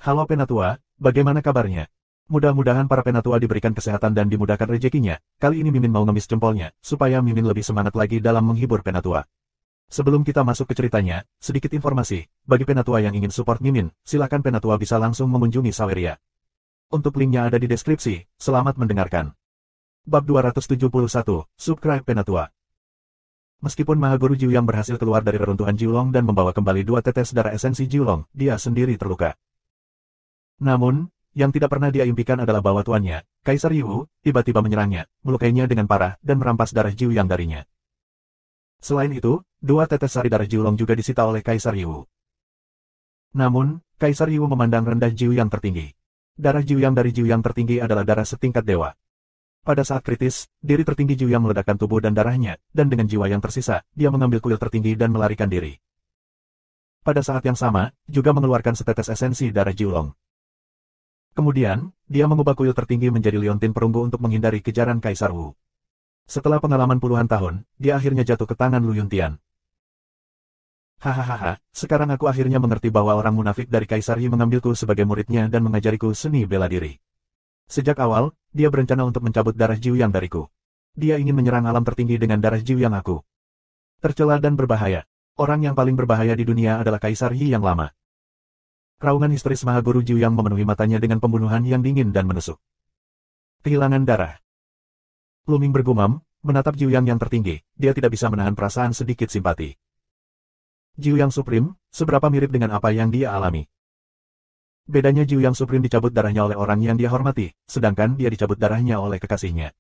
Halo Penatua, bagaimana kabarnya? Mudah-mudahan para Penatua diberikan kesehatan dan dimudahkan rezekinya. Kali ini Mimin mau ngemis jempolnya, supaya Mimin lebih semangat lagi dalam menghibur Penatua. Sebelum kita masuk ke ceritanya, sedikit informasi. Bagi Penatua yang ingin support Mimin, silakan Penatua bisa langsung mengunjungi Saweria. Untuk linknya ada di deskripsi. Selamat mendengarkan. Bab 271, Subscribe Penatua. Meskipun Maha Guru Jiuyang berhasil keluar dari reruntuhan Jiulong dan membawa kembali 2 tetes darah esensi Jiulong, dia sendiri terluka. Namun, yang tidak pernah dia impikan adalah bahwa tuannya, Kaisar Yu, tiba-tiba menyerangnya, melukainya dengan parah, dan merampas darah Jiuyang darinya. Selain itu, 2 tetes sari darah Jiulong juga disita oleh Kaisar Yu. Namun, Kaisar Yu memandang rendah Jiuyang tertinggi. Darah Jiuyang dari Jiuyang tertinggi adalah darah setingkat dewa. Pada saat kritis, diri tertinggi Jiuyang meledakkan tubuh dan darahnya, dan dengan jiwa yang tersisa, dia mengambil kuil tertinggi dan melarikan diri. Pada saat yang sama, juga mengeluarkan setetes esensi darah Jiulong. Kemudian, dia mengubah kuil tertinggi menjadi liontin perunggu untuk menghindari kejaran Kaisar Wu. Setelah pengalaman puluhan tahun, dia akhirnya jatuh ke tangan Lu Yuntian. Hahaha, sekarang aku akhirnya mengerti bahwa orang munafik dari Kaisar Yi mengambilku sebagai muridnya dan mengajariku seni bela diri. Sejak awal, dia berencana untuk mencabut darah Jiuyang dariku. Dia ingin menyerang alam tertinggi dengan darah Jiuyang aku. Tercela dan berbahaya. Orang yang paling berbahaya di dunia adalah Kaisar Yi yang lama. Raungan histeris Maha Guru Jiuyang memenuhi matanya dengan pembunuhan yang dingin dan menusuk. Kehilangan darah. Lu Ming bergumam, menatap Jiuyang yang tertinggi, dia tidak bisa menahan perasaan sedikit simpati. Jiuyang Supreme, seberapa mirip dengan apa yang dia alami. Bedanya Jiuyang Supreme dicabut darahnya oleh orang yang dia hormati, sedangkan dia dicabut darahnya oleh kekasihnya.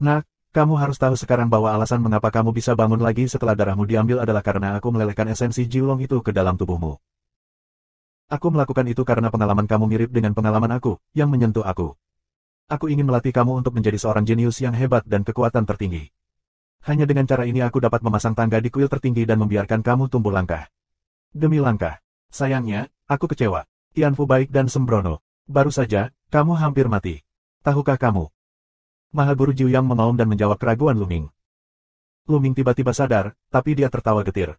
Nak, kamu harus tahu sekarang bahwa alasan mengapa kamu bisa bangun lagi setelah darahmu diambil adalah karena aku melelehkan esensi Jiulong itu ke dalam tubuhmu. Aku melakukan itu karena pengalaman kamu mirip dengan pengalaman aku, yang menyentuh aku. Aku ingin melatih kamu untuk menjadi seorang jenius yang hebat dan kekuatan tertinggi. Hanya dengan cara ini aku dapat memasang tangga di kuil tertinggi dan membiarkan kamu tumbuh langkah demi langkah. Sayangnya, aku kecewa. Tianfu baik dan sembrono. Baru saja, kamu hampir mati. Tahukah kamu? Maha Guru Jiuyang mengaum dan menjawab keraguan Lu Ming. Lu Ming tiba-tiba sadar, tapi dia tertawa getir.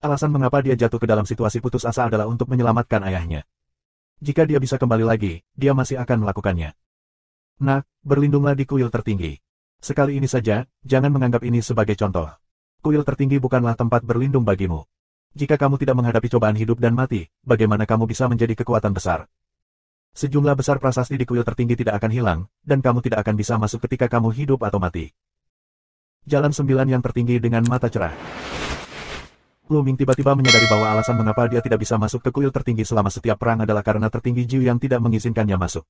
Alasan mengapa dia jatuh ke dalam situasi putus asa adalah untuk menyelamatkan ayahnya. Jika dia bisa kembali lagi, dia masih akan melakukannya. Nak, berlindunglah di kuil tertinggi. Sekali ini saja, jangan menganggap ini sebagai contoh. Kuil tertinggi bukanlah tempat berlindung bagimu. Jika kamu tidak menghadapi cobaan hidup dan mati, bagaimana kamu bisa menjadi kekuatan besar? Sejumlah besar prasasti di kuil tertinggi tidak akan hilang, dan kamu tidak akan bisa masuk ketika kamu hidup atau mati. Jalan 9 yang tertinggi dengan mata cerah. Lu Ming tiba-tiba menyadari bahwa alasan mengapa dia tidak bisa masuk ke kuil tertinggi selama setiap perang adalah karena tertinggi Jiu yang tidak mengizinkannya masuk.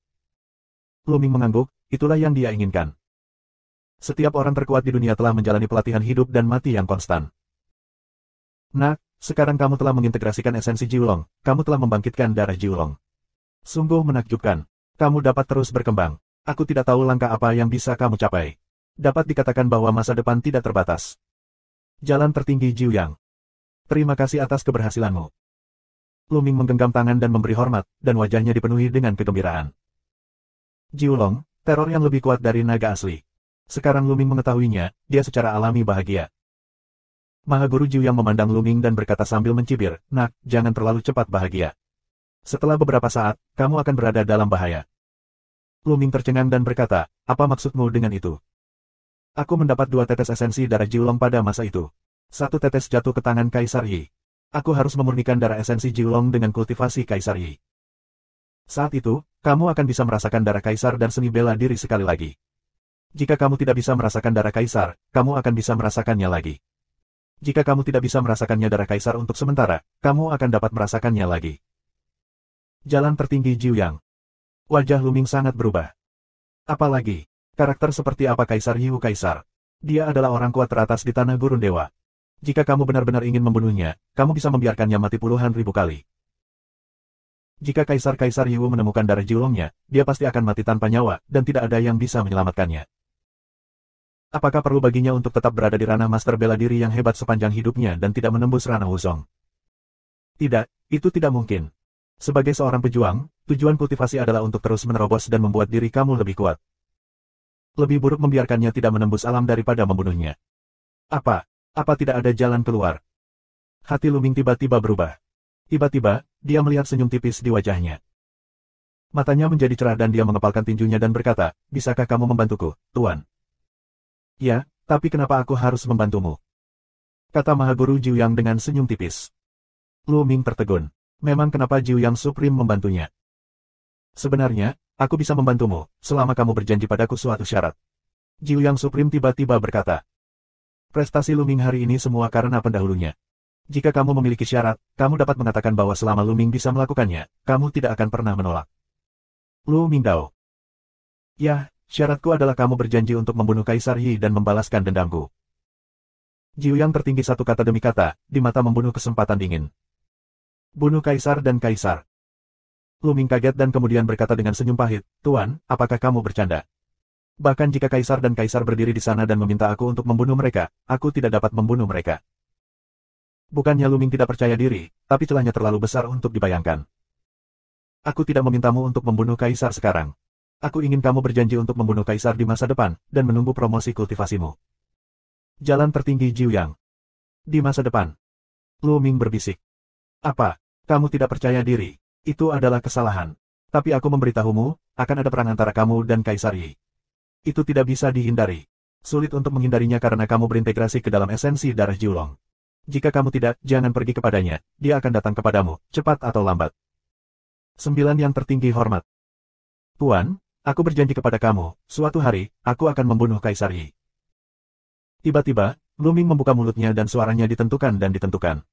Lu Ming mengangguk, itulah yang dia inginkan. Setiap orang terkuat di dunia telah menjalani pelatihan hidup dan mati yang konstan. Nak, sekarang kamu telah mengintegrasikan esensi Jiulong, kamu telah membangkitkan darah Jiulong. Sungguh menakjubkan. Kamu dapat terus berkembang. Aku tidak tahu langkah apa yang bisa kamu capai. Dapat dikatakan bahwa masa depan tidak terbatas. Jalan tertinggi Jiuyang. Terima kasih atas keberhasilanmu. Lu Ming menggenggam tangan dan memberi hormat, dan wajahnya dipenuhi dengan kegembiraan. Jiulong, teror yang lebih kuat dari naga asli. Sekarang Lu Ming mengetahuinya, dia secara alami bahagia. Maha Guru Jiuyang memandang Lu Ming dan berkata sambil mencibir, nak, jangan terlalu cepat bahagia. Setelah beberapa saat, kamu akan berada dalam bahaya. Lu Ming tercengang dan berkata, apa maksudmu dengan itu? Aku mendapat 2 tetes esensi darah Jiulong pada masa itu. 1 tetes jatuh ke tangan Kaisar Yi. Aku harus memurnikan darah esensi Jiulong dengan kultivasi Kaisar Yi. Saat itu, kamu akan bisa merasakan darah Kaisar dan seni bela diri sekali lagi. Jika kamu tidak bisa merasakan darah Kaisar, kamu akan bisa merasakannya lagi. Jika kamu tidak bisa merasakannya darah Kaisar untuk sementara, kamu akan dapat merasakannya lagi. Jalan tertinggi Jiuyang. Wajah Lu Ming sangat berubah. Apalagi, karakter seperti apa Kaisar Yu Kaisar? Dia adalah orang kuat teratas di tanah gurun dewa. Jika kamu benar-benar ingin membunuhnya, kamu bisa membiarkannya mati puluhan ribu kali. Jika Kaisar Yu menemukan darah Jiulongnya, dia pasti akan mati tanpa nyawa, dan tidak ada yang bisa menyelamatkannya. Apakah perlu baginya untuk tetap berada di ranah master bela diri yang hebat sepanjang hidupnya dan tidak menembus ranah Wuzong? Tidak, itu tidak mungkin. Sebagai seorang pejuang, tujuan kultivasi adalah untuk terus menerobos dan membuat diri kamu lebih kuat. Lebih buruk membiarkannya tidak menembus alam daripada membunuhnya. Apa tidak ada jalan keluar? Hati Lu Ming tiba-tiba berubah. Tiba-tiba, dia melihat senyum tipis di wajahnya. Matanya menjadi cerah dan dia mengepalkan tinjunya dan berkata, bisakah kamu membantuku, Tuan? Ya, tapi kenapa aku harus membantumu? Kata Mahaguru Jiu Yang dengan senyum tipis. Lu Ming tertegun. Memang kenapa Jiu Yang Supreme membantunya? Sebenarnya, aku bisa membantumu, selama kamu berjanji padaku suatu syarat. Jiu Yang Supreme tiba-tiba berkata. Prestasi Lu Ming hari ini semua karena pendahulunya. Jika kamu memiliki syarat, kamu dapat mengatakan bahwa selama Lu Ming bisa melakukannya, kamu tidak akan pernah menolak. Lu Mingdao. Ya, syaratku adalah kamu berjanji untuk membunuh Kaisar Yi dan membalaskan dendamku. Jiu Yang tertinggi satu kata demi kata, di mata membunuh kesempatan dingin. Bunuh Kaisar dan Kaisar. Lu Ming kaget dan kemudian berkata dengan senyum pahit, Tuan, apakah kamu bercanda? Bahkan jika Kaisar dan Kaisar berdiri di sana dan meminta aku untuk membunuh mereka, aku tidak dapat membunuh mereka. Bukannya Lu Ming tidak percaya diri, tapi celahnya terlalu besar untuk dibayangkan. Aku tidak memintamu untuk membunuh Kaisar sekarang. Aku ingin kamu berjanji untuk membunuh Kaisar di masa depan, dan menunggu promosi kultivasimu. Jalan tertinggi Jiu Yang. Di masa depan. Lu Ming berbisik. Apa? Kamu tidak percaya diri? Itu adalah kesalahan. Tapi aku memberitahumu, akan ada perang antara kamu dan Kaisar Yi. Itu tidak bisa dihindari. Sulit untuk menghindarinya karena kamu berintegrasi ke dalam esensi darah Jiulong. Jika kamu tidak, jangan pergi kepadanya, dia akan datang kepadamu, cepat atau lambat. 9 Yang tertinggi hormat. Tuan, aku berjanji kepada kamu, suatu hari, aku akan membunuh Kaisar Yi. Tiba-tiba, Lu Ming membuka mulutnya dan suaranya ditentukan dan ditentukan.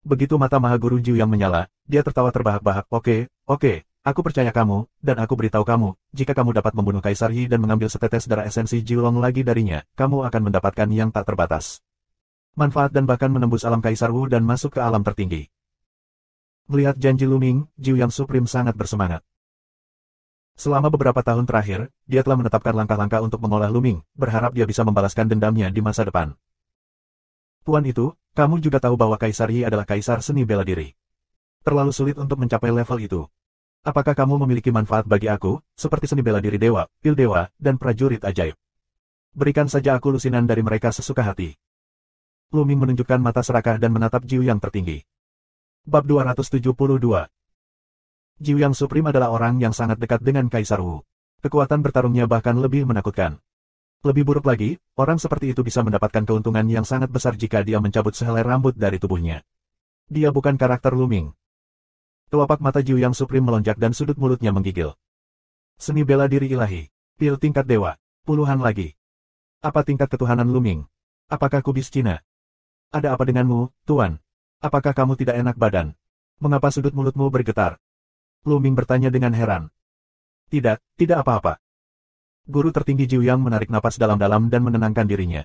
Begitu mata Mahaguru Jiu Yang menyala, dia tertawa terbahak-bahak. Oke, aku percaya kamu, dan aku beritahu kamu, jika kamu dapat membunuh Kaisar Yi dan mengambil setetes darah esensi Jiulong lagi darinya, kamu akan mendapatkan yang tak terbatas. Manfaat dan bahkan menembus alam Kaisar Wu dan masuk ke alam tertinggi. Melihat janji Lu Ming, Jiu Yang Supreme sangat bersemangat. Selama beberapa tahun terakhir, dia telah menetapkan langkah-langkah untuk mengolah Lu Ming, berharap dia bisa membalaskan dendamnya di masa depan. Tuan itu, kamu juga tahu bahwa Kaisar Yi adalah kaisar seni bela diri. Terlalu sulit untuk mencapai level itu. Apakah kamu memiliki manfaat bagi aku, seperti seni bela diri dewa, pil dewa, dan prajurit ajaib? Berikan saja aku lusinan dari mereka sesuka hati. Lu Ming menunjukkan mata serakah dan menatap Jiu Yang tertinggi. Bab 272. Jiu Yang Supreme adalah orang yang sangat dekat dengan Kaisar Wu. Kekuatan bertarungnya bahkan lebih menakutkan. Lebih buruk lagi, orang seperti itu bisa mendapatkan keuntungan yang sangat besar jika dia mencabut sehelai rambut dari tubuhnya. Dia bukan karakter Lu Ming. Kelopak mata Jiu Yang Supreme melonjak dan sudut mulutnya menggigil. Seni bela diri ilahi. Pil tingkat dewa. Puluhan lagi. Apa tingkat ketuhanan Lu Ming? Apakah kubis Cina? Ada apa denganmu, Tuan? Apakah kamu tidak enak badan? Mengapa sudut mulutmu bergetar? Lu Ming bertanya dengan heran. Tidak apa-apa. Guru tertinggi Jiu Yang menarik napas dalam-dalam dan menenangkan dirinya.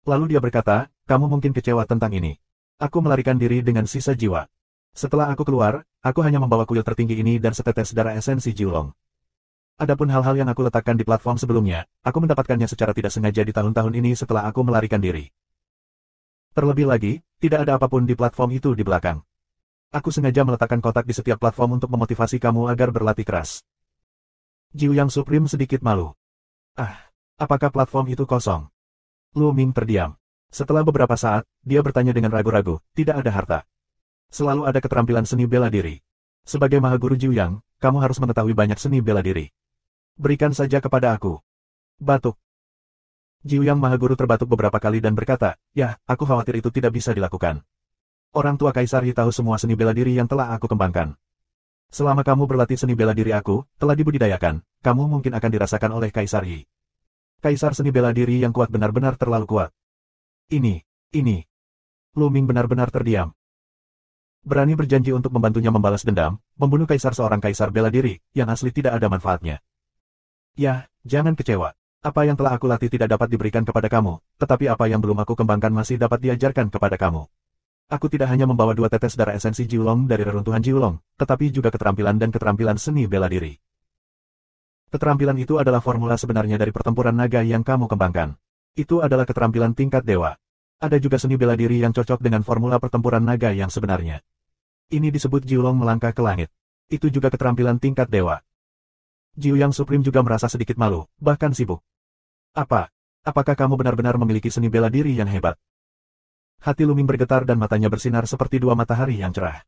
Lalu dia berkata, kamu mungkin kecewa tentang ini. Aku melarikan diri dengan sisa jiwa. Setelah aku keluar, aku hanya membawa kuil tertinggi ini dan setetes darah esensi Jiulong. Adapun hal-hal yang aku letakkan di platform sebelumnya, aku mendapatkannya secara tidak sengaja di tahun-tahun ini setelah aku melarikan diri. Terlebih lagi, tidak ada apapun di platform itu di belakang. Aku sengaja meletakkan kotak di setiap platform untuk memotivasi kamu agar berlatih keras. Jiu Yang Supreme sedikit malu. Apakah platform itu kosong? Lu Ming terdiam. Setelah beberapa saat, dia bertanya dengan ragu-ragu, tidak ada harta. Selalu ada keterampilan seni bela diri. Sebagai Mahaguru Jiu Yang, kamu harus mengetahui banyak seni bela diri. Berikan saja kepada aku. Batuk. Jiu Yang Mahaguru terbatuk beberapa kali dan berkata, ya, aku khawatir itu tidak bisa dilakukan. Orang tua Kaisar Yi tahu semua seni bela diri yang telah aku kembangkan. Selama kamu berlatih seni bela diri aku, telah dibudidayakan, kamu mungkin akan dirasakan oleh Kaisar Yi. Kaisar seni bela diri yang kuat benar-benar terlalu kuat. Ini. Lu Ming benar-benar terdiam. Berani berjanji untuk membantunya membalas dendam, membunuh kaisar seorang kaisar bela diri, yang asli tidak ada manfaatnya. Ya, jangan kecewa. Apa yang telah aku latih tidak dapat diberikan kepada kamu, tetapi apa yang belum aku kembangkan masih dapat diajarkan kepada kamu. Aku tidak hanya membawa 2 tetes darah esensi Jiulong dari reruntuhan Jiulong, tetapi juga keterampilan dan keterampilan seni bela diri. Keterampilan itu adalah formula sebenarnya dari pertempuran naga yang kamu kembangkan. Itu adalah keterampilan tingkat dewa. Ada juga seni bela diri yang cocok dengan formula pertempuran naga yang sebenarnya. Ini disebut Jiulong melangkah ke langit. Itu juga keterampilan tingkat dewa. Jiu Yang Supreme juga merasa sedikit malu, bahkan sibuk. Apakah kamu benar-benar memiliki seni bela diri yang hebat? Hati Luming bergetar dan matanya bersinar seperti dua matahari yang cerah.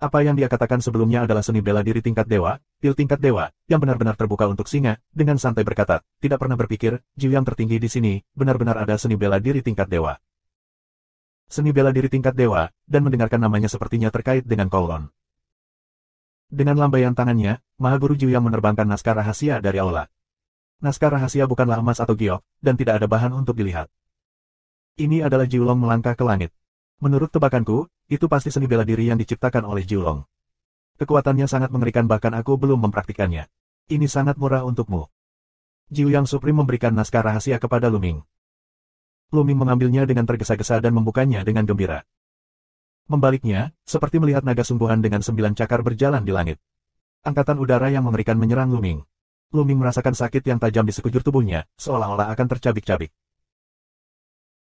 Apa yang dia katakan sebelumnya adalah seni bela diri tingkat dewa, pil tingkat dewa, yang benar-benar terbuka untuk singa, dengan santai berkata, tidak pernah berpikir, Jiu yang tertinggi di sini, benar-benar ada seni bela diri tingkat dewa. Seni bela diri tingkat dewa, dan mendengarkan namanya sepertinya terkait dengan Kowloon. Dengan lambaian tangannya, Maha Guru Jiu yang menerbangkan naskah rahasia dari aula. Naskah rahasia bukanlah emas atau giok, dan tidak ada bahan untuk dilihat. Ini adalah Jiulong melangkah ke langit. Menurut tebakanku, itu pasti seni bela diri yang diciptakan oleh Jiulong. Kekuatannya sangat mengerikan bahkan aku belum mempraktikkannya. Ini sangat murah untukmu. Jiu Yang Supreme memberikan naskah rahasia kepada Luming. Luming mengambilnya dengan tergesa-gesa dan membukanya dengan gembira. Membaliknya, seperti melihat naga sungguhan dengan 9 cakar berjalan di langit. Angkatan udara yang mengerikan menyerang Luming. Luming merasakan sakit yang tajam di sekujur tubuhnya, seolah-olah akan tercabik-cabik.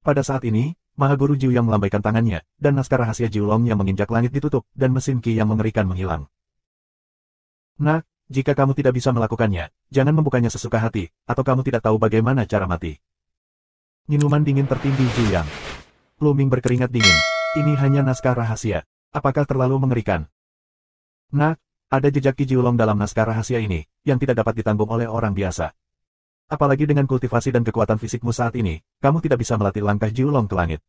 Pada saat ini, Maha Guru Jiu yang melambaikan tangannya, dan naskah rahasia Jiulong yang menginjak langit ditutup, dan mesin ki yang mengerikan menghilang. Nah, jika kamu tidak bisa melakukannya, jangan membukanya sesuka hati, atau kamu tidak tahu bagaimana cara mati. Minuman dingin tertindih Jiu Yang. Luming berkeringat dingin. Ini hanya naskah rahasia. Apakah terlalu mengerikan? Nah, ada jejak ki Jiulong dalam naskah rahasia ini, yang tidak dapat ditanggung oleh orang biasa. Apalagi dengan kultivasi dan kekuatan fisikmu saat ini, kamu tidak bisa melatih langkah Jiulong ke langit.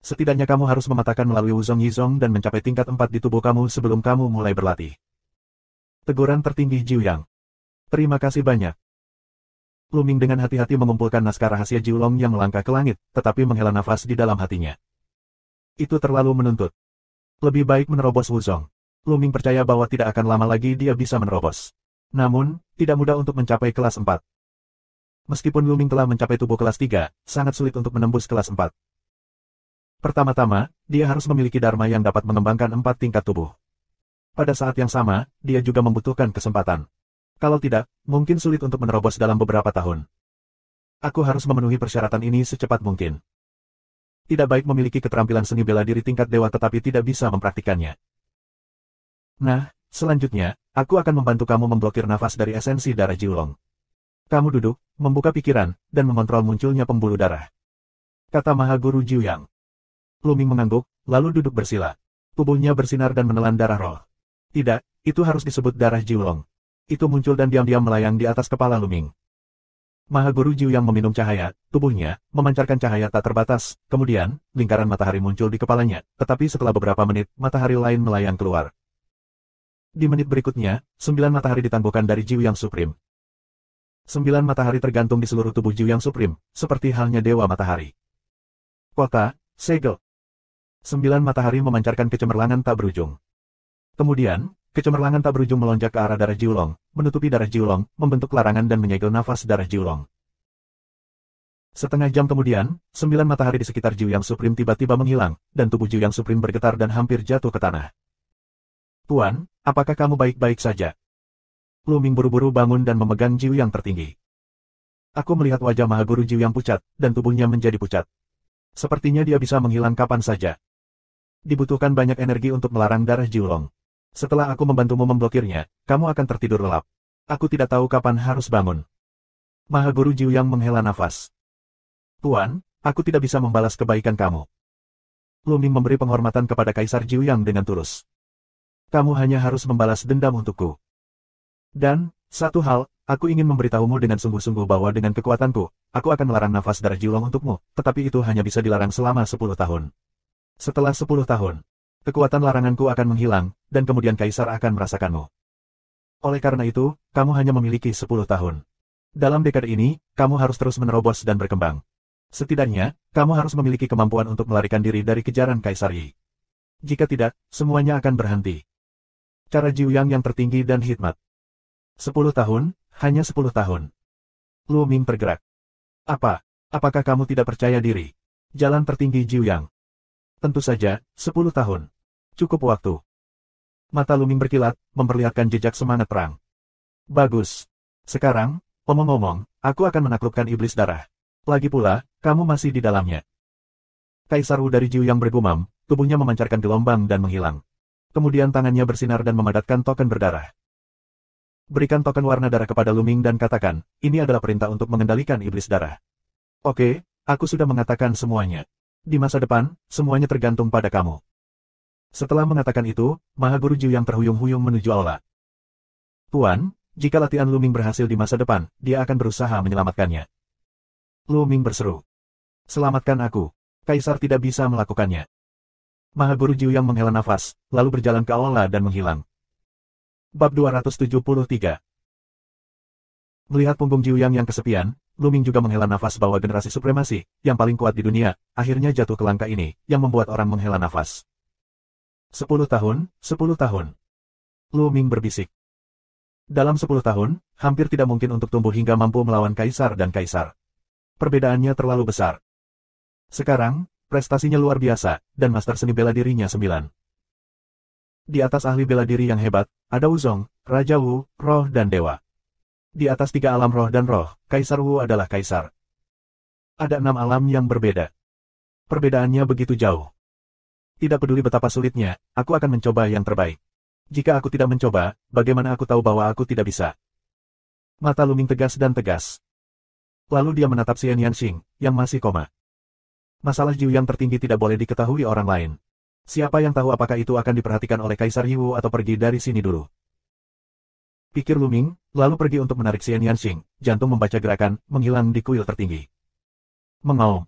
Setidaknya kamu harus mematahkan melalui Wuzong Yizong dan mencapai tingkat 4 di tubuh kamu sebelum kamu mulai berlatih. Teguran tertinggi Jiu Yang. Terima kasih banyak. Luming dengan hati-hati mengumpulkan naskah rahasia Jiulong yang melangkah ke langit, tetapi menghela nafas di dalam hatinya. Itu terlalu menuntut. Lebih baik menerobos Wuzong. Luming percaya bahwa tidak akan lama lagi dia bisa menerobos. Namun, tidak mudah untuk mencapai kelas 4. Meskipun Luming telah mencapai tubuh kelas 3, sangat sulit untuk menembus kelas 4. Pertama-tama, dia harus memiliki Dharma yang dapat mengembangkan 4 tingkat tubuh. Pada saat yang sama, dia juga membutuhkan kesempatan. Kalau tidak, mungkin sulit untuk menerobos dalam beberapa tahun. Aku harus memenuhi persyaratan ini secepat mungkin. Tidak baik memiliki keterampilan seni bela diri tingkat dewa tetapi tidak bisa mempraktikannya. Nah, selanjutnya, aku akan membantu kamu memblokir nafas dari esensi darah Jiulong. Kamu duduk, membuka pikiran, dan mengontrol munculnya pembuluh darah. Kata Maha Guru Jiu Yang. Luming mengangguk, lalu duduk bersila. Tubuhnya bersinar dan menelan darah roh. Tidak, itu harus disebut darah Jiulong. Itu muncul dan diam-diam melayang di atas kepala Luming. Maha Guru Jiu Yang meminum cahaya, tubuhnya, memancarkan cahaya tak terbatas, kemudian, lingkaran matahari muncul di kepalanya, tetapi setelah beberapa menit, matahari lain melayang keluar. Di menit berikutnya, 9 matahari ditangguhkan dari Jiu Yang Supreme. 9 matahari tergantung di seluruh tubuh Jiu Yang Supreme, seperti halnya Dewa Matahari. Kota, segel. 9 matahari memancarkan kecemerlangan tak berujung. Kemudian, kecemerlangan tak berujung melonjak ke arah darah Jiulong, menutupi darah Jiulong, membentuk larangan dan menyegel nafas darah Jiulong. Setengah jam kemudian, 9 matahari di sekitar Jiu Yang Supreme tiba-tiba menghilang, dan tubuh Jiu Yang Supreme bergetar dan hampir jatuh ke tanah. Tuan, apakah kamu baik-baik saja? Luming buru-buru bangun dan memegang Jiu Yang tertinggi. Aku melihat wajah Maha Guru Jiu Yang pucat, dan tubuhnya menjadi pucat. Sepertinya dia bisa menghilang kapan saja. Dibutuhkan banyak energi untuk melarang darah Jiulong. Setelah aku membantumu memblokirnya, kamu akan tertidur lelap. Aku tidak tahu kapan harus bangun. Maha Guru Jiu Yang menghela nafas. Tuan, aku tidak bisa membalas kebaikan kamu. Luming memberi penghormatan kepada Kaisar Jiu Yang dengan tulus. Kamu hanya harus membalas dendam untukku. Dan, satu hal, aku ingin memberitahumu dengan sungguh-sungguh bahwa dengan kekuatanku, aku akan melarang nafas darah Jiulong untukmu, tetapi itu hanya bisa dilarang selama 10 tahun. Setelah 10 tahun, kekuatan laranganku akan menghilang, dan kemudian Kaisar akan merasakanmu. Oleh karena itu, kamu hanya memiliki 10 tahun. Dalam dekade ini, kamu harus terus menerobos dan berkembang. Setidaknya, kamu harus memiliki kemampuan untuk melarikan diri dari kejaran Kaisar Yi. Jika tidak, semuanya akan berhenti. Cara Jiu Yang yang tertinggi dan hikmat. 10 tahun, hanya 10 tahun. Luming bergerak. Apakah kamu tidak percaya diri? Jalan tertinggi Jiu Yang. Tentu saja, 10 tahun. Cukup waktu. Mata Luming berkilat, memperlihatkan jejak semangat perang. Bagus. Sekarang, omong-omong, aku akan menaklukkan iblis darah. Lagi pula, kamu masih di dalamnya. Kaisar Wu dari Jiu Yang bergumam, tubuhnya memancarkan gelombang dan menghilang. Kemudian tangannya bersinar dan memadatkan token berdarah. Berikan token warna darah kepada Luming dan katakan, ini adalah perintah untuk mengendalikan iblis darah. Oke, Aku sudah mengatakan semuanya. Di masa depan, semuanya tergantung pada kamu. Setelah mengatakan itu, Maha Guru Jiu yang terhuyung-huyung menuju aula. Tuan, jika latihan Lu Ming berhasil di masa depan, dia akan berusaha menyelamatkannya. Lu Ming berseru. Selamatkan aku. Kaisar tidak bisa melakukannya. Maha Guru Jiu yang menghela nafas, lalu berjalan ke aula dan menghilang. Bab 273. Melihat punggung Jiu yang kesepian, Lu Ming juga menghela nafas bahwa generasi supremasi, yang paling kuat di dunia, akhirnya jatuh ke langkah ini, yang membuat orang menghela nafas. 10 tahun, 10 tahun. Lu Ming berbisik. Dalam 10 tahun, hampir tidak mungkin untuk tumbuh hingga mampu melawan kaisar dan kaisar. Perbedaannya terlalu besar. Sekarang, prestasinya luar biasa, dan master seni bela dirinya 9. Di atas ahli bela diri yang hebat, ada Wuzong, Raja Wu, Roh dan Dewa. Di atas 3 alam roh dan roh, Kaisar Wu adalah kaisar. Ada 6 alam yang berbeda. Perbedaannya begitu jauh. Tidak peduli betapa sulitnya, aku akan mencoba yang terbaik. Jika aku tidak mencoba, bagaimana aku tahu bahwa aku tidak bisa? Mata Lu Ming tegas dan tegas. Lalu dia menatap Xian Yanxing, yang masih koma. Masalah Jiu yang tertinggi tidak boleh diketahui orang lain. Siapa yang tahu apakah itu akan diperhatikan oleh Kaisar Yiwu atau pergi dari sini dulu? Pikir Lu Ming, lalu pergi untuk menarik Xian Yanxing, jantung membaca gerakan, menghilang di kuil tertinggi. Mengaum.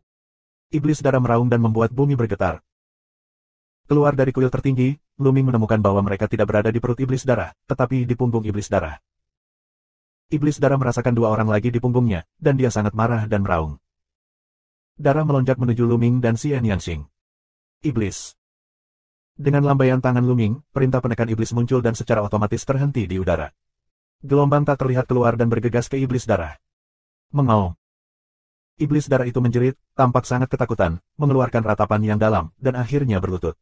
Iblis darah meraung dan membuat bumi bergetar. Keluar dari kuil tertinggi, Lu Ming menemukan bahwa mereka tidak berada di perut iblis darah, tetapi di punggung iblis darah. Iblis darah merasakan 2 orang lagi di punggungnya, dan dia sangat marah dan meraung. Darah melonjak menuju Lu Ming dan Xian Yanxing. Iblis. Dengan lambaian tangan Lu Ming, perintah penekan iblis muncul dan secara otomatis terhenti di udara. Gelombang tak terlihat keluar dan bergegas ke iblis darah. Mengaum. Iblis darah itu menjerit, tampak sangat ketakutan, mengeluarkan ratapan yang dalam, dan akhirnya berlutut.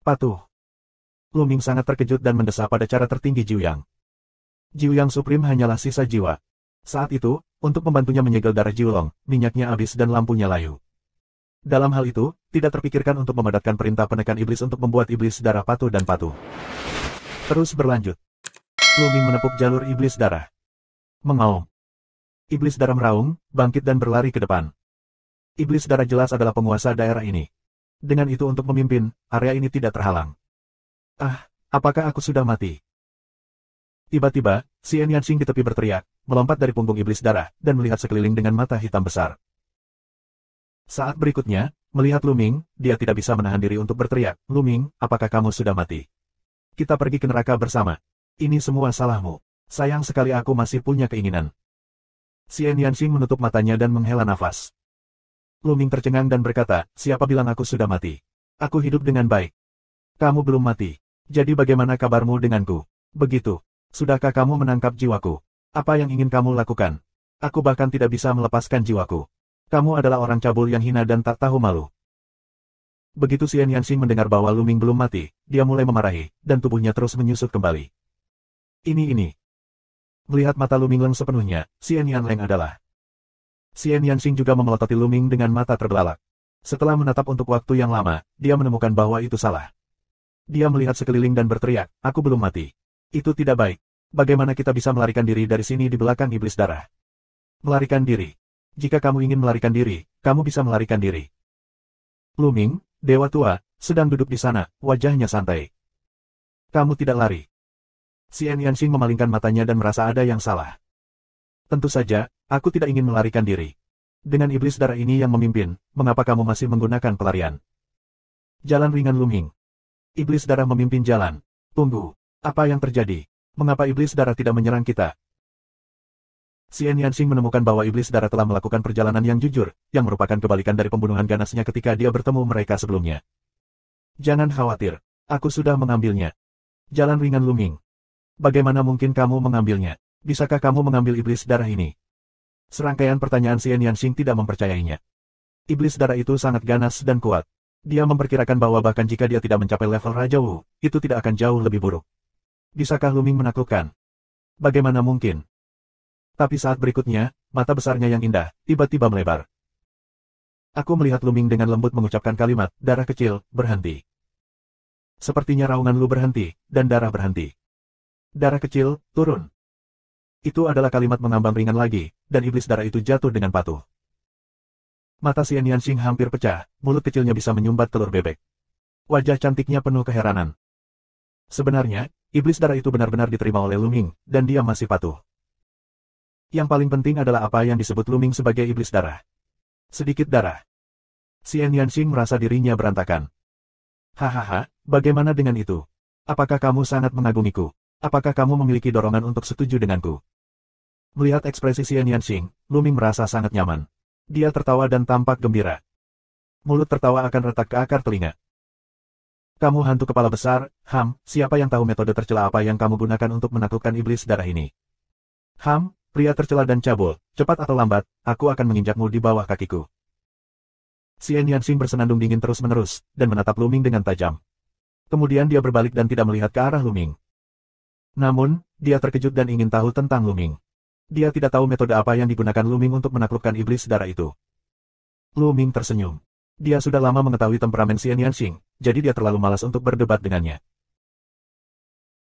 Patuh. Lu Ming sangat terkejut dan mendesah pada cara tertinggi Jiu Yang. Jiu Yang Supreme hanyalah sisa jiwa. Saat itu, untuk membantunya menyegel darah Jiulong, minyaknya habis dan lampunya layu. Dalam hal itu, tidak terpikirkan untuk memadamkan perintah penekan iblis untuk membuat iblis darah patuh dan patuh. Terus berlanjut. Lu Ming menepuk jalur iblis darah. Mengaum. Iblis darah meraung, bangkit dan berlari ke depan. Iblis darah jelas adalah penguasa daerah ini. Dengan itu untuk memimpin, area ini tidak terhalang. Ah, apakah aku sudah mati? Tiba-tiba, Xian Yanxing di tepi berteriak, melompat dari punggung iblis darah, dan melihat sekeliling dengan mata hitam besar. Saat berikutnya, melihat Lu Ming, dia tidak bisa menahan diri untuk berteriak, Lu Ming, apakah kamu sudah mati? Kita pergi ke neraka bersama. Ini semua salahmu. Sayang sekali aku masih punya keinginan. Xian Yanxing menutup matanya dan menghela nafas. Lu Ming tercengang dan berkata, siapa bilang aku sudah mati? Aku hidup dengan baik. Kamu belum mati. Jadi bagaimana kabarmu denganku? Begitu. Sudahkah kamu menangkap jiwaku? Apa yang ingin kamu lakukan? Aku bahkan tidak bisa melepaskan jiwaku. Kamu adalah orang cabul yang hina dan tak tahu malu. Begitu Xian Yanxing mendengar bahwa Lu Ming belum mati, dia mulai memarahi, dan tubuhnya terus menyusut kembali. Ini. Melihat mata Lu Ming leng sepenuhnya, Xian Yanleng adalah. Xian Yanxing juga memelototi Lu Ming dengan mata terbelalak. Setelah menatap untuk waktu yang lama, dia menemukan bahwa itu salah. Dia melihat sekeliling dan berteriak, aku belum mati. Itu tidak baik. Bagaimana kita bisa melarikan diri dari sini di belakang iblis darah? Melarikan diri. Jika kamu ingin melarikan diri, kamu bisa melarikan diri. Lu Ming, Dewa Tua, sedang duduk di sana, wajahnya santai. Kamu tidak lari. Xian Yanxing memalingkan matanya dan merasa ada yang salah. Tentu saja, aku tidak ingin melarikan diri. Dengan iblis darah ini yang memimpin, mengapa kamu masih menggunakan pelarian? Jalan ringan Lu Ming. Iblis darah memimpin jalan. Tunggu. Apa yang terjadi? Mengapa iblis darah tidak menyerang kita? Xian Yanxing menemukan bahwa iblis darah telah melakukan perjalanan yang jujur, yang merupakan kebalikan dari pembunuhan ganasnya ketika dia bertemu mereka sebelumnya. Jangan khawatir. Aku sudah mengambilnya. Jalan ringan Lu Ming. Bagaimana mungkin kamu mengambilnya? Bisakah kamu mengambil iblis darah ini? Serangkaian pertanyaan Xian Yanxing tidak mempercayainya. Iblis darah itu sangat ganas dan kuat. Dia memperkirakan bahwa bahkan jika dia tidak mencapai level Raja Wu, itu tidak akan jauh lebih buruk. Bisakah Lu Ming menaklukkan? Bagaimana mungkin? Tapi saat berikutnya, mata besarnya yang indah, tiba-tiba melebar. Aku melihat Lu Ming dengan lembut mengucapkan kalimat, darah kecil, berhenti. Sepertinya raungan Lu berhenti, dan darah berhenti. Darah kecil, turun. Itu adalah kalimat mengambang ringan lagi, dan iblis darah itu jatuh dengan patuh. Mata Xian Yanxing hampir pecah, mulut kecilnya bisa menyumbat telur bebek. Wajah cantiknya penuh keheranan. Sebenarnya, iblis darah itu benar-benar diterima oleh Luming, dan dia masih patuh. Yang paling penting adalah apa yang disebut Luming sebagai iblis darah. Sedikit darah. Xian Yanxing merasa dirinya berantakan. Hahaha, bagaimana dengan itu? Apakah kamu sangat mengagumiku? Apakah kamu memiliki dorongan untuk setuju denganku? Melihat ekspresi Xian Yanxing, Luming merasa sangat nyaman. Dia tertawa dan tampak gembira. Mulut tertawa akan retak ke akar telinga. Kamu hantu kepala besar, siapa yang tahu metode tercela apa yang kamu gunakan untuk menaklukkan iblis darah ini? Pria tercela dan cabul, cepat atau lambat, aku akan menginjakmu di bawah kakiku. Xian Yanxing bersenandung dingin terus-menerus, dan menatap Luming dengan tajam. Kemudian dia berbalik dan tidak melihat ke arah Luming. Namun, dia terkejut dan ingin tahu tentang Luming. Dia tidak tahu metode apa yang digunakan Luming untuk menaklukkan iblis darah itu. Luming tersenyum. Dia sudah lama mengetahui temperamen Xian Yanxing, jadi dia terlalu malas untuk berdebat dengannya.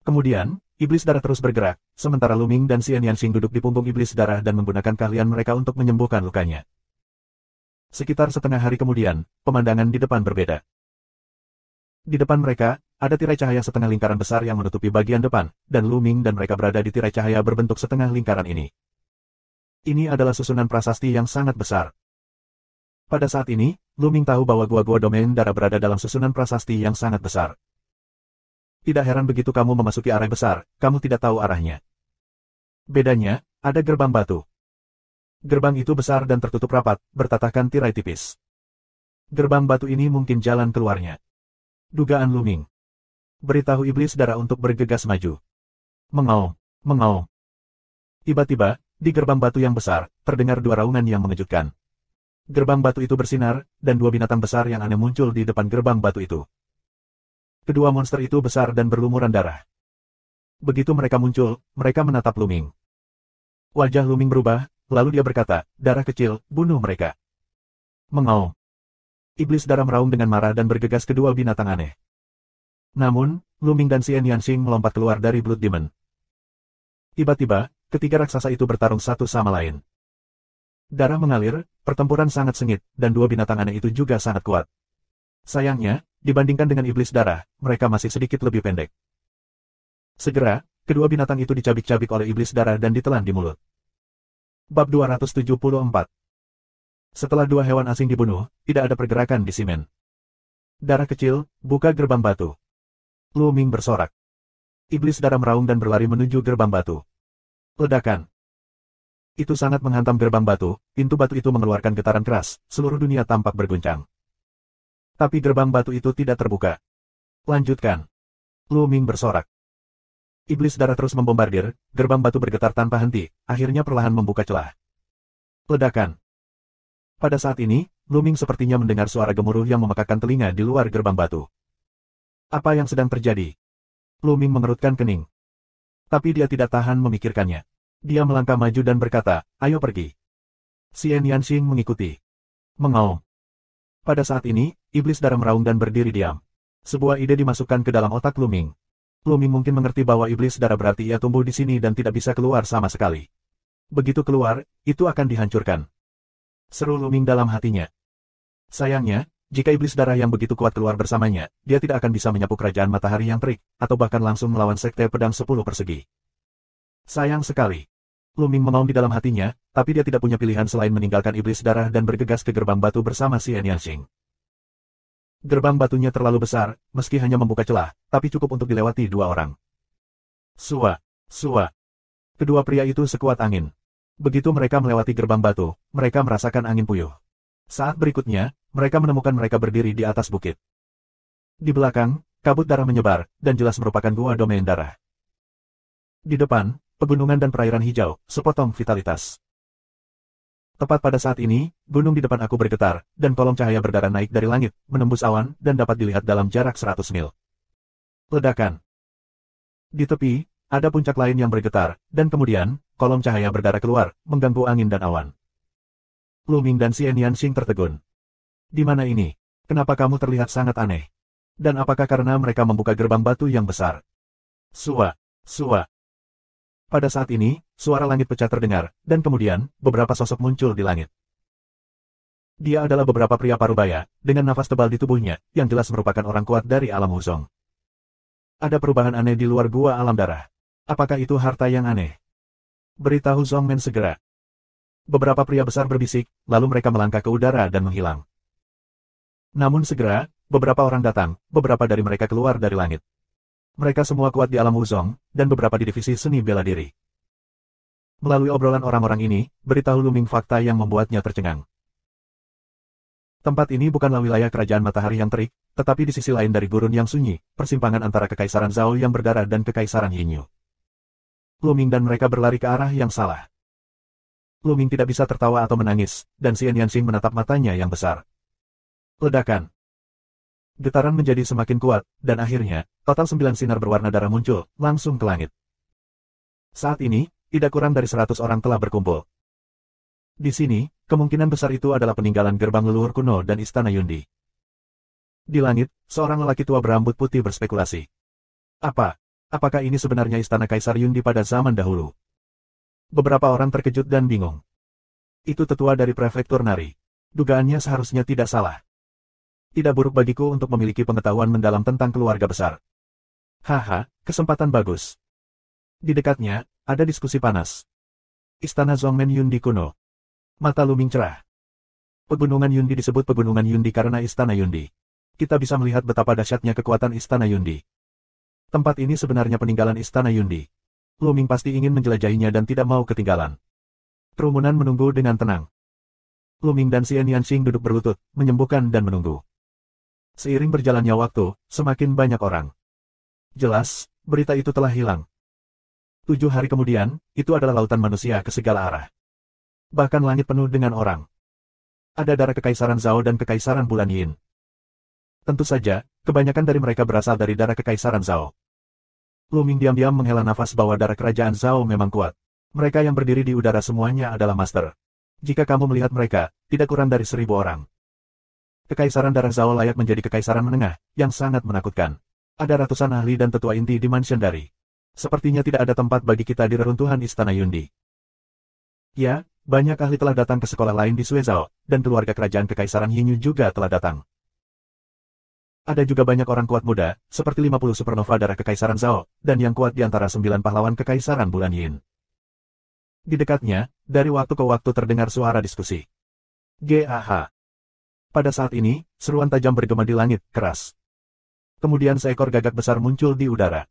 Kemudian, iblis darah terus bergerak, sementara Luming dan Xian Yanxing duduk di punggung iblis darah dan menggunakan keahlian mereka untuk menyembuhkan lukanya. Sekitar setengah hari kemudian, pemandangan di depan berbeda. Di depan mereka, ada tirai cahaya setengah lingkaran besar yang menutupi bagian depan, dan Luming dan mereka berada di tirai cahaya berbentuk setengah lingkaran ini. Ini adalah susunan prasasti yang sangat besar. Pada saat ini, Luming tahu bahwa gua-gua domain darah berada dalam susunan prasasti yang sangat besar. Tidak heran begitu kamu memasuki area besar, kamu tidak tahu arahnya. Bedanya, ada gerbang batu. Gerbang itu besar dan tertutup rapat, bertatahkan tirai tipis. Gerbang batu ini mungkin jalan keluarnya. Dugaan Luming. Beritahu iblis darah untuk bergegas maju. Mengaum, mengaum. Tiba-tiba, di gerbang batu yang besar, terdengar dua raungan yang mengejutkan. Gerbang batu itu bersinar, dan dua binatang besar yang aneh muncul di depan gerbang batu itu. Kedua monster itu besar dan berlumuran darah. Begitu mereka muncul, mereka menatap Luming. Wajah Luming berubah, lalu dia berkata, darah kecil, bunuh mereka. Mengaum. Iblis darah meraung dengan marah dan bergegas kedua binatang aneh. Namun, Luming dan Xian Yanxing melompat keluar dari Blood Demon. Tiba-tiba, ketiga raksasa itu bertarung satu sama lain. Darah mengalir, pertempuran sangat sengit, dan dua binatang aneh itu juga sangat kuat. Sayangnya, dibandingkan dengan iblis darah, mereka masih sedikit lebih pendek. Segera, kedua binatang itu dicabik-cabik oleh iblis darah dan ditelan di mulut. Bab 274. Setelah dua hewan asing dibunuh, tidak ada pergerakan di simen. Darah kecil, buka gerbang batu. Luming bersorak. Iblis darah meraung dan berlari menuju gerbang batu. Ledakan. Itu sangat menghantam gerbang batu, pintu batu itu mengeluarkan getaran keras, seluruh dunia tampak berguncang. Tapi gerbang batu itu tidak terbuka. Lanjutkan. Luming bersorak. Iblis darah terus membombardir, gerbang batu bergetar tanpa henti, akhirnya perlahan membuka celah. Ledakan. Pada saat ini, Luming sepertinya mendengar suara gemuruh yang memekakkan telinga di luar gerbang batu. Apa yang sedang terjadi? Luming mengerutkan kening. Tapi dia tidak tahan memikirkannya. Dia melangkah maju dan berkata, ayo pergi. Xian Yanxing mengikuti. Mengaum. Pada saat ini, iblis darah meraung dan berdiri diam. Sebuah ide dimasukkan ke dalam otak Luming. Luming mungkin mengerti bahwa iblis darah berarti ia tumbuh di sini dan tidak bisa keluar sama sekali. Begitu keluar, itu akan dihancurkan. Seru Luming dalam hatinya. Sayangnya, jika iblis darah yang begitu kuat keluar bersamanya, dia tidak akan bisa menyapu kerajaan matahari yang terik, atau bahkan langsung melawan sekte pedang 10 persegi. Sayang sekali. Luming mengaum di dalam hatinya, tapi dia tidak punya pilihan selain meninggalkan iblis darah dan bergegas ke gerbang batu bersama Xian Yanxing. Gerbang batunya terlalu besar, meski hanya membuka celah, tapi cukup untuk dilewati dua orang. Sua, sua. Kedua pria itu sekuat angin. Begitu mereka melewati gerbang batu, mereka merasakan angin puyuh. Saat berikutnya, mereka menemukan mereka berdiri di atas bukit. Di belakang, kabut darah menyebar, dan jelas merupakan gua domain darah. Di depan, pegunungan dan perairan hijau, sepotong vitalitas. Tepat pada saat ini, gunung di depan aku bergetar, dan kolom cahaya berdarah naik dari langit, menembus awan, dan dapat dilihat dalam jarak 100 mil. Ledakan. Di tepi, ada puncak lain yang bergetar, dan kemudian, kolom cahaya berdarah keluar, mengganggu angin dan awan. Luming dan Xian Yanxing tertegun. Di mana ini? Kenapa kamu terlihat sangat aneh? Dan apakah karena mereka membuka gerbang batu yang besar? Sua, sua. Pada saat ini, suara langit pecah terdengar, dan kemudian, beberapa sosok muncul di langit. Dia adalah beberapa pria parubaya, dengan nafas tebal di tubuhnya, yang jelas merupakan orang kuat dari alam Wuzong. Ada perubahan aneh di luar gua alam darah. Apakah itu harta yang aneh? Beritahu Zongmen segera. Beberapa pria besar berbisik, lalu mereka melangkah ke udara dan menghilang. Namun segera, beberapa orang datang, beberapa dari mereka keluar dari langit. Mereka semua kuat di alam Wuzong, dan beberapa di divisi seni bela diri. Melalui obrolan orang-orang ini, beritahu Luming fakta yang membuatnya tercengang. Tempat ini bukanlah wilayah kerajaan matahari yang terik, tetapi di sisi lain dari gurun yang sunyi, persimpangan antara Kekaisaran Zhao yang berdarah dan Kekaisaran Yinyu. Luming dan mereka berlari ke arah yang salah. Luming tidak bisa tertawa atau menangis, dan Xian Yanxing menatap matanya yang besar. Ledakan. Getaran menjadi semakin kuat, dan akhirnya, total 9 sinar berwarna darah muncul, langsung ke langit. Saat ini, tidak kurang dari 100 orang telah berkumpul. Di sini, kemungkinan besar itu adalah peninggalan gerbang leluhur kuno dan istana Yundi. Di langit, seorang lelaki tua berambut putih berspekulasi. Apakah ini sebenarnya istana Kaisar Yundi pada zaman dahulu? Beberapa orang terkejut dan bingung. Itu tetua dari prefektur Nari. Dugaannya seharusnya tidak salah. Tidak buruk bagiku untuk memiliki pengetahuan mendalam tentang keluarga besar. Haha, kesempatan bagus. Di dekatnya, ada diskusi panas. Istana Zongmen Yundi kuno. Mata Luming cerah. Pegunungan Yundi disebut Pegunungan Yundi karena Istana Yundi. Kita bisa melihat betapa dahsyatnya kekuatan Istana Yundi. Tempat ini sebenarnya peninggalan Istana Yundi. Luming pasti ingin menjelajahinya dan tidak mau ketinggalan. Kerumunan menunggu dengan tenang. Luming dan Xian Yanxing duduk berlutut, menyembuhkan dan menunggu. Seiring berjalannya waktu, semakin banyak orang. Jelas, berita itu telah hilang. 7 hari kemudian, itu adalah lautan manusia ke segala arah. Bahkan langit penuh dengan orang. Ada darah Kekaisaran Zhao dan Kekaisaran Bulan Yin. Tentu saja, kebanyakan dari mereka berasal dari darah Kekaisaran Zhao. Luming diam-diam menghela nafas bahwa darah kerajaan Zhao memang kuat. Mereka yang berdiri di udara semuanya adalah master. Jika kamu melihat mereka, tidak kurang dari 1000 orang. Kekaisaran darah Zhao layak menjadi kekaisaran menengah, yang sangat menakutkan. Ada ratusan ahli dan tetua inti di Mansion Dari. Sepertinya tidak ada tempat bagi kita di reruntuhan Istana Yundi. Ya, banyak ahli telah datang ke sekolah lain di Suezhao, dan keluarga kerajaan Kekaisaran Yinyu juga telah datang. Ada juga banyak orang kuat muda, seperti 50 supernova darah Kekaisaran Zhao, dan yang kuat di antara 9 pahlawan Kekaisaran Bulan Yin. Di dekatnya, dari waktu ke waktu terdengar suara diskusi. GAH. Pada saat ini, seruan tajam bergema di langit, keras. Kemudian seekor gagak besar muncul di udara.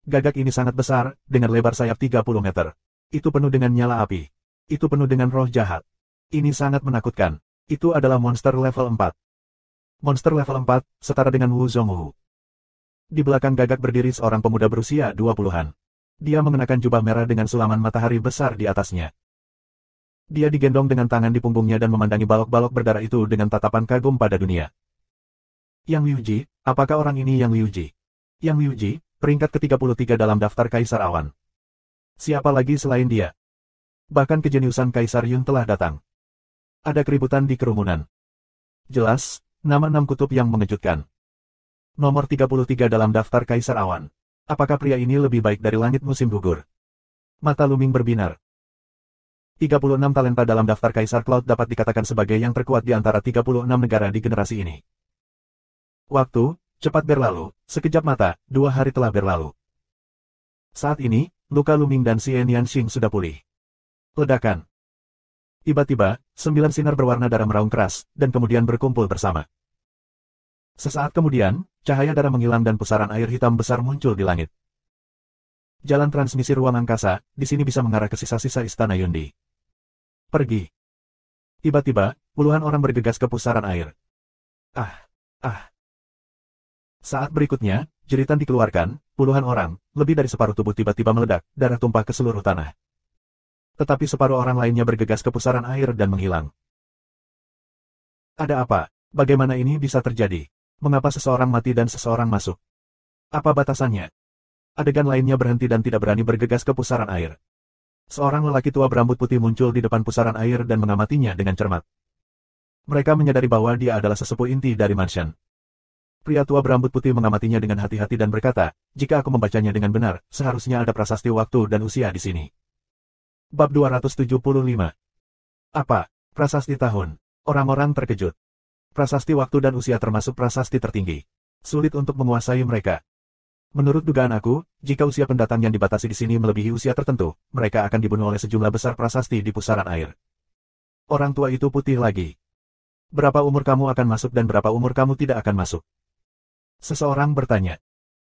Gagak ini sangat besar, dengan lebar sayap 30 meter. Itu penuh dengan nyala api. Itu penuh dengan roh jahat. Ini sangat menakutkan. Itu adalah monster level 4. Monster level 4, setara dengan Wu Zongwu. Di belakang gagak berdiri seorang pemuda berusia 20-an. Dia mengenakan jubah merah dengan sulaman matahari besar di atasnya. Dia digendong dengan tangan di punggungnya dan memandangi balok-balok berdarah itu dengan tatapan kagum pada dunia. Yang Liuji, apakah orang ini Yang Liuji? Yang Liuji, peringkat ke-33 dalam daftar Kaisar Awan. Siapa lagi selain dia? Bahkan kejeniusan Kaisar Yun telah datang. Ada keributan di kerumunan. Jelas, nama 6 kutub yang mengejutkan. Nomor 33 dalam daftar Kaisar Awan. Apakah pria ini lebih baik dari langit musim gugur? Mata Luming berbinar. 36 talenta dalam daftar Kaisar Cloud dapat dikatakan sebagai yang terkuat di antara 36 negara di generasi ini. Waktu, cepat berlalu, sekejap mata, 2 hari telah berlalu. Saat ini, luka Luming dan Xian Yanxing sudah pulih. Ledakan. Tiba-tiba, 9 sinar berwarna darah meraung keras, dan kemudian berkumpul bersama. Sesaat kemudian, cahaya darah menghilang dan pusaran air hitam besar muncul di langit. Jalan transmisi ruang angkasa, di sini bisa mengarah ke sisa-sisa Istana Yundi. Pergi. Tiba-tiba, puluhan orang bergegas ke pusaran air. Saat berikutnya, jeritan dikeluarkan, puluhan orang, lebih dari separuh tubuh tiba-tiba meledak, darah tumpah ke seluruh tanah. Tetapi separuh orang lainnya bergegas ke pusaran air dan menghilang. Ada apa? Bagaimana ini bisa terjadi? Mengapa seseorang mati dan seseorang masuk? Apa batasannya? Adegan lainnya berhenti dan tidak berani bergegas ke pusaran air. Seorang lelaki tua berambut putih muncul di depan pusaran air dan mengamatinya dengan cermat. Mereka menyadari bahwa dia adalah sesepuh inti dari Mansion. Pria tua berambut putih mengamatinya dengan hati-hati dan berkata, jika aku membacanya dengan benar, seharusnya ada prasasti waktu dan usia di sini. Bab 275. Apa? Prasasti tahun. Orang-orang terkejut. Prasasti waktu dan usia termasuk prasasti tertinggi. Sulit untuk menguasai mereka. Menurut dugaan aku, jika usia pendatang yang dibatasi di sini melebihi usia tertentu, mereka akan dibunuh oleh sejumlah besar prasasti di pusaran air. Orang tua itu putih lagi. Berapa umur kamu akan masuk dan berapa umur kamu tidak akan masuk? Seseorang bertanya.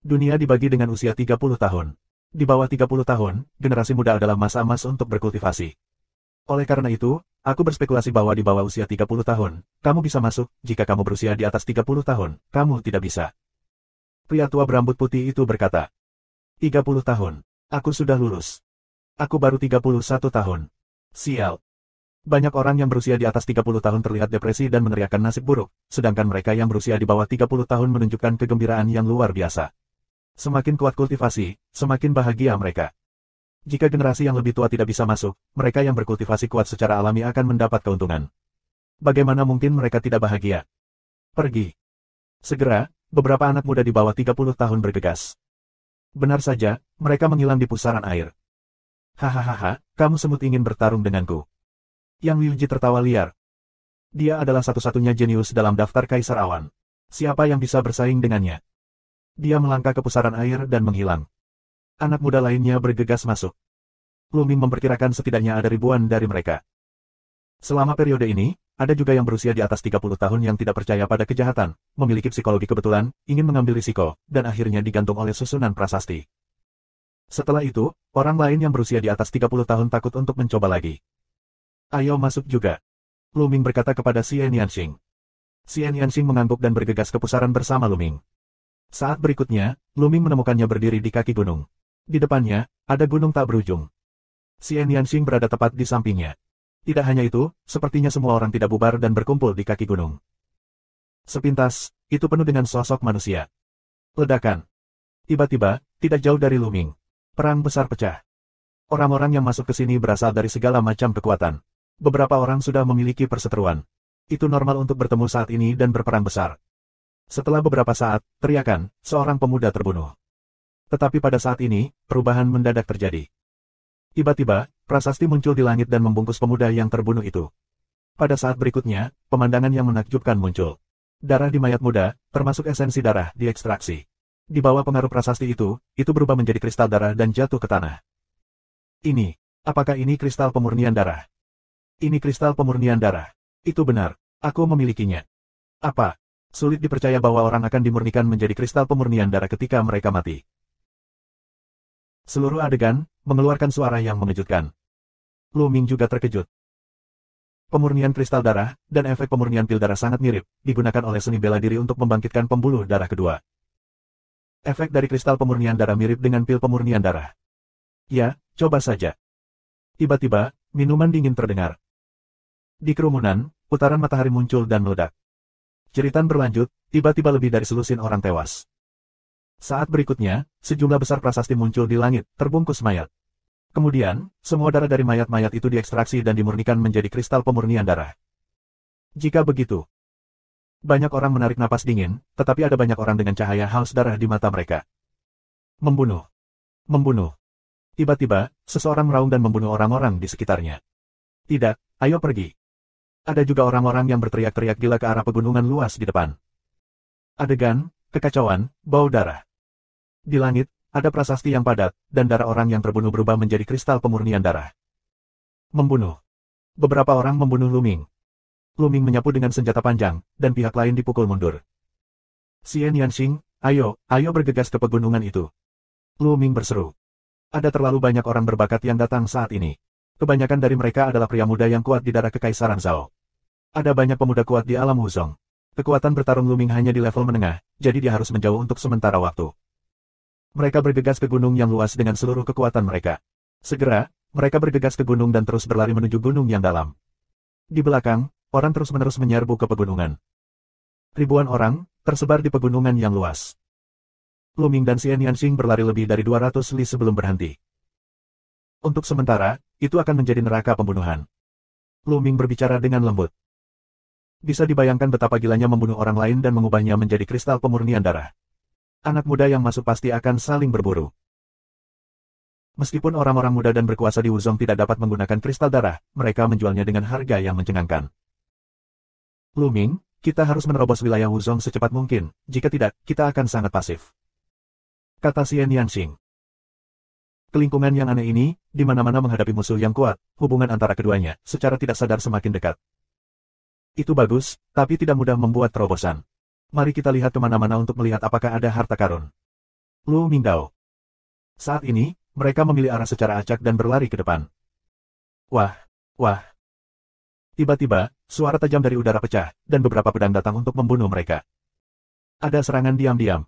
Dunia dibagi dengan usia 30 tahun. Di bawah 30 tahun, generasi muda adalah masa emas untuk berkultivasi. Oleh karena itu, aku berspekulasi bahwa di bawah usia 30 tahun, kamu bisa masuk, jika kamu berusia di atas 30 tahun, kamu tidak bisa. Pria tua berambut putih itu berkata. 30 tahun. Aku sudah lulus. Aku baru 31 tahun. Sial. Banyak orang yang berusia di atas 30 tahun terlihat depresi dan meneriakkan nasib buruk, sedangkan mereka yang berusia di bawah 30 tahun menunjukkan kegembiraan yang luar biasa. Semakin kuat kultivasi, semakin bahagia mereka. Jika generasi yang lebih tua tidak bisa masuk, mereka yang berkultivasi kuat secara alami akan mendapat keuntungan. Bagaimana mungkin mereka tidak bahagia? Pergi. Segera, beberapa anak muda di bawah 30 tahun bergegas. Benar saja, mereka menghilang di pusaran air. Hahaha, kamu semut ingin bertarung denganku. Yang Liuji tertawa liar. Dia adalah satu-satunya jenius dalam daftar Kaisar Awan. Siapa yang bisa bersaing dengannya? Dia melangkah ke pusaran air dan menghilang. Anak muda lainnya bergegas masuk. Lu Ming memperkirakan setidaknya ada ribuan dari mereka. Selama periode ini, ada juga yang berusia di atas 30 tahun yang tidak percaya pada kejahatan, memiliki psikologi kebetulan, ingin mengambil risiko, dan akhirnya digantung oleh susunan prasasti. Setelah itu, orang lain yang berusia di atas 30 tahun takut untuk mencoba lagi. Ayo masuk juga. Lu Ming berkata kepada Xian Yanxing. Xian Yanxing mengangguk dan bergegas ke pusaran bersama Lu Ming. Saat berikutnya, Lu Ming menemukannya berdiri di kaki gunung. Di depannya, ada gunung tak berujung. Xian Yanxing berada tepat di sampingnya. Tidak hanya itu, sepertinya semua orang tidak bubar dan berkumpul di kaki gunung. Sepintas, itu penuh dengan sosok manusia. Ledakan. Tiba-tiba, tidak jauh dari Lu Ming, perang besar pecah. Orang-orang yang masuk ke sini berasal dari segala macam kekuatan. Beberapa orang sudah memiliki perseteruan. Itu normal untuk bertemu saat ini dan berperang besar. Setelah beberapa saat, teriakan, seorang pemuda terbunuh. Tetapi pada saat ini, perubahan mendadak terjadi. Tiba-tiba, prasasti muncul di langit dan membungkus pemuda yang terbunuh itu. Pada saat berikutnya, pemandangan yang menakjubkan muncul. Darah di mayat muda, termasuk esensi darah, diekstraksi. Di bawah pengaruh prasasti itu berubah menjadi kristal darah dan jatuh ke tanah. Apakah ini kristal pemurnian darah? Ini kristal pemurnian darah. Itu benar, aku memilikinya. Apa? Sulit dipercaya bahwa orang akan dimurnikan menjadi kristal pemurnian darah ketika mereka mati. Seluruh adegan mengeluarkan suara yang mengejutkan. Lu Ming juga terkejut. Pemurnian kristal darah dan efek pemurnian pil darah sangat mirip, digunakan oleh seni bela diri untuk membangkitkan pembuluh darah kedua. Efek dari kristal pemurnian darah mirip dengan pil pemurnian darah. Ya, coba saja. Tiba-tiba, minuman dingin terdengar. Di kerumunan, putaran matahari muncul dan meledak. Jeritan berlanjut, tiba-tiba lebih dari selusin orang tewas. Saat berikutnya, sejumlah besar prasasti muncul di langit, terbungkus mayat. Kemudian, semua darah dari mayat-mayat itu diekstraksi dan dimurnikan menjadi kristal pemurnian darah. Jika begitu, banyak orang menarik napas dingin, tetapi ada banyak orang dengan cahaya haus darah di mata mereka. Membunuh. Membunuh. Tiba-tiba, seseorang meraung dan membunuh orang-orang di sekitarnya. Tidak, ayo pergi. Ada juga orang-orang yang berteriak-teriak gila ke arah pegunungan luas di depan. Adegan, kekacauan, bau darah. Di langit, ada prasasti yang padat, dan darah orang yang terbunuh berubah menjadi kristal pemurnian darah. Membunuh. Beberapa orang membunuh Lu Ming. Lu Ming menyapu dengan senjata panjang, dan pihak lain dipukul mundur. Xian Yanxing, ayo bergegas ke pegunungan itu. Lu Ming berseru. Ada terlalu banyak orang berbakat yang datang saat ini. Kebanyakan dari mereka adalah pria muda yang kuat di darah kekaisaran Zhao. Ada banyak pemuda kuat di alam Wuzong. Kekuatan bertarung Lu Ming hanya di level menengah, jadi dia harus menjauh untuk sementara waktu. Mereka bergegas ke gunung yang luas dengan seluruh kekuatan mereka. Segera, mereka bergegas ke gunung dan terus berlari menuju gunung yang dalam. Di belakang, orang terus-menerus menyerbu ke pegunungan. Ribuan orang tersebar di pegunungan yang luas. Lu Ming dan Xian Yanxing berlari lebih dari 200 li sebelum berhenti. Untuk sementara, itu akan menjadi neraka pembunuhan. Lu Ming berbicara dengan lembut. Bisa dibayangkan betapa gilanya membunuh orang lain dan mengubahnya menjadi kristal pemurnian darah. Anak muda yang masuk pasti akan saling berburu. Meskipun orang-orang muda dan berkuasa di Wuzong tidak dapat menggunakan kristal darah, mereka menjualnya dengan harga yang mencengangkan. Lu Ming, kita harus menerobos wilayah Wuzong secepat mungkin, jika tidak, kita akan sangat pasif. Kata Xian Yanxing. Kelingkungan yang aneh ini, di mana-mana menghadapi musuh yang kuat, hubungan antara keduanya, secara tidak sadar semakin dekat. Itu bagus, tapi tidak mudah membuat terobosan. Mari kita lihat kemana-mana untuk melihat apakah ada harta karun. Lu Mingdao. Saat ini, mereka memilih arah secara acak dan berlari ke depan. Wah, wah. Tiba-tiba, suara tajam dari udara pecah, dan beberapa pedang datang untuk membunuh mereka. Ada serangan diam-diam.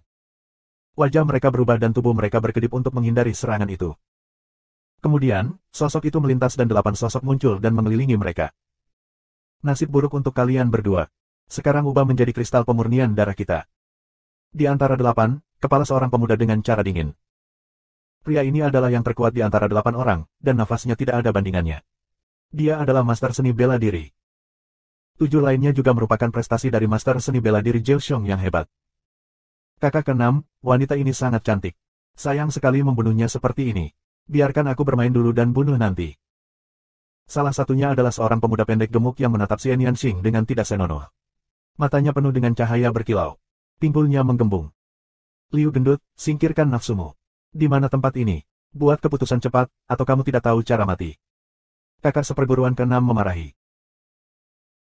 Wajah mereka berubah dan tubuh mereka berkedip untuk menghindari serangan itu. Kemudian, sosok itu melintas dan 8 sosok muncul dan mengelilingi mereka. Nasib buruk untuk kalian berdua. Sekarang ubah menjadi kristal pemurnian darah kita. Di antara 8, kepala seorang pemuda dengan cara dingin. Pria ini adalah yang terkuat di antara 8 orang, dan nafasnya tidak ada bandingannya. Dia adalah master seni bela diri. 7 lainnya juga merupakan prestasi dari master seni bela diri Jiao Xiong yang hebat. Kakak ke-6, wanita ini sangat cantik. Sayang sekali membunuhnya seperti ini. Biarkan aku bermain dulu dan bunuh nanti. Salah satunya adalah seorang pemuda pendek gemuk yang menatap Xian Yanxing dengan tidak senonoh. Matanya penuh dengan cahaya berkilau. Pinggulnya menggembung. Liu gendut, singkirkan nafsumu. Di mana tempat ini? Buat keputusan cepat, atau kamu tidak tahu cara mati. Kakak seperguruan ke-6 memarahi.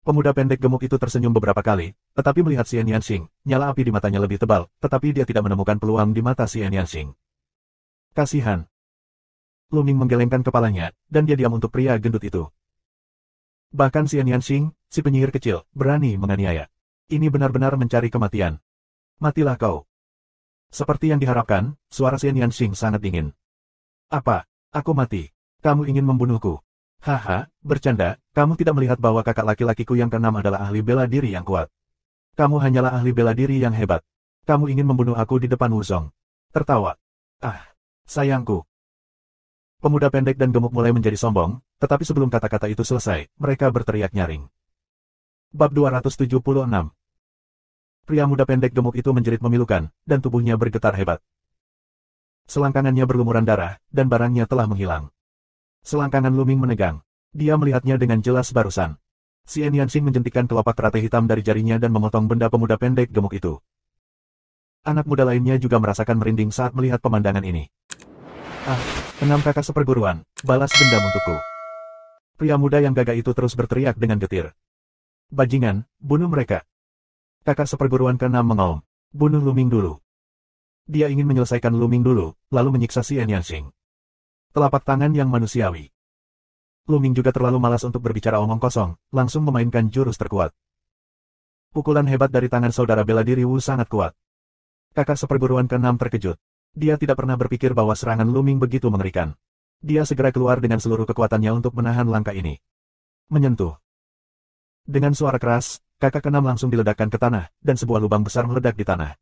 Pemuda pendek gemuk itu tersenyum beberapa kali, tetapi melihat Xian Yanxing, nyala api di matanya lebih tebal, tetapi dia tidak menemukan peluang di mata Xian Yanxing. Kasihan. Lu Ming menggelengkan kepalanya, dan dia diam untuk pria gendut itu. Bahkan Xian Yanxing, si penyihir kecil, berani menganiaya. Ini benar-benar mencari kematian. Matilah kau. Seperti yang diharapkan, suara Xian Yanxing sangat dingin. Apa? Aku mati. Kamu ingin membunuhku? Haha, bercanda, kamu tidak melihat bahwa kakak laki-lakiku yang ke-6 adalah ahli bela diri yang kuat. Kamu hanyalah ahli bela diri yang hebat. Kamu ingin membunuh aku di depan Wuzong. Tertawa. Ah, sayangku. Pemuda pendek dan gemuk mulai menjadi sombong, tetapi sebelum kata-kata itu selesai, mereka berteriak nyaring. Bab 276. Pria muda pendek gemuk itu menjerit memilukan, dan tubuhnya bergetar hebat. Selangkangannya berlumuran darah, dan barangnya telah menghilang. Selangkangan Lu Ming menegang. Dia melihatnya dengan jelas barusan. Xian Yanxing menjentikkan kelopak teratai hitam dari jarinya dan memotong benda pemuda pendek gemuk itu. Anak muda lainnya juga merasakan merinding saat melihat pemandangan ini. Ah, 6 kakak seperguruan, balas dendam untukku. Pria muda yang gagah itu terus berteriak dengan getir. Bajingan, bunuh mereka. Kakak seperguruan ke-6 mengaum. Bunuh Lu Ming dulu. Dia ingin menyelesaikan Lu Ming dulu, lalu menyiksa Xian Yanxing. Telapak tangan yang manusiawi. Lu Ming juga terlalu malas untuk berbicara omong kosong, langsung memainkan jurus terkuat. Pukulan hebat dari tangan saudara bela diri Wu sangat kuat. Kakak seperguruan ke-6 terkejut. Dia tidak pernah berpikir bahwa serangan Lu Ming begitu mengerikan. Dia segera keluar dengan seluruh kekuatannya untuk menahan langkah ini. Menyentuh. Dengan suara keras, kakak ke-6 langsung diledakkan ke tanah, dan sebuah lubang besar meledak di tanah.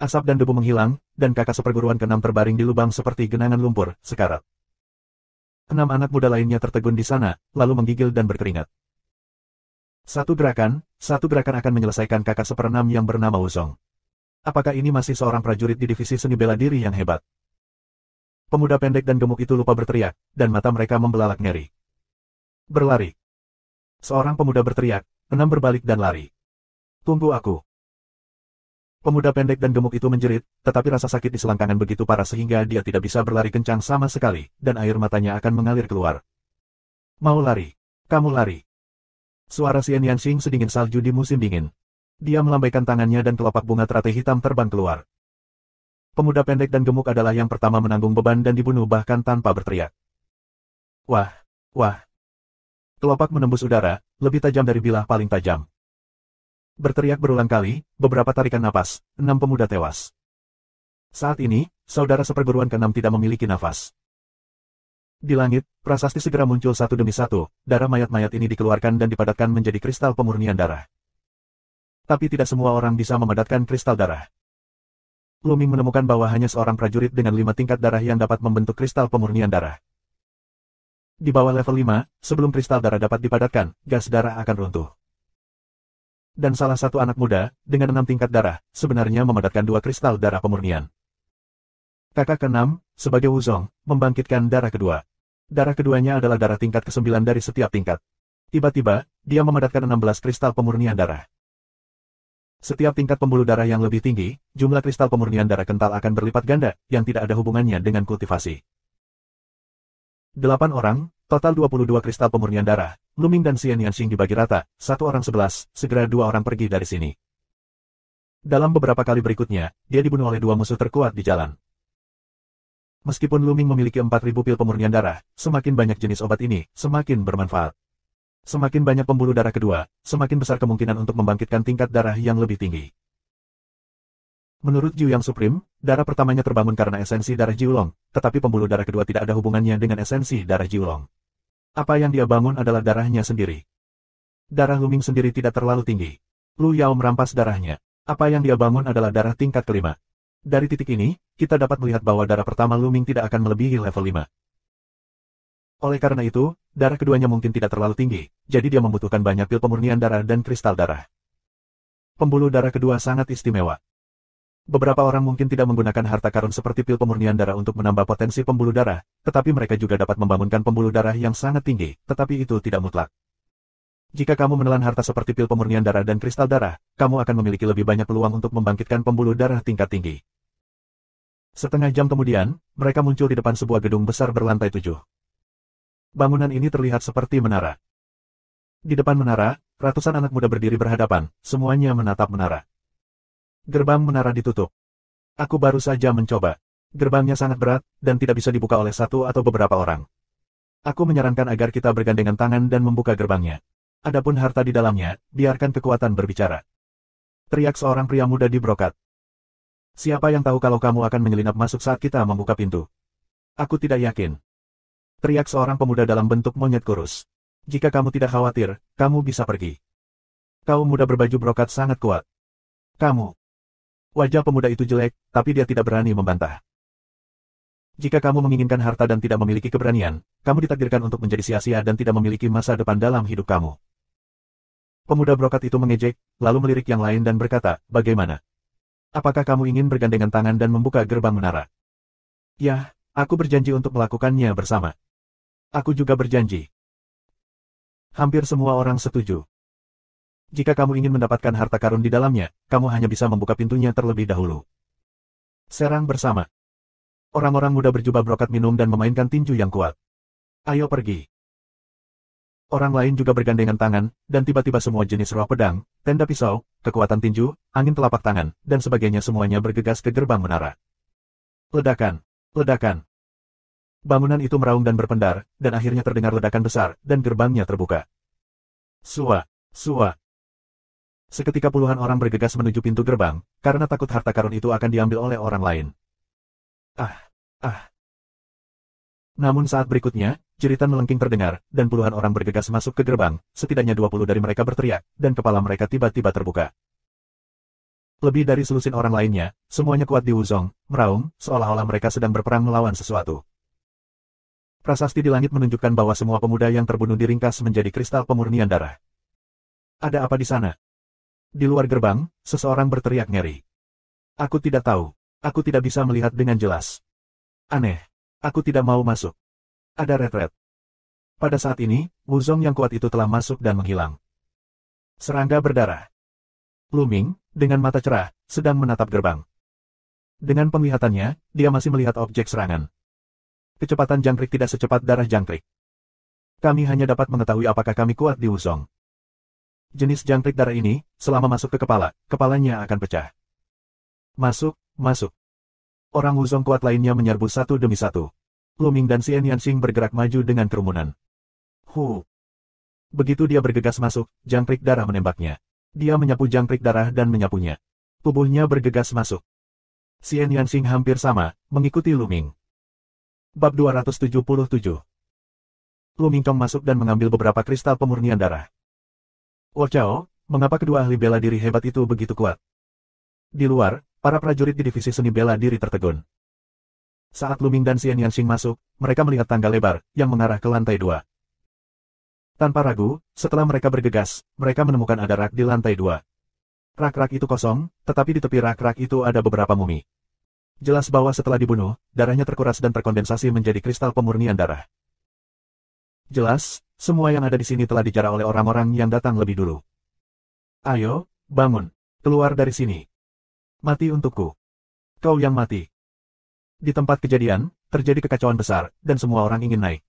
Asap dan debu menghilang, dan kakak seperguruan ke-6 terbaring di lubang seperti genangan lumpur, sekarat. 6 anak muda lainnya tertegun di sana, lalu menggigil dan berkeringat. Satu gerakan akan menyelesaikan kakak seperenam yang bernama Wuzong. Apakah ini masih seorang prajurit di divisi seni bela diri yang hebat? Pemuda pendek dan gemuk itu lupa berteriak, dan mata mereka membelalak ngeri. Berlari. Seorang pemuda berteriak, 6 berbalik dan lari. Tunggu aku. Pemuda pendek dan gemuk itu menjerit, tetapi rasa sakit di selangkangan begitu parah sehingga dia tidak bisa berlari kencang sama sekali, dan air matanya akan mengalir keluar. Mau lari? Kamu lari. Suara Xian Yanxing sedingin salju di musim dingin. Dia melambaikan tangannya dan kelopak bunga teratai hitam terbang keluar. Pemuda pendek dan gemuk adalah yang pertama menanggung beban dan dibunuh bahkan tanpa berteriak. Wah, wah. Kelopak menembus udara, lebih tajam dari bilah paling tajam. Berteriak berulang kali, beberapa tarikan napas, 6 pemuda tewas. Saat ini, saudara seperguruan ke-6 tidak memiliki nafas. Di langit, prasasti segera muncul satu demi satu, darah mayat-mayat ini dikeluarkan dan dipadatkan menjadi kristal pemurnian darah. Tapi tidak semua orang bisa memadatkan kristal darah. Lu Ming menemukan bahwa hanya seorang prajurit dengan 5 tingkat darah yang dapat membentuk kristal pemurnian darah. Di bawah level 5, sebelum kristal darah dapat dipadatkan, gas darah akan runtuh. Dan salah satu anak muda, dengan 6 tingkat darah, sebenarnya memadatkan 2 kristal darah pemurnian. Kakak ke-6, sebagai Wuzong, membangkitkan darah kedua. Darah keduanya adalah darah tingkat ke-9 dari setiap tingkat. Tiba-tiba, dia memadatkan 16 kristal pemurnian darah. Setiap tingkat pembuluh darah yang lebih tinggi, jumlah kristal pemurnian darah kental akan berlipat ganda, yang tidak ada hubungannya dengan kultivasi. 8 orang, total 22 kristal pemurnian darah. Lu Ming dan Xian Yanxing dibagi rata, 1 orang 11, segera 2 orang pergi dari sini. Dalam beberapa kali berikutnya, dia dibunuh oleh 2 musuh terkuat di jalan. Meskipun Lu Ming memiliki 4.000 pil pemurnian darah, semakin banyak jenis obat ini, semakin bermanfaat. Semakin banyak pembuluh darah kedua, semakin besar kemungkinan untuk membangkitkan tingkat darah yang lebih tinggi. Menurut Jiu Yang Supreme, darah pertamanya terbangun karena esensi darah Jiulong, tetapi pembuluh darah kedua tidak ada hubungannya dengan esensi darah Jiulong. Apa yang dia bangun adalah darahnya sendiri. Darah Lu Ming sendiri tidak terlalu tinggi. Lu Yao merampas darahnya. Apa yang dia bangun adalah darah tingkat kelima. Dari titik ini, kita dapat melihat bahwa darah pertama Lu Ming tidak akan melebihi level 5. Oleh karena itu, darah keduanya mungkin tidak terlalu tinggi, jadi dia membutuhkan banyak pil pemurnian darah dan kristal darah. Pembuluh darah kedua sangat istimewa. Beberapa orang mungkin tidak menggunakan harta karun seperti pil pemurnian darah untuk menambah potensi pembuluh darah, tetapi mereka juga dapat membangunkan pembuluh darah yang sangat tinggi, tetapi itu tidak mutlak. Jika kamu menelan harta seperti pil pemurnian darah dan kristal darah, kamu akan memiliki lebih banyak peluang untuk membangkitkan pembuluh darah tingkat tinggi. Setengah jam kemudian, mereka muncul di depan sebuah gedung besar berlantai 7. Bangunan ini terlihat seperti menara. Di depan menara, ratusan anak muda berdiri berhadapan, semuanya menatap menara. Gerbang menara ditutup. Aku baru saja mencoba. Gerbangnya sangat berat, dan tidak bisa dibuka oleh satu atau beberapa orang. Aku menyarankan agar kita bergandengan tangan dan membuka gerbangnya. Adapun harta di dalamnya, biarkan kekuatan berbicara. Teriak seorang pria muda di brokat. Siapa yang tahu kalau kamu akan menyelinap masuk saat kita membuka pintu? Aku tidak yakin. Teriak seorang pemuda dalam bentuk monyet kurus. Jika kamu tidak khawatir, kamu bisa pergi. Kaum muda berbaju brokat sangat kuat. Kamu. Wajah pemuda itu jelek, tapi dia tidak berani membantah. Jika kamu menginginkan harta dan tidak memiliki keberanian, kamu ditakdirkan untuk menjadi sia-sia dan tidak memiliki masa depan dalam hidup kamu. Pemuda brokat itu mengejek, lalu melirik yang lain dan berkata, bagaimana? Apakah kamu ingin bergandengan tangan dan membuka gerbang menara? Ya, aku berjanji untuk melakukannya bersama. Aku juga berjanji. Hampir semua orang setuju. Jika kamu ingin mendapatkan harta karun di dalamnya, kamu hanya bisa membuka pintunya terlebih dahulu. Serang bersama. Orang-orang muda berjubah brokat minum dan memainkan tinju yang kuat. Ayo pergi. Orang lain juga bergandengan tangan, dan tiba-tiba semua jenis roh pedang, tenda pisau, kekuatan tinju, angin telapak tangan, dan sebagainya semuanya bergegas ke gerbang menara. Ledakan. Ledakan. Bangunan itu meraung dan berpendar, dan akhirnya terdengar ledakan besar, dan gerbangnya terbuka. Sua. Sua. Seketika puluhan orang bergegas menuju pintu gerbang, karena takut harta karun itu akan diambil oleh orang lain. Namun saat berikutnya, jeritan melengking terdengar, dan puluhan orang bergegas masuk ke gerbang, setidaknya 20 dari mereka berteriak, dan kepala mereka tiba-tiba terbuka. Lebih dari selusin orang lainnya, semuanya kuat di Wuzong, meraung, seolah-olah mereka sedang berperang melawan sesuatu. Prasasti di langit menunjukkan bahwa semua pemuda yang terbunuh diringkas menjadi kristal pemurnian darah. Ada apa di sana? Di luar gerbang, seseorang berteriak ngeri. Aku tidak tahu. Aku tidak bisa melihat dengan jelas. Aneh. Aku tidak mau masuk. Ada retret. Pada saat ini, Wuzong yang kuat itu telah masuk dan menghilang. Serangga berdarah. Lu Ming, dengan mata cerah, sedang menatap gerbang. Dengan penglihatannya, dia masih melihat objek serangan. Kecepatan jangkrik tidak secepat darah jangkrik. Kami hanya dapat mengetahui apakah kami kuat di Wuzong. Jenis jangkrik darah ini, selama masuk ke kepala, kepalanya akan pecah. Masuk, masuk. Orang Wuzong kuat lainnya menyerbu satu demi satu. Lu Ming dan Xian Yanxing bergerak maju dengan kerumunan. Begitu dia bergegas masuk, jangkrik darah menembaknya. Dia menyapu jangkrik darah dan menyapunya. Tubuhnya bergegas masuk. Xian Yanxing hampir sama, mengikuti Lu Ming. Bab 277. Lu Ming Chong masuk dan mengambil beberapa kristal pemurnian darah. Wo Chao, mengapa kedua ahli bela diri hebat itu begitu kuat? Di luar, para prajurit di divisi seni bela diri tertegun. Saat Lu Ming dan Xian Yanxing masuk, mereka melihat tangga lebar, yang mengarah ke lantai 2. Tanpa ragu, setelah mereka bergegas, mereka menemukan ada rak di lantai 2. Rak-rak itu kosong, tetapi di tepi rak-rak itu ada beberapa mumi. Jelas bahwa setelah dibunuh, darahnya terkuras dan terkondensasi menjadi kristal pemurnian darah. Jelas, semua yang ada di sini telah dijarah oleh orang-orang yang datang lebih dulu. Ayo, bangun. Keluar dari sini. Mati untukku. Kau yang mati. Di tempat kejadian, terjadi kekacauan besar, dan semua orang ingin naik.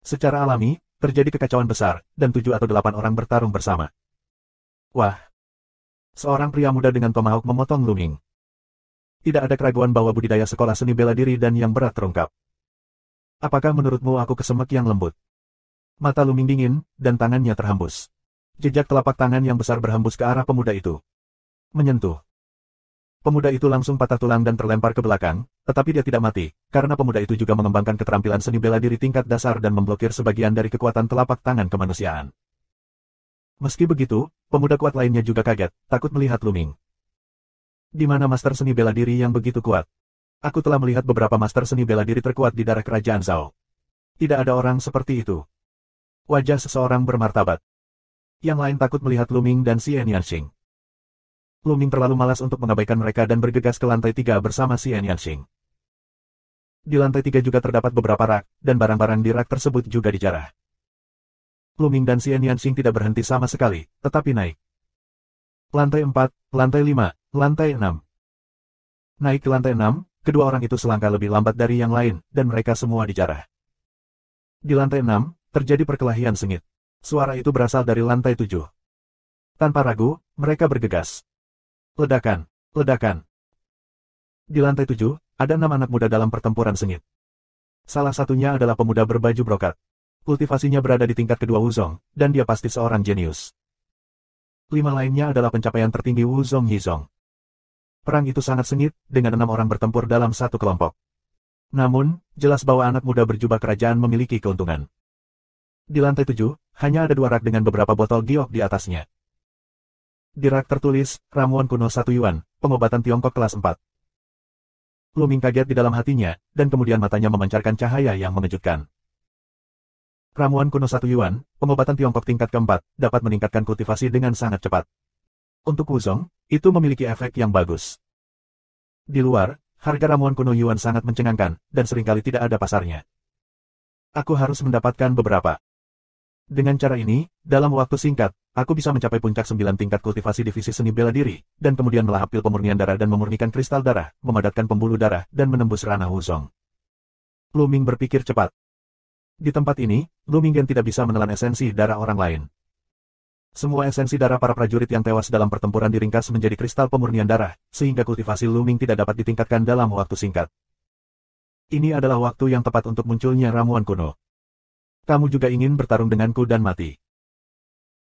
Secara alami, terjadi kekacauan besar, dan 7 atau 8 orang bertarung bersama. Wah! Seorang pria muda dengan tomahawk memotong Luming. Tidak ada keraguan bahwa budidaya sekolah seni bela diri dan yang berat terungkap. Apakah menurutmu aku kesemek yang lembut? Mata Luming dingin, dan tangannya terhembus. Jejak telapak tangan yang besar berhembus ke arah pemuda itu. Menyentuh. Pemuda itu langsung patah tulang dan terlempar ke belakang, tetapi dia tidak mati, karena pemuda itu juga mengembangkan keterampilan seni bela diri tingkat dasar dan memblokir sebagian dari kekuatan telapak tangan kemanusiaan. Meski begitu, pemuda kuat lainnya juga kaget, takut melihat Luming. Di mana master seni bela diri yang begitu kuat? Aku telah melihat beberapa master seni bela diri terkuat di daerah kerajaan Zhao. Tidak ada orang seperti itu. Wajah seseorang bermartabat. Yang lain takut melihat Luming dan Xian Yanxing. Luming terlalu malas untuk mengabaikan mereka dan bergegas ke lantai 3 bersama Xian Yanxing. Di lantai 3 juga terdapat beberapa rak, dan barang-barang di rak tersebut juga dijarah. Luming dan Xian Yanxing tidak berhenti sama sekali, tetapi naik. Lantai 4, lantai 5, lantai 6. Naik ke lantai 6, kedua orang itu selangkah lebih lambat dari yang lain, dan mereka semua dijarah. Di lantai 6, terjadi perkelahian sengit. Suara itu berasal dari lantai 7. Tanpa ragu, mereka bergegas. Ledakan, ledakan. Di lantai 7, ada 6 anak muda dalam pertempuran sengit. Salah satunya adalah pemuda berbaju brokat. Kultivasinya berada di tingkat kedua Wuzong, dan dia pasti seorang jenius. 5 lainnya adalah pencapaian tertinggi Wuzong Yizong. Perang itu sangat sengit, dengan 6 orang bertempur dalam satu kelompok. Namun, jelas bahwa anak muda berjubah kerajaan memiliki keuntungan. Di lantai 7, hanya ada 2 rak dengan beberapa botol giok di atasnya. Di rak tertulis, ramuan kuno 1 yuan, pengobatan Tiongkok kelas 4. Luming kaget di dalam hatinya, dan kemudian matanya memancarkan cahaya yang mengejutkan. Ramuan kuno 1 yuan, pengobatan Tiongkok tingkat keempat, dapat meningkatkan kultivasi dengan sangat cepat. Untuk Wuzong, itu memiliki efek yang bagus. Di luar, harga ramuan kuno yuan sangat mencengangkan, dan seringkali tidak ada pasarnya. Aku harus mendapatkan beberapa. Dengan cara ini, dalam waktu singkat, aku bisa mencapai puncak 9 tingkat kultivasi divisi seni bela diri, dan kemudian melahap pil pemurnian darah dan memurnikan kristal darah, memadatkan pembuluh darah, dan menembus ranah Wuzong. Luming berpikir cepat. Di tempat ini, Luming tidak bisa menelan esensi darah orang lain. Semua esensi darah para prajurit yang tewas dalam pertempuran diringkas menjadi kristal pemurnian darah, sehingga kultivasi Luming tidak dapat ditingkatkan dalam waktu singkat. Ini adalah waktu yang tepat untuk munculnya ramuan kuno. Kamu juga ingin bertarung denganku dan mati.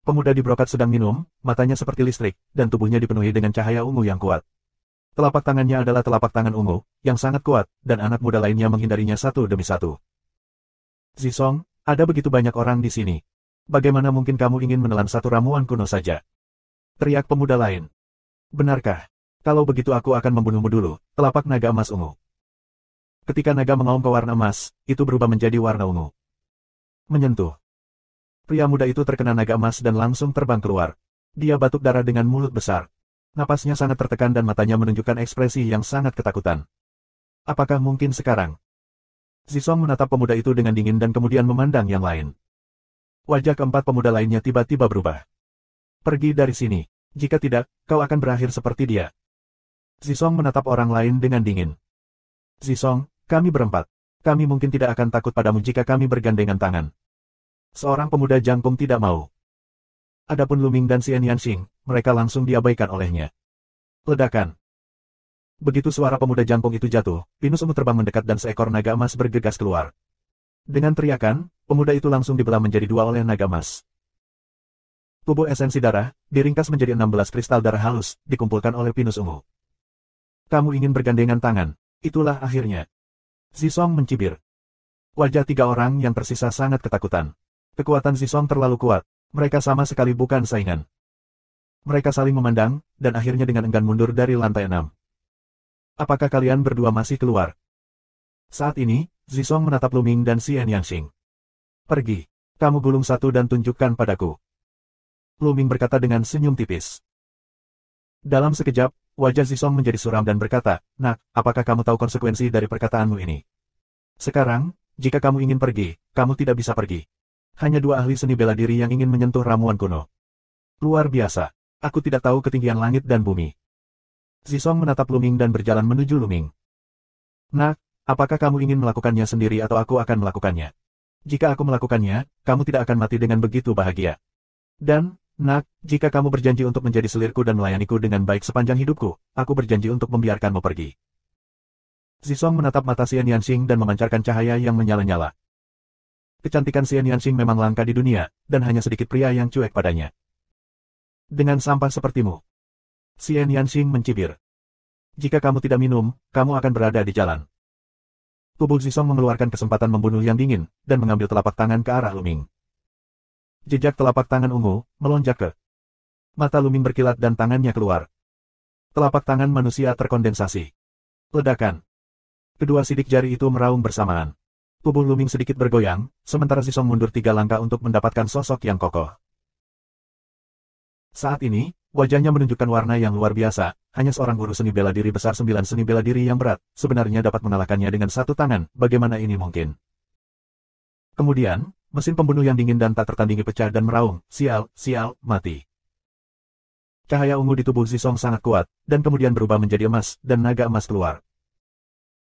Pemuda di brokat sedang minum, matanya seperti listrik, dan tubuhnya dipenuhi dengan cahaya ungu yang kuat. Telapak tangannya adalah telapak tangan ungu, yang sangat kuat, dan anak muda lainnya menghindarinya satu demi satu. Zisong, ada begitu banyak orang di sini. Bagaimana mungkin kamu ingin menelan satu ramuan kuno saja? Teriak pemuda lain. Benarkah? Kalau begitu aku akan membunuhmu dulu, telapak naga emas ungu. Ketika naga mengaum ke warna emas, itu berubah menjadi warna ungu. Menyentuh. Pria muda itu terkena naga emas dan langsung terbang keluar. Dia batuk darah dengan mulut besar. Napasnya sangat tertekan dan matanya menunjukkan ekspresi yang sangat ketakutan. Apakah mungkin sekarang? Zisong menatap pemuda itu dengan dingin dan kemudian memandang yang lain. Wajah keempat pemuda lainnya tiba-tiba berubah. Pergi dari sini. Jika tidak, kau akan berakhir seperti dia. Zisong menatap orang lain dengan dingin. Zisong, kami berempat. Kami mungkin tidak akan takut padamu jika kami bergandengan tangan. Seorang pemuda jangkung tidak mau. Adapun Luming dan Xian Yanxing, mereka langsung diabaikan olehnya. Ledakan. Begitu suara pemuda jangkung itu jatuh, pinus ungu terbang mendekat dan seekor naga emas bergegas keluar. Dengan teriakan, pemuda itu langsung dibelah menjadi 2 oleh naga emas. Tubuh esensi darah, diringkas menjadi 16 kristal darah halus, dikumpulkan oleh pinus ungu. Kamu ingin bergandengan tangan, itulah akhirnya. Zisong mencibir. Wajah 3 orang yang tersisa sangat ketakutan. Kekuatan Zisong terlalu kuat, mereka sama sekali bukan saingan. Mereka saling memandang, dan akhirnya dengan enggan mundur dari lantai 6. Apakah kalian berdua masih keluar? Saat ini, Zisong menatap Luming dan Xian Yanxing. Pergi. Kamu gulung satu dan tunjukkan padaku. Luming berkata dengan senyum tipis. Dalam sekejap, wajah Zisong menjadi suram dan berkata, Nak, apakah kamu tahu konsekuensi dari perkataanmu ini? Sekarang, jika kamu ingin pergi, kamu tidak bisa pergi. Hanya dua ahli seni bela diri yang ingin menyentuh ramuan kuno. Luar biasa. Aku tidak tahu ketinggian langit dan bumi. Zisong menatap Luming dan berjalan menuju Luming. Nak, apakah kamu ingin melakukannya sendiri atau aku akan melakukannya? Jika aku melakukannya, kamu tidak akan mati dengan begitu bahagia. Dan, Nak, jika kamu berjanji untuk menjadi selirku dan melayaniku dengan baik sepanjang hidupku, aku berjanji untuk membiarkanmu pergi. Zisong menatap mata Xian Yanxing dan memancarkan cahaya yang menyala-nyala. Kecantikan Xian Yanxing memang langka di dunia, dan hanya sedikit pria yang cuek padanya. Dengan sampah sepertimu. Xian Yanxing mencibir. Jika kamu tidak minum, kamu akan berada di jalan. Tubuh Zisong mengeluarkan kesempatan membunuh yang dingin, dan mengambil telapak tangan ke arah Luming. Jejak telapak tangan ungu, melonjak ke. Mata Luming berkilat dan tangannya keluar. Telapak tangan manusia terkondensasi. Ledakan. Kedua sidik jari itu meraung bersamaan. Tubuh Luming sedikit bergoyang, sementara Zisong mundur 3 langkah untuk mendapatkan sosok yang kokoh. Saat ini, wajahnya menunjukkan warna yang luar biasa, hanya seorang guru seni bela diri besar 9 seni bela diri yang berat, sebenarnya dapat mengalahkannya dengan satu tangan, bagaimana ini mungkin? Kemudian, mesin pembunuh yang dingin dan tak tertandingi pecah dan meraung, sial, mati. Cahaya ungu di tubuh Zisong sangat kuat, dan kemudian berubah menjadi emas, dan naga emas keluar.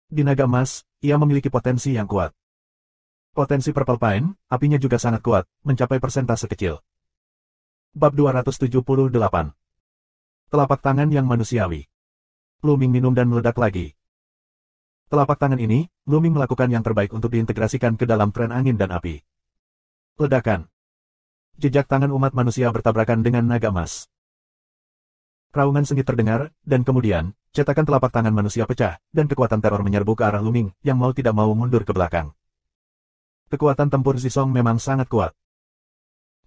Di naga emas, ia memiliki potensi yang kuat. Potensi Purple Pine, apinya juga sangat kuat, mencapai persentase kecil. Bab 278. Telapak tangan yang manusiawi. Luming minum dan meledak lagi. Telapak tangan ini, Luming melakukan yang terbaik untuk diintegrasikan ke dalam tren angin dan api. Ledakan. Jejak tangan umat manusia bertabrakan dengan naga emas. Raungan sengit terdengar, dan kemudian, cetakan telapak tangan manusia pecah, dan kekuatan teror menyerbu ke arah Luming, yang mau tidak mau mundur ke belakang. Kekuatan tempur Zisong memang sangat kuat.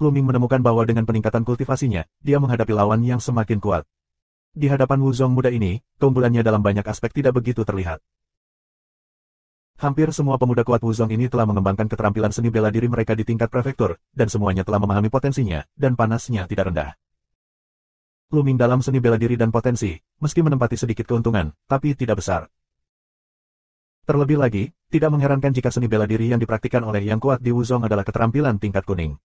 Luming menemukan bahwa dengan peningkatan kultivasinya, dia menghadapi lawan yang semakin kuat. Di hadapan Wuzong muda ini, keunggulannya dalam banyak aspek tidak begitu terlihat. Hampir semua pemuda kuat Wuzong ini telah mengembangkan keterampilan seni bela diri mereka di tingkat prefektur, dan semuanya telah memahami potensinya, dan panasnya tidak rendah. Luming dalam seni bela diri dan potensi, meski menempati sedikit keuntungan, tapi tidak besar. Terlebih lagi, tidak mengherankan jika seni bela diri yang dipraktikkan oleh yang kuat di Wuzong adalah keterampilan tingkat kuning.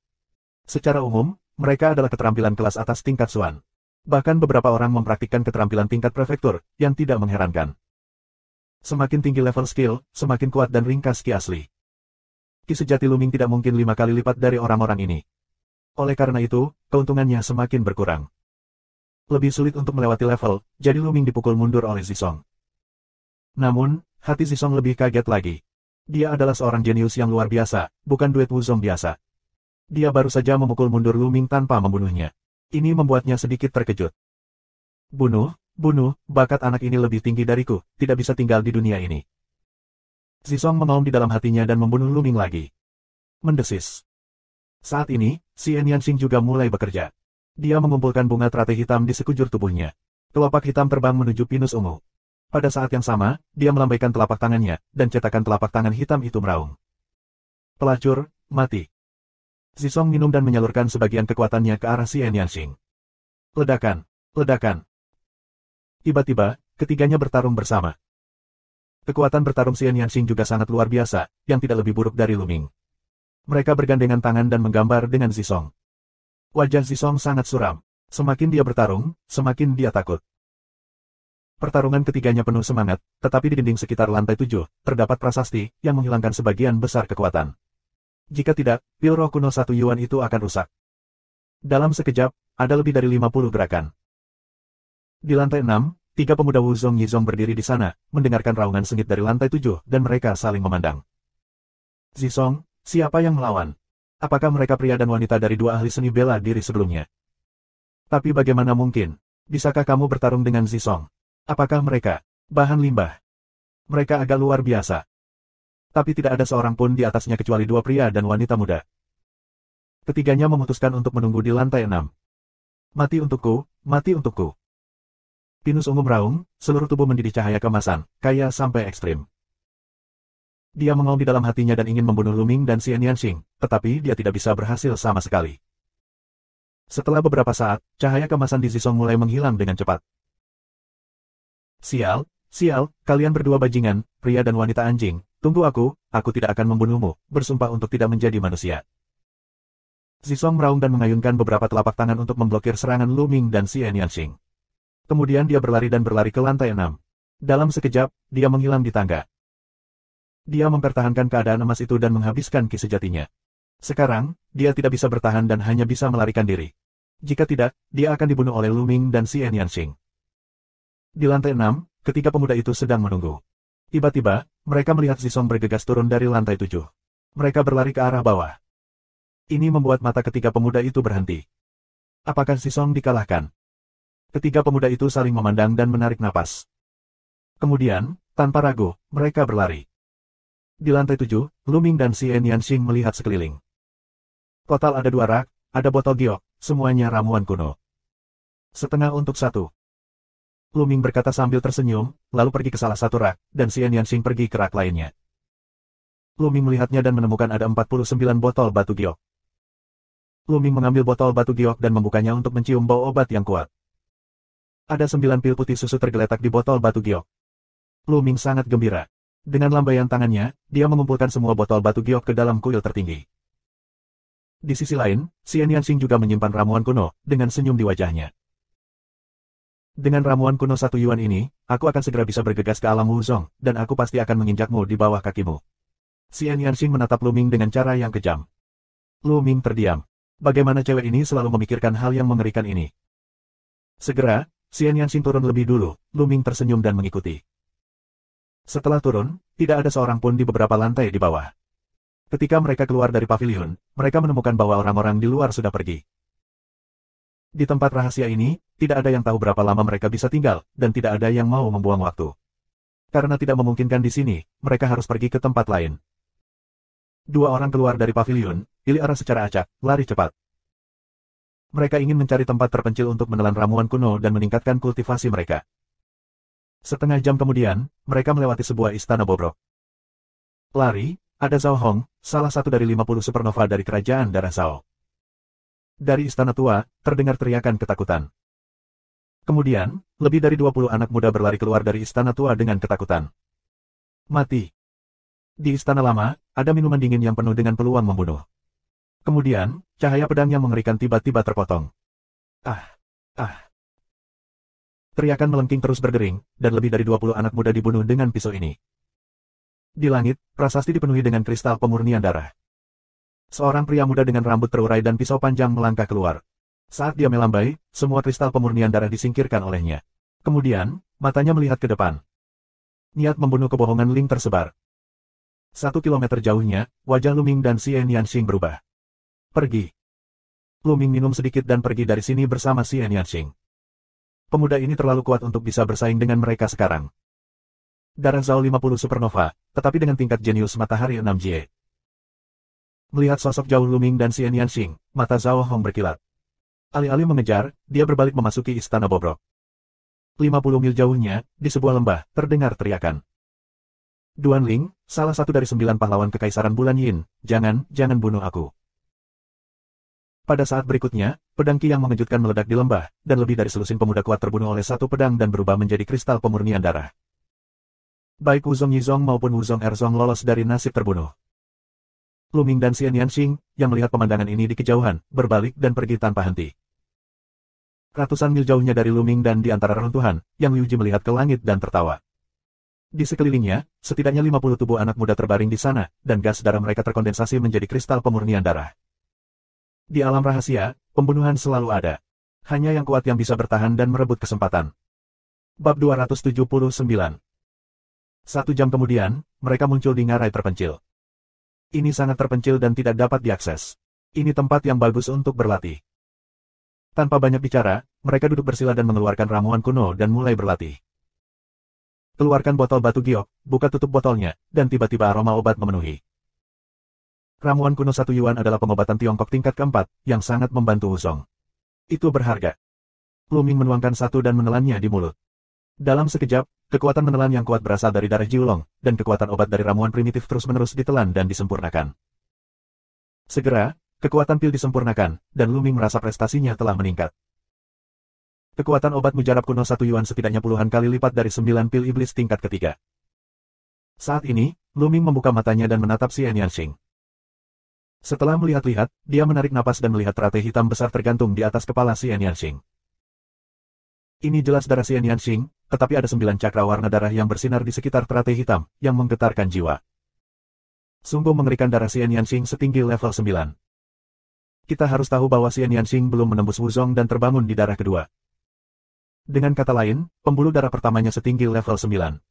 Secara umum, mereka adalah keterampilan kelas atas tingkat Xuan. Bahkan beberapa orang mempraktikkan keterampilan tingkat prefektur, yang tidak mengherankan. Semakin tinggi level skill, semakin kuat dan ringkas ki asli. Ki sejati Luming tidak mungkin 5 kali lipat dari orang-orang ini. Oleh karena itu, keuntungannya semakin berkurang. Lebih sulit untuk melewati level, jadi Luming dipukul mundur oleh Zisong. Namun, hati Zisong lebih kaget lagi. Dia adalah seorang jenius yang luar biasa, bukan duet Wuzong biasa. Dia baru saja memukul mundur Luming tanpa membunuhnya. Ini membuatnya sedikit terkejut. Bunuh, bakat anak ini lebih tinggi dariku, tidak bisa tinggal di dunia ini. Zisong mengaum di dalam hatinya dan membunuh Luming lagi. Mendesis. Saat ini, Xian Yanxing juga mulai bekerja. Dia mengumpulkan bunga teratai hitam di sekujur tubuhnya. Kelopak hitam terbang menuju pinus ungu. Pada saat yang sama, dia melambaikan telapak tangannya, dan cetakan telapak tangan hitam itu meraung. Pelacur, mati. Zisong minum dan menyalurkan sebagian kekuatannya ke arah Xian Yanxing. Ledakan. Tiba-tiba, ketiganya bertarung bersama. Kekuatan bertarung Xian Yanxing juga sangat luar biasa, yang tidak lebih buruk dari Luming. Mereka bergandengan tangan dan menggambar dengan Zisong. Wajah Zisong sangat suram. Semakin dia bertarung, semakin dia takut. Pertarungan ketiganya penuh semangat, tetapi di dinding sekitar lantai 7, terdapat prasasti, yang menghilangkan sebagian besar kekuatan. Jika tidak, pil roh kuno 1 Yuan itu akan rusak. Dalam sekejap, ada lebih dari 50 gerakan. Di lantai 6, 3 pemuda Wuzong Yizong berdiri di sana, mendengarkan raungan sengit dari lantai 7, dan mereka saling memandang. Zisong, siapa yang melawan? Apakah mereka pria dan wanita dari 2 ahli seni bela diri sebelumnya? Tapi bagaimana mungkin? Bisakah kamu bertarung dengan Zisong? Apakah mereka bahan limbah? Mereka agak luar biasa. Tapi tidak ada seorang pun di atasnya kecuali 2 pria dan wanita muda. Ketiganya memutuskan untuk menunggu di lantai 6. Mati untukku, mati untukku. Pinus ungu meraung, seluruh tubuh mendidih cahaya kemasan, kaya sampai ekstrim. Dia mengaum di dalam hatinya dan ingin membunuh Luming dan Xian Yanxing, tetapi dia tidak bisa berhasil sama sekali. Setelah beberapa saat, cahaya kemasan di Zisong mulai menghilang dengan cepat. Sial, kalian berdua bajingan, pria dan wanita anjing, tunggu aku tidak akan membunuhmu, bersumpah untuk tidak menjadi manusia. Zisong meraung dan mengayunkan beberapa telapak tangan untuk memblokir serangan Lu Ming dan Xian Yanxing. Kemudian dia berlari ke lantai 6. Dalam sekejap, dia menghilang di tangga. Dia mempertahankan keadaan emas itu dan menghabiskan ki sejatinya. Sekarang, dia tidak bisa bertahan dan hanya bisa melarikan diri. Jika tidak, dia akan dibunuh oleh Lu Ming dan Xian Yanxing. Di lantai 6, ketiga pemuda itu sedang menunggu. Tiba-tiba, mereka melihat Zisong bergegas turun dari lantai 7. Mereka berlari ke arah bawah. Ini membuat mata ketiga pemuda itu berhenti. Apakah Zisong dikalahkan? Ketiga pemuda itu saling memandang dan menarik napas. Kemudian, tanpa ragu, mereka berlari. Di lantai 7, Lu Ming dan Xian Yanxing melihat sekeliling. Total ada 2 rak, ada botol giok, semuanya ramuan kuno. Setengah untuk 1. Lu Ming berkata sambil tersenyum, lalu pergi ke salah satu rak, dan Xian Yanxing pergi ke rak lainnya. Lu Ming melihatnya dan menemukan ada 49 botol batu giok. Lu Ming mengambil botol batu giok dan membukanya untuk mencium bau obat yang kuat. Ada 9 pil putih susu tergeletak di botol batu giok. Lu Ming sangat gembira. Dengan lambaian tangannya, dia mengumpulkan semua botol batu giok ke dalam kuil tertinggi. Di sisi lain, Xian Yanxing juga menyimpan ramuan kuno, dengan senyum di wajahnya. Dengan ramuan kuno 1 yuan ini, aku akan segera bisa bergegas ke alam Wuzong, dan aku pasti akan menginjakmu di bawah kakimu. Xian Yanxing menatap Lu Ming dengan cara yang kejam. Lu Ming terdiam. Bagaimana cewek ini selalu memikirkan hal yang mengerikan ini? Segera, Xian Yanxing turun lebih dulu, Lu Ming tersenyum dan mengikuti. Setelah turun, tidak ada seorang pun di beberapa lantai di bawah. Ketika mereka keluar dari pavilion, mereka menemukan bahwa orang-orang di luar sudah pergi. Di tempat rahasia ini, tidak ada yang tahu berapa lama mereka bisa tinggal, dan tidak ada yang mau membuang waktu. Karena tidak memungkinkan di sini, mereka harus pergi ke tempat lain. 2 orang keluar dari pavilion, pilih arah secara acak, lari cepat. Mereka ingin mencari tempat terpencil untuk menelan ramuan kuno dan meningkatkan kultivasi mereka. Setengah jam kemudian, mereka melewati sebuah istana bobrok. Lari, ada Zhao Hong, salah satu dari 50 supernova dari kerajaan darah Zhao. Dari istana tua, terdengar teriakan ketakutan. Kemudian, lebih dari 20 anak muda berlari keluar dari istana tua dengan ketakutan. Mati. Di istana lama, ada minuman dingin yang penuh dengan peluang membunuh. Kemudian, cahaya pedang yang mengerikan tiba-tiba terpotong. Ah! Ah! Teriakan melengking terus berdering, dan lebih dari 20 anak muda dibunuh dengan pisau ini. Di langit, prasasti dipenuhi dengan kristal pemurnian darah. Seorang pria muda dengan rambut terurai dan pisau panjang melangkah keluar. Saat dia melambai, semua kristal pemurnian darah disingkirkan olehnya. Kemudian, matanya melihat ke depan. Niat membunuh kebohongan Ling tersebar. 1 kilometer jauhnya, wajah Lu Ming dan Xian Yanxing berubah. Pergi. Lu Ming minum sedikit dan pergi dari sini bersama Xian Yanxing. Pemuda ini terlalu kuat untuk bisa bersaing dengan mereka sekarang. Darah Zhao 50 supernova, tetapi dengan tingkat jenius matahari 6 Jie. Melihat sosok jauh Lu Ming dan Xian Yanxing, mata Zhao Hong berkilat. Alih-alih mengejar, dia berbalik memasuki istana bobrok. 50 mil jauhnya, di sebuah lembah, terdengar teriakan. Duan Ling, salah satu dari 9 pahlawan kekaisaran Bulan Yin, jangan bunuh aku. Pada saat berikutnya, pedang Qi yang mengejutkan meledak di lembah, dan lebih dari selusin pemuda kuat terbunuh oleh satu pedang dan berubah menjadi kristal pemurnian darah. Baik Wuzong Yizong maupun Wuzong Erzong lolos dari nasib terbunuh. Lu Ming dan Xian Yanxing, yang melihat pemandangan ini di kejauhan, berbalik dan pergi tanpa henti. Ratusan mil jauhnya dari Lu Ming dan di antara reruntuhan, Yang Liuji melihat ke langit dan tertawa. Di sekelilingnya, setidaknya 50 tubuh anak muda terbaring di sana, dan gas darah mereka terkondensasi menjadi kristal pemurnian darah. Di alam rahasia, pembunuhan selalu ada. Hanya yang kuat yang bisa bertahan dan merebut kesempatan. Bab 279. 1 jam kemudian, mereka muncul di ngarai terpencil. Ini sangat terpencil dan tidak dapat diakses. Ini tempat yang bagus untuk berlatih. Tanpa banyak bicara, mereka duduk bersila dan mengeluarkan ramuan kuno dan mulai berlatih. Keluarkan botol batu giok, buka tutup botolnya, dan tiba-tiba aroma obat memenuhi. Ramuan kuno 1 yuan adalah pengobatan Tiongkok tingkat keempat, yang sangat membantu Wuzong. Itu berharga. Lu Ming menuangkan satu dan menelannya di mulut. Dalam sekejap, kekuatan menelan yang kuat berasal dari darah Jiulong, dan kekuatan obat dari ramuan primitif terus-menerus ditelan dan disempurnakan. Segera, kekuatan pil disempurnakan, dan Lu Ming merasa prestasinya telah meningkat. Kekuatan obat mujarab kuno 1 yuan setidaknya puluhan kali lipat dari 9 pil iblis tingkat ketiga. Saat ini, Lu Ming membuka matanya dan menatap Xian Yanxing. Setelah melihat-lihat, dia menarik napas dan melihat teratai hitam besar tergantung di atas kepala Xian Yanxing. Ini jelas darah Xian Yanxing, tetapi ada 9 cakra warna darah yang bersinar di sekitar teratai hitam, yang menggetarkan jiwa. Sungguh mengerikan darah Xian Yanxing setinggi level 9. Kita harus tahu bahwa Xian Yanxing belum menembus Wuzong dan terbangun di darah kedua. Dengan kata lain, pembuluh darah pertamanya setinggi level 9.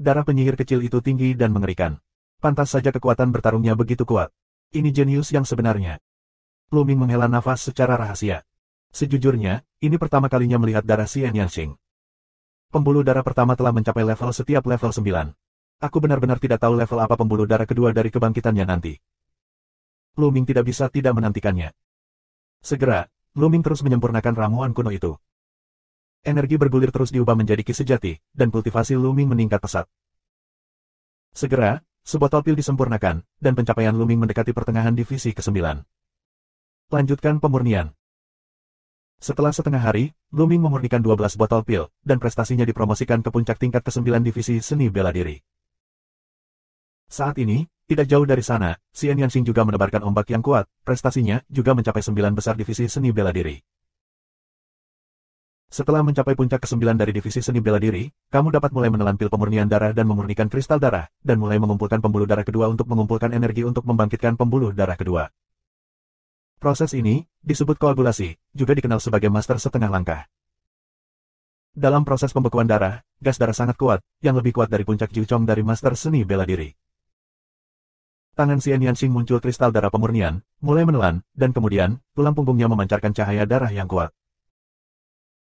Darah penyihir kecil itu tinggi dan mengerikan. Pantas saja kekuatan bertarungnya begitu kuat. Ini jenius yang sebenarnya. Lu Ming menghela nafas secara rahasia. Sejujurnya, ini pertama kalinya melihat darah Xian Yanxing. Pembuluh darah pertama telah mencapai level setiap level 9. Aku benar-benar tidak tahu level apa pembuluh darah kedua dari kebangkitannya nanti. Lu Ming tidak bisa tidak menantikannya. Segera, Lu Ming terus menyempurnakan ramuan kuno itu. Energi bergulir terus diubah menjadi ki sejati, dan kultivasi Lu Ming meningkat pesat. Segera, sebotol pil disempurnakan, dan pencapaian Lu Ming mendekati pertengahan divisi ke-9. Lanjutkan pemurnian. Setelah setengah hari, Lu Ming memurnikan 12 botol pil, dan prestasinya dipromosikan ke puncak tingkat ke-9 divisi seni bela diri. Saat ini, tidak jauh dari sana, Xian Yanxing juga menebarkan ombak yang kuat, prestasinya juga mencapai 9 besar divisi seni bela diri. Setelah mencapai puncak ke-9 dari divisi seni bela diri, kamu dapat mulai menelan pil pemurnian darah dan memurnikan kristal darah, dan mulai mengumpulkan pembuluh darah kedua untuk mengumpulkan energi untuk membangkitkan pembuluh darah kedua. Proses ini disebut koagulasi, juga dikenal sebagai master setengah langkah. Dalam proses pembekuan darah, gas darah sangat kuat, yang lebih kuat dari puncak Jiu Chong dari master seni bela diri. Tangan Xian Yanxing muncul kristal darah pemurnian, mulai menelan, dan kemudian, tulang punggungnya memancarkan cahaya darah yang kuat.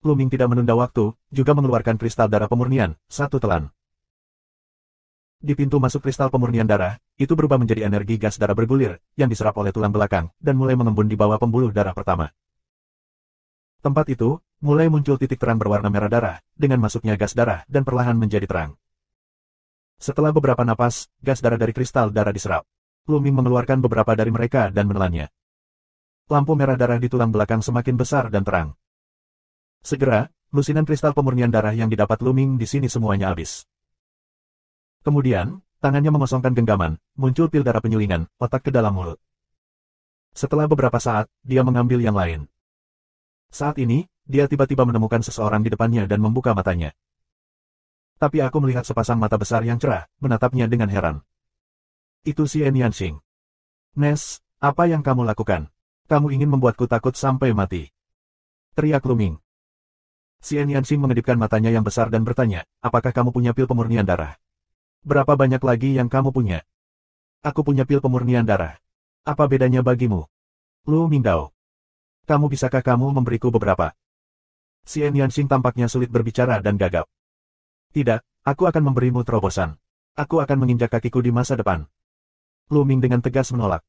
Lu Ming tidak menunda waktu, juga mengeluarkan kristal darah pemurnian, satu telan. Di pintu masuk kristal pemurnian darah, itu berubah menjadi energi gas darah bergulir, yang diserap oleh tulang belakang, dan mulai mengembun di bawah pembuluh darah pertama. Tempat itu, mulai muncul titik terang berwarna merah darah, dengan masuknya gas darah, dan perlahan menjadi terang. Setelah beberapa napas, gas darah dari kristal darah diserap. Lu Ming mengeluarkan beberapa dari mereka dan menelannya. Lampu merah darah di tulang belakang semakin besar dan terang. Segera, lusinan kristal pemurnian darah yang didapat Lu Ming di sini semuanya habis. Kemudian, tangannya mengosongkan genggaman, muncul pil darah penyulingan, otak ke dalam mulut. Setelah beberapa saat, dia mengambil yang lain. Saat ini, dia tiba-tiba menemukan seseorang di depannya dan membuka matanya. Tapi aku melihat sepasang mata besar yang cerah, menatapnya dengan heran. Itu Xian Yanxing. Nes, apa yang kamu lakukan? Kamu ingin membuatku takut sampai mati. Teriak Lu Ming. Xian Yanxing mengedipkan matanya yang besar dan bertanya, apakah kamu punya pil pemurnian darah? Berapa banyak lagi yang kamu punya? Aku punya pil pemurnian darah. Apa bedanya bagimu? Lu Mingdao. Bisakah kamu memberiku beberapa? Xian Yanxing tampaknya sulit berbicara dan gagap. Tidak, aku akan memberimu terobosan. Aku akan menginjak kakiku di masa depan. Lu Ming dengan tegas menolak.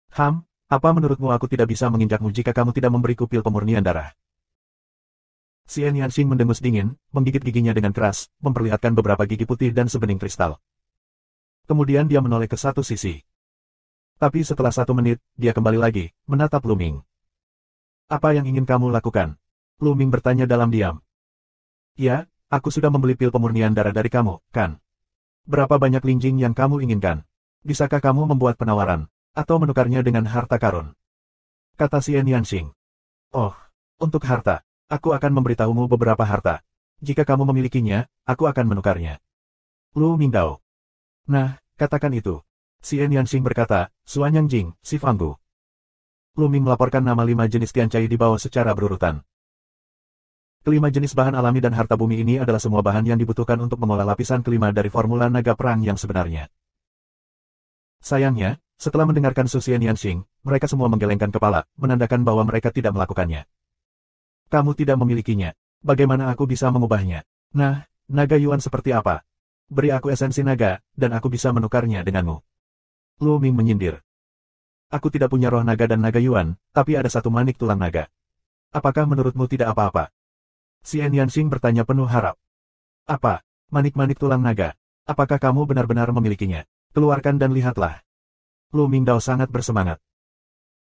Apa menurutmu aku tidak bisa menginjakmu jika kamu tidak memberiku pil pemurnian darah? Xian Yanxing mendengus dingin, menggigit giginya dengan keras, memperlihatkan beberapa gigi putih dan sebening kristal. Kemudian dia menoleh ke satu sisi. Tapi setelah 1 menit, dia kembali lagi, menatap Lu Ming. Apa yang ingin kamu lakukan? Lu Ming bertanya dalam diam. Ya, aku sudah membeli pil pemurnian darah dari kamu, kan? Berapa banyak linjing yang kamu inginkan? Bisakah kamu membuat penawaran, atau menukarnya dengan harta karun? Kata Xian Yanxing. Oh, untuk harta. Aku akan memberitahumu beberapa harta. Jika kamu memilikinya, aku akan menukarnya. Lu Mingdao. Nah, katakan itu. Xian Yanxing berkata, Suanyang Jing, si Fanggu. Lu Ming melaporkan nama 5 jenis tiancai di bawah secara berurutan. Kelima jenis bahan alami dan harta bumi ini adalah semua bahan yang dibutuhkan untuk mengolah lapisan kelima dari formula naga perang yang sebenarnya. Sayangnya, setelah mendengarkan Su Xian Yanxing, mereka semua menggelengkan kepala, menandakan bahwa mereka tidak melakukannya. Kamu tidak memilikinya. Bagaimana aku bisa mengubahnya? Nah, naga Yuan seperti apa? Beri aku esensi naga, dan aku bisa menukarnya denganmu. Lu Ming menyindir. Aku tidak punya roh naga dan naga Yuan, tapi ada satu manik tulang naga. Apakah menurutmu tidak apa-apa? Xian Yanxing bertanya penuh harap. Apa? Manik-manik tulang naga? Apakah kamu benar-benar memilikinya? Keluarkan dan lihatlah. Lu Mingdao sangat bersemangat.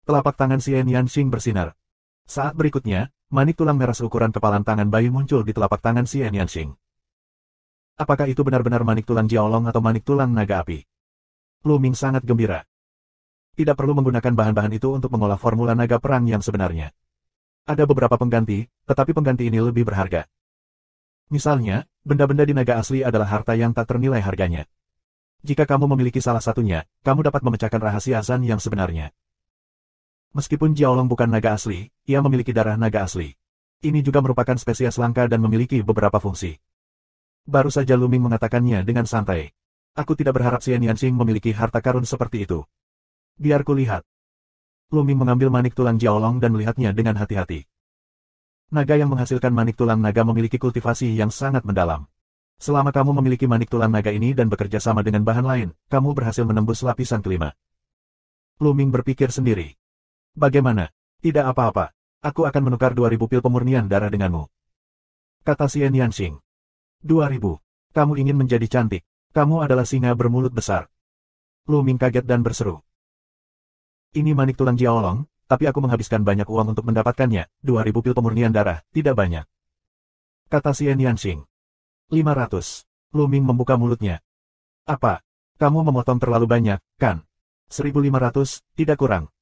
Telapak tangan Xian Yanxing bersinar. Saat berikutnya, manik tulang merah seukuran kepalan tangan bayi muncul di telapak tangan Xian Yanxing. Apakah itu benar-benar manik tulang Jiaolong atau manik tulang naga api? Lu Ming sangat gembira. Tidak perlu menggunakan bahan-bahan itu untuk mengolah formula naga perang yang sebenarnya. Ada beberapa pengganti, tetapi pengganti ini lebih berharga. Misalnya, benda-benda di naga asli adalah harta yang tak ternilai harganya. Jika kamu memiliki salah satunya, kamu dapat memecahkan rahasia Zan yang sebenarnya. Meskipun Jiaolong bukan naga asli, ia memiliki darah naga asli. Ini juga merupakan spesies langka dan memiliki beberapa fungsi. Baru saja Lu Ming mengatakannya dengan santai. Aku tidak berharap Xian Yanxing memiliki harta karun seperti itu. Biar kulihat. Lu Ming mengambil manik tulang Jiaolong dan melihatnya dengan hati-hati. Naga yang menghasilkan manik tulang naga memiliki kultivasi yang sangat mendalam. Selama kamu memiliki manik tulang naga ini dan bekerja sama dengan bahan lain, kamu berhasil menembus lapisan kelima. Lu Ming berpikir sendiri. Bagaimana? Tidak apa-apa. Aku akan menukar 2000 pil pemurnian darah denganmu. Kata Xian Yanxing. 2000. Kamu ingin menjadi cantik. Kamu adalah singa bermulut besar. Lu Ming kaget dan berseru. Ini manik tulang Jiaolong, tapi aku menghabiskan banyak uang untuk mendapatkannya. 2000 pil pemurnian darah, tidak banyak. Kata Xian Yanxing. 500. Lu Ming membuka mulutnya. Apa? Kamu memotong terlalu banyak, kan? 1500, tidak kurang.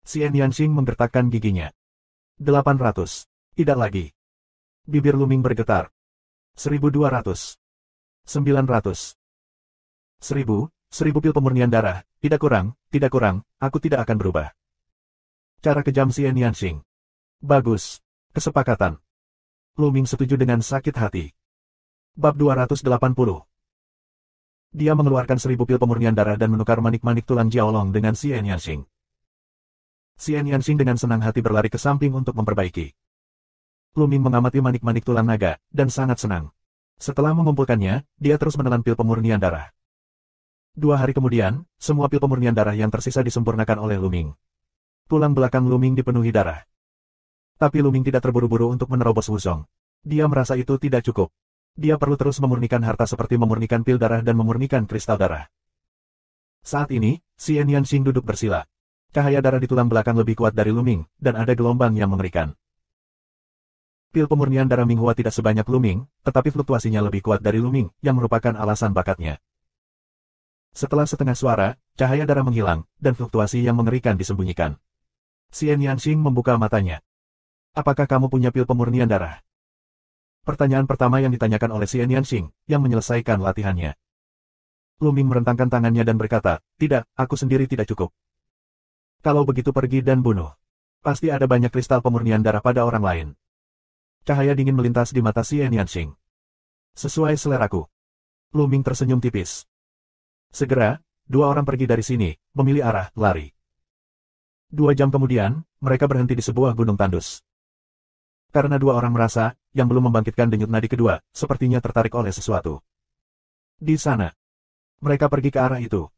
Xian Yanxing menggertakkan giginya. 800. Tidak lagi. Bibir Lu Ming bergetar. 1200. 900. 1000 pil pemurnian darah, tidak kurang, aku tidak akan berubah. Cara kejam Xian Yanxing. Bagus. Kesepakatan. Lu Ming setuju dengan sakit hati. Bab 280. Dia mengeluarkan 1000 pil pemurnian darah dan menukar manik-manik tulang Jiaolong dengan Xian Yanxing. Xian Yanxing dengan senang hati berlari ke samping untuk memperbaiki. Lu Ming mengamati manik-manik tulang naga, dan sangat senang. Setelah mengumpulkannya, dia terus menelan pil pemurnian darah. 2 hari kemudian, semua pil pemurnian darah yang tersisa disempurnakan oleh Lu Ming. Tulang belakang Lu Ming dipenuhi darah. Tapi Lu Ming tidak terburu-buru untuk menerobos Wuzong. Dia merasa itu tidak cukup. Dia perlu terus memurnikan harta seperti memurnikan pil darah dan memurnikan kristal darah. Saat ini, Xian Yanxing duduk bersila. Cahaya darah di tulang belakang lebih kuat dari Lu Ming, dan ada gelombang yang mengerikan. Pil pemurnian darah Minghua tidak sebanyak Lu Ming, tetapi fluktuasinya lebih kuat dari Lu Ming, yang merupakan alasan bakatnya. Setelah setengah suara, cahaya darah menghilang, dan fluktuasi yang mengerikan disembunyikan. Xian Yanxing membuka matanya. Apakah kamu punya pil pemurnian darah? Pertanyaan pertama yang ditanyakan oleh Xian Yanxing, yang menyelesaikan latihannya. Lu Ming merentangkan tangannya dan berkata, tidak, aku sendiri tidak cukup. Kalau begitu pergi dan bunuh. Pasti ada banyak kristal pemurnian darah pada orang lain. Cahaya dingin melintas di mata Xian Yanxing. Sesuai seleraku. Lu Ming tersenyum tipis. Segera, 2 orang pergi dari sini, memilih arah, lari. 2 jam kemudian, mereka berhenti di sebuah gunung tandus. Karena 2 orang merasa, yang belum membangkitkan denyut nadi kedua, sepertinya tertarik oleh sesuatu. Di sana. Mereka pergi ke arah itu.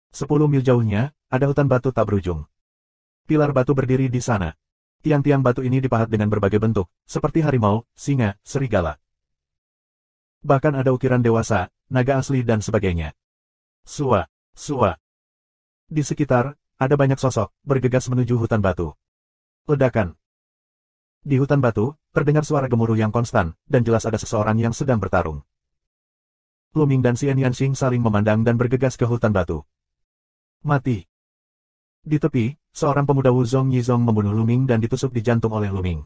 10 mil jauhnya, ada hutan batu tak berujung. Pilar batu berdiri di sana. Tiang-tiang batu ini dipahat dengan berbagai bentuk, seperti harimau, singa, serigala. Bahkan ada ukiran dewasa, naga asli dan sebagainya. Sua. Di sekitar, ada banyak sosok, bergegas menuju hutan batu. Ledakan. Di hutan batu, terdengar suara gemuruh yang konstan, dan jelas ada seseorang yang sedang bertarung. Lu Ming dan Xian Yanxing saling memandang dan bergegas ke hutan batu. Mati. Di tepi, seorang pemuda Wuzong Yizong membunuh Lu Ming dan ditusuk di jantung oleh Lu Ming.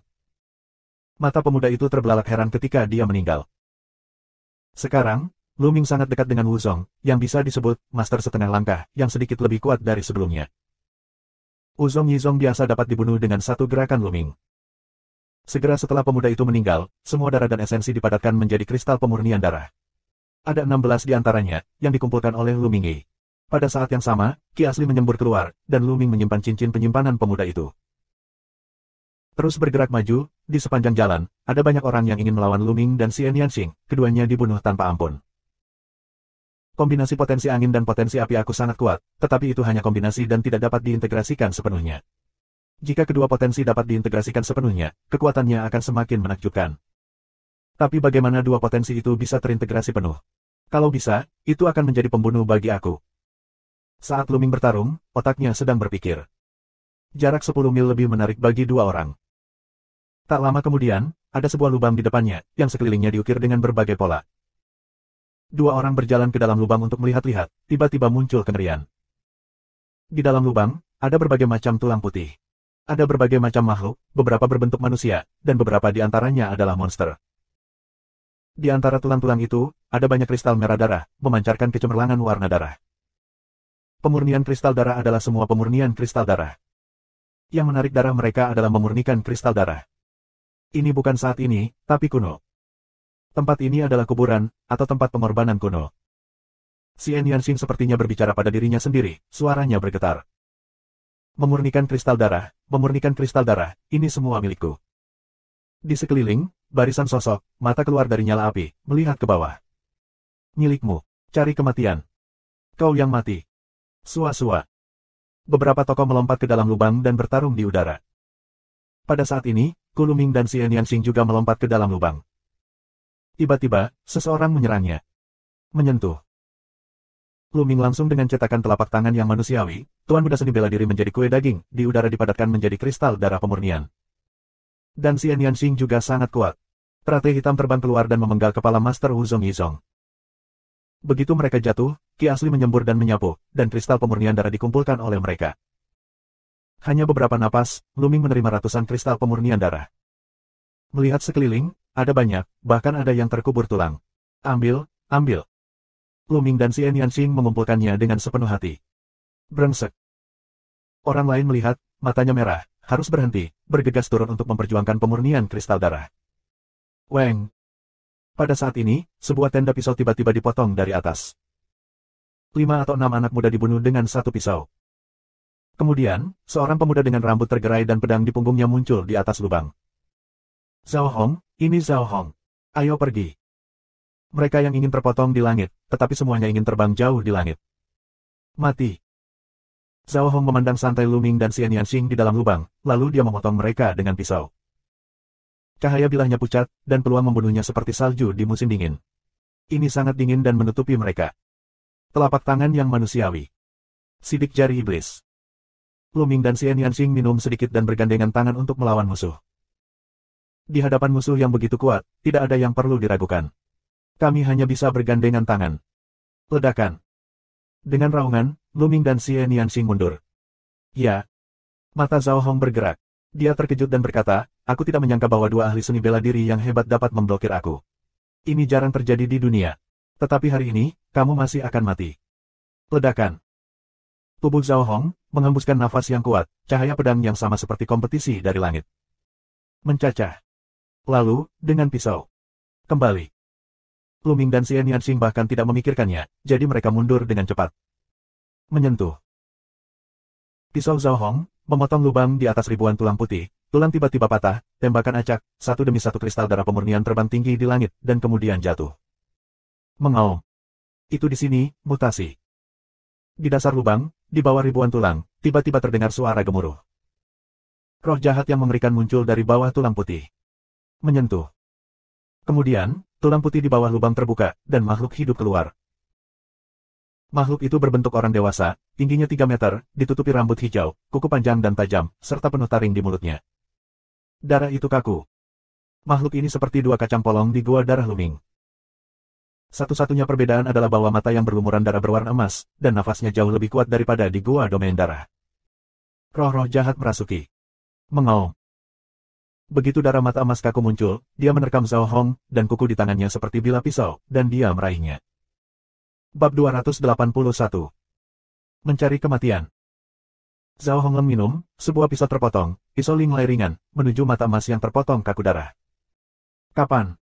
Mata pemuda itu terbelalak heran ketika dia meninggal. Sekarang, Lu Ming sangat dekat dengan Wuzong, yang bisa disebut master setengah langkah, yang sedikit lebih kuat dari sebelumnya. Wuzong Yizong biasa dapat dibunuh dengan satu gerakan Lu Ming. Segera setelah pemuda itu meninggal, semua darah dan esensi dipadatkan menjadi kristal pemurnian darah. Ada 16 di antaranya, yang dikumpulkan oleh Lu Ming. Pada saat yang sama, Ki asli menyembur keluar, dan Lu Ming menyimpan cincin penyimpanan pemuda itu. Terus bergerak maju, di sepanjang jalan, ada banyak orang yang ingin melawan Lu Ming dan Xian Yanxing, keduanya dibunuh tanpa ampun. Kombinasi potensi angin dan potensi api aku sangat kuat, tetapi itu hanya kombinasi dan tidak dapat diintegrasikan sepenuhnya. Jika kedua potensi dapat diintegrasikan sepenuhnya, kekuatannya akan semakin menakjubkan. Tapi bagaimana 2 potensi itu bisa terintegrasi penuh? Kalau bisa, itu akan menjadi pembunuh bagi aku. Saat Lu Ming bertarung, otaknya sedang berpikir. Jarak 10 mil lebih menarik bagi 2 orang. Tak lama kemudian, ada sebuah lubang di depannya, yang sekelilingnya diukir dengan berbagai pola. 2 orang berjalan ke dalam lubang untuk melihat-lihat, tiba-tiba muncul kengerian. Di dalam lubang, ada berbagai macam tulang putih. Ada berbagai macam makhluk, beberapa berbentuk manusia, dan beberapa di antaranya adalah monster. Di antara tulang-tulang itu, ada banyak kristal merah darah, memancarkan kecemerlangan warna darah. Pemurnian kristal darah adalah semua pemurnian kristal darah. Yang menarik darah mereka adalah memurnikan kristal darah. Ini bukan saat ini, tapi kuno. Tempat ini adalah kuburan, atau tempat pengorbanan kuno. Xian Yanxing sepertinya berbicara pada dirinya sendiri, suaranya bergetar. Memurnikan kristal darah, ini semua milikku. Di sekeliling, barisan sosok, mata keluar dari nyala api, melihat ke bawah. Milikmu, cari kematian. Kau yang mati. Sua-sua. Beberapa tokoh melompat ke dalam lubang dan bertarung di udara. Pada saat ini, Ku Luming dan Xian Yanxing juga melompat ke dalam lubang. Tiba-tiba, seseorang menyerangnya. Menyentuh. Luming langsung dengan cetakan telapak tangan yang manusiawi, Tuan Muda Seni Bela Diri menjadi kue daging, di udara dipadatkan menjadi kristal darah pemurnian. Dan Xian Yanxing juga sangat kuat. Teratai hitam terbang keluar dan memenggal kepala Master Wuzong Yizong. Begitu mereka jatuh, ki asli menyembur dan menyapu, dan kristal pemurnian darah dikumpulkan oleh mereka. Hanya beberapa napas, Luming menerima ratusan kristal pemurnian darah. Melihat sekeliling, ada banyak, bahkan ada yang terkubur tulang. Ambil, ambil. Luming dan Xian Yanxing mengumpulkannya dengan sepenuh hati. Brengsek. Orang lain melihat, matanya merah, harus berhenti, bergegas turun untuk memperjuangkan pemurnian kristal darah. Weng. Pada saat ini, sebuah tenda pisau tiba-tiba dipotong dari atas. 5 atau 6 anak muda dibunuh dengan satu pisau. Kemudian, seorang pemuda dengan rambut tergerai dan pedang di punggungnya muncul di atas lubang. Zhao Hong, ini Zhao Hong. Ayo pergi. Mereka yang ingin terpotong di langit, tetapi semuanya ingin terbang jauh di langit. Mati. Zhao Hong memandang santai Luming dan Xian Yanxing di dalam lubang, lalu dia memotong mereka dengan pisau. Cahaya bilahnya pucat, dan peluang membunuhnya seperti salju di musim dingin. Ini sangat dingin dan menutupi mereka. Telapak tangan yang manusiawi. Sidik jari iblis. Luming dan Xian Yanxing minum sedikit dan bergandengan tangan untuk melawan musuh. Di hadapan musuh yang begitu kuat, tidak ada yang perlu diragukan. Kami hanya bisa bergandengan tangan. Ledakan. Dengan raungan, Luming dan Xian Yanxing mundur. Ya. Mata Zhao Hong bergerak. Dia terkejut dan berkata, aku tidak menyangka bahwa dua ahli seni bela diri yang hebat dapat memblokir aku. Ini jarang terjadi di dunia. Tetapi hari ini, kamu masih akan mati. Ledakan. Tubuh Zhao Hong menghembuskan nafas yang kuat, cahaya pedang yang sama seperti kompetisi dari langit. Mencacah. Lalu, dengan pisau. Kembali. Luming dan Xian Yanxing bahkan tidak memikirkannya, jadi mereka mundur dengan cepat. Menyentuh. Pisau Zhao Hong memotong lubang di atas ribuan tulang putih, tulang tiba-tiba patah, tembakan acak, satu demi satu kristal darah pemurnian terbang tinggi di langit, dan kemudian jatuh. Mengaum. Itu di sini, mutasi. Di dasar lubang, di bawah ribuan tulang, tiba-tiba terdengar suara gemuruh. Roh jahat yang mengerikan muncul dari bawah tulang putih. Menyentuh. Kemudian, tulang putih di bawah lubang terbuka, dan makhluk hidup keluar. Makhluk itu berbentuk orang dewasa, tingginya 3 meter, ditutupi rambut hijau, kuku panjang dan tajam, serta penuh taring di mulutnya. Darah itu kaku. Makhluk ini seperti dua kacang polong di gua darah Luming. Satu-satunya perbedaan adalah bahwa mata yang berlumuran darah berwarna emas, dan nafasnya jauh lebih kuat daripada di gua domain darah. Roh-roh jahat merasuki. Mengaum. Begitu darah mata emas kaku muncul, dia menerkam Zhao Hong, dan kuku di tangannya seperti bilah pisau, dan dia meraihnya. Bab 281. Mencari kematian. Zhao Hong minum, sebuah pisau terpotong, pisau linglai ringan, menuju mata emas yang terpotong kaku darah. Kapan?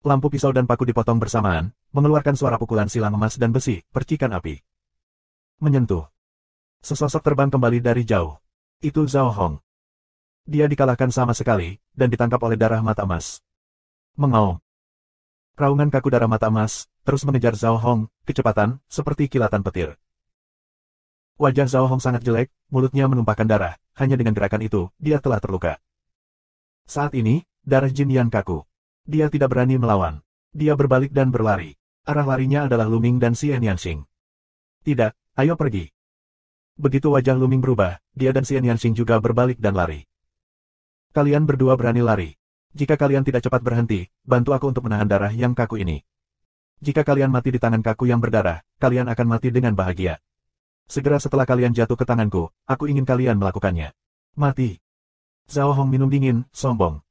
Lampu pisau dan paku dipotong bersamaan, mengeluarkan suara pukulan silang emas dan besi, percikan api. Menyentuh. Sesosok terbang kembali dari jauh. Itu Zhao Hong. Dia dikalahkan sama sekali, dan ditangkap oleh darah mata emas. Mengaum. Raungan kaku darah mata emas, terus mengejar Zhao Hong, kecepatan, seperti kilatan petir. Wajah Zhao Hong sangat jelek, mulutnya menumpahkan darah, hanya dengan gerakan itu, dia telah terluka. Saat ini, darah Jin Yan kaku. Dia tidak berani melawan. Dia berbalik dan berlari. Arah larinya adalah Luming dan Xian Yanxing. Tidak, ayo pergi. Begitu wajah Luming berubah, dia dan Xian Yanxing juga berbalik dan lari. Kalian berdua berani lari. Jika kalian tidak cepat berhenti, bantu aku untuk menahan darah yang kaku ini. Jika kalian mati di tangan kaku yang berdarah, kalian akan mati dengan bahagia. Segera setelah kalian jatuh ke tanganku, aku ingin kalian melakukannya. Mati. Zhao Hong minum dingin, sombong.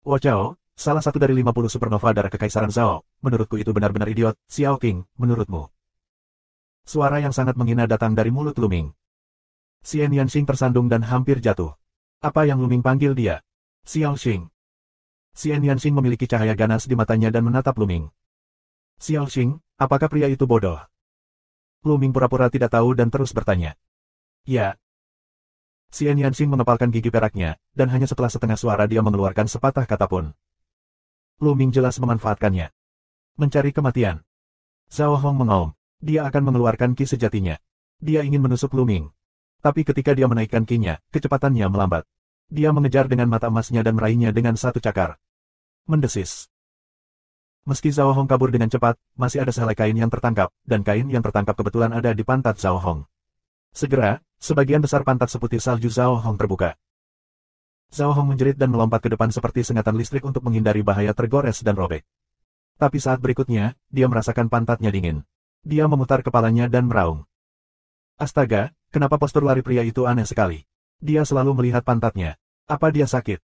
Wachao, salah satu dari 50 supernova darah kekaisaran Zhao, menurutku itu benar-benar idiot. Xiao Qing, menurutmu? Suara yang sangat menghina datang dari mulut Luming. Xian Yanxing tersandung dan hampir jatuh. Apa yang Luming panggil dia? Xiao Xing. Xian Yanxing memiliki cahaya ganas di matanya dan menatap Luming. Xiao Xing, apakah pria itu bodoh? Luming pura-pura tidak tahu dan terus bertanya. Ya. Xian Yanxing mengepalkan gigi peraknya, dan hanya setelah setengah suara dia mengeluarkan sepatah kata pun. Luming jelas memanfaatkannya. Mencari kematian. Zhao Hong mengaum. Dia akan mengeluarkan ki sejatinya. Dia ingin menusuk Luming. Tapi ketika dia menaikkan ki-nya, kecepatannya melambat. Dia mengejar dengan mata emasnya dan meraihnya dengan satu cakar. Mendesis. Meski Zhao Hong kabur dengan cepat, masih ada sehelai kain yang tertangkap, dan kain yang tertangkap kebetulan ada di pantat Zhao Hong. Segera, sebagian besar pantat seputih salju Zhao Hong terbuka. Zhao Hong menjerit dan melompat ke depan seperti sengatan listrik untuk menghindari bahaya tergores dan robek. Tapi saat berikutnya, dia merasakan pantatnya dingin. Dia memutar kepalanya dan meraung. Astaga, kenapa postur lari pria itu aneh sekali? Dia selalu melihat pantatnya. Apa dia sakit?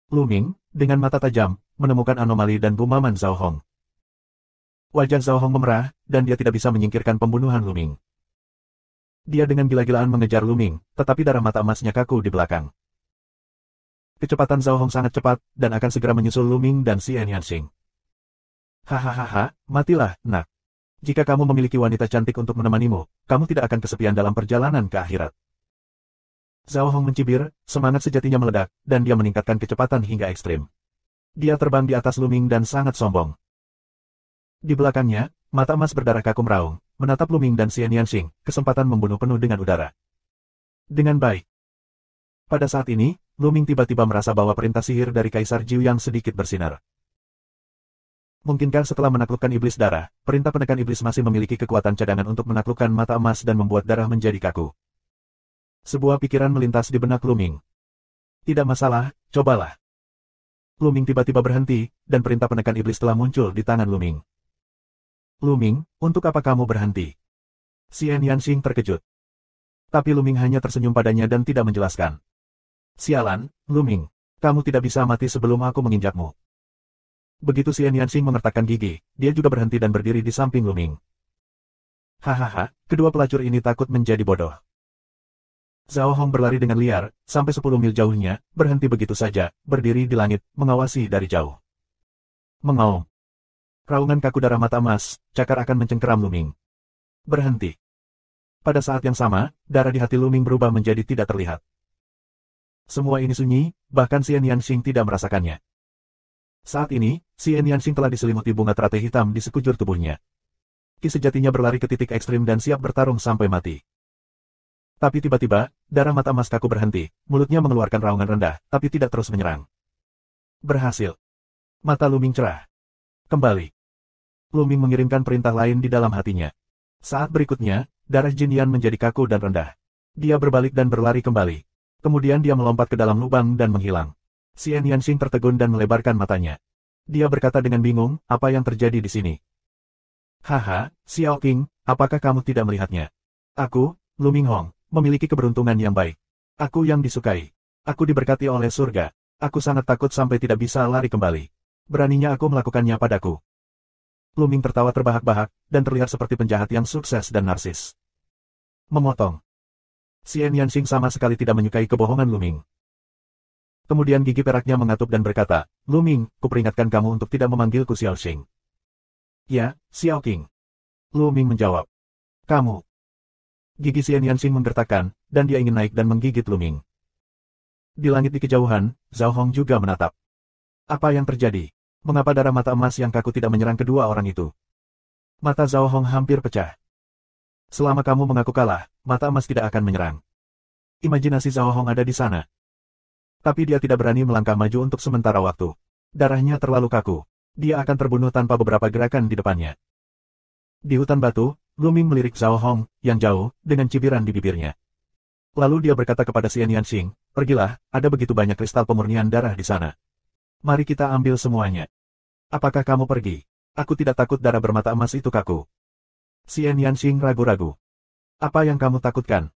Luming, dengan mata tajam, menemukan anomali dan gumaman Zhao Hong. Wajah Zhao Hong memerah, dan dia tidak bisa menyingkirkan pembunuhan Luming. Dia dengan gila-gilaan mengejar Luming, tetapi darah mata emasnya kaku di belakang. Kecepatan Zhao Hong sangat cepat, dan akan segera menyusul Luming dan Xian Yanxing. Hahaha, matilah, nak. Jika kamu memiliki wanita cantik untuk menemanimu, kamu tidak akan kesepian dalam perjalanan ke akhirat. Zhao Hong mencibir, semangat sejatinya meledak, dan dia meningkatkan kecepatan hingga ekstrim. Dia terbang di atas Luming dan sangat sombong. Di belakangnya, mata emas berdarah kaku meraung, menatap Luming dan Xian Yanxing, kesempatan membunuh penuh dengan udara. Dengan baik. Pada saat ini, Luming tiba-tiba merasa bahwa perintah sihir dari Kaisar Jiu yang sedikit bersinar. Mungkinkah setelah menaklukkan iblis darah, perintah penekan iblis masih memiliki kekuatan cadangan untuk menaklukkan mata emas dan membuat darah menjadi kaku? Sebuah pikiran melintas di benak Luming. Tidak masalah, cobalah. Luming tiba-tiba berhenti, dan perintah penekan iblis telah muncul di tangan Luming. Luming, untuk apa kamu berhenti? Xian Yanxing terkejut. Tapi Luming hanya tersenyum padanya dan tidak menjelaskan. Sialan, Luming. Kamu tidak bisa mati sebelum aku menginjakmu. Begitu Xian Yanxing mengertakkan gigi, dia juga berhenti dan berdiri di samping Luming. Hahaha, kedua pelacur ini takut menjadi bodoh. Zhao Hong berlari dengan liar, sampai 10 mil jauhnya, berhenti begitu saja, berdiri di langit, mengawasi dari jauh. Mengaum. Raungan kaku darah mata emas, cakar akan mencengkeram Luming. Berhenti. Pada saat yang sama, darah di hati Luming berubah menjadi tidak terlihat. Semua ini sunyi, bahkan Xian Yanxing tidak merasakannya. Saat ini, Xian Yanxing telah diselimuti bunga teratai hitam di sekujur tubuhnya. Ki sejatinya berlari ke titik ekstrim dan siap bertarung sampai mati. Tapi tiba-tiba, darah mata emas kaku berhenti, mulutnya mengeluarkan raungan rendah, tapi tidak terus menyerang. Berhasil. Mata Luming cerah. Kembali. Luming mengirimkan perintah lain di dalam hatinya. Saat berikutnya, darah Jin Yan menjadi kaku dan rendah. Dia berbalik dan berlari kembali. Kemudian dia melompat ke dalam lubang dan menghilang. Xian Yanxing tertegun dan melebarkan matanya. Dia berkata dengan bingung, apa yang terjadi di sini? Haha, Xiao Qing, apakah kamu tidak melihatnya? Aku, Luming Hong, memiliki keberuntungan yang baik. Aku yang disukai. Aku diberkati oleh surga. Aku sangat takut sampai tidak bisa lari kembali. Beraninya aku melakukannya padaku. Luming tertawa terbahak-bahak, dan terlihat seperti penjahat yang sukses dan narsis. Memotong. Xian Yanxing sama sekali tidak menyukai kebohongan Luming. Kemudian gigi peraknya mengatup dan berkata, Luming, kuperingatkan kamu untuk tidak memanggilku Xiao Xing. Ya, Xiao Qing. Luming menjawab. Kamu. Gigi Xian Yanxing menggertakkan, dan dia ingin naik dan menggigit Luming. Di langit di kejauhan, Zhao Hong juga menatap. Apa yang terjadi? Mengapa darah mata emas yang kaku tidak menyerang kedua orang itu? Mata Zhao Hong hampir pecah. Selama kamu mengaku kalah, mata emas tidak akan menyerang. Imajinasi Zhao Hong ada di sana. Tapi dia tidak berani melangkah maju untuk sementara waktu. Darahnya terlalu kaku. Dia akan terbunuh tanpa beberapa gerakan di depannya. Di hutan batu, Luming melirik Zhao Hong, yang jauh, dengan cibiran di bibirnya. Lalu dia berkata kepada Xian Yanxing, pergilah, ada begitu banyak kristal pemurnian darah di sana. Mari kita ambil semuanya. Apakah kamu pergi? Aku tidak takut darah bermata emas itu kaku. Xian Yanxing ragu-ragu. Apa yang kamu takutkan?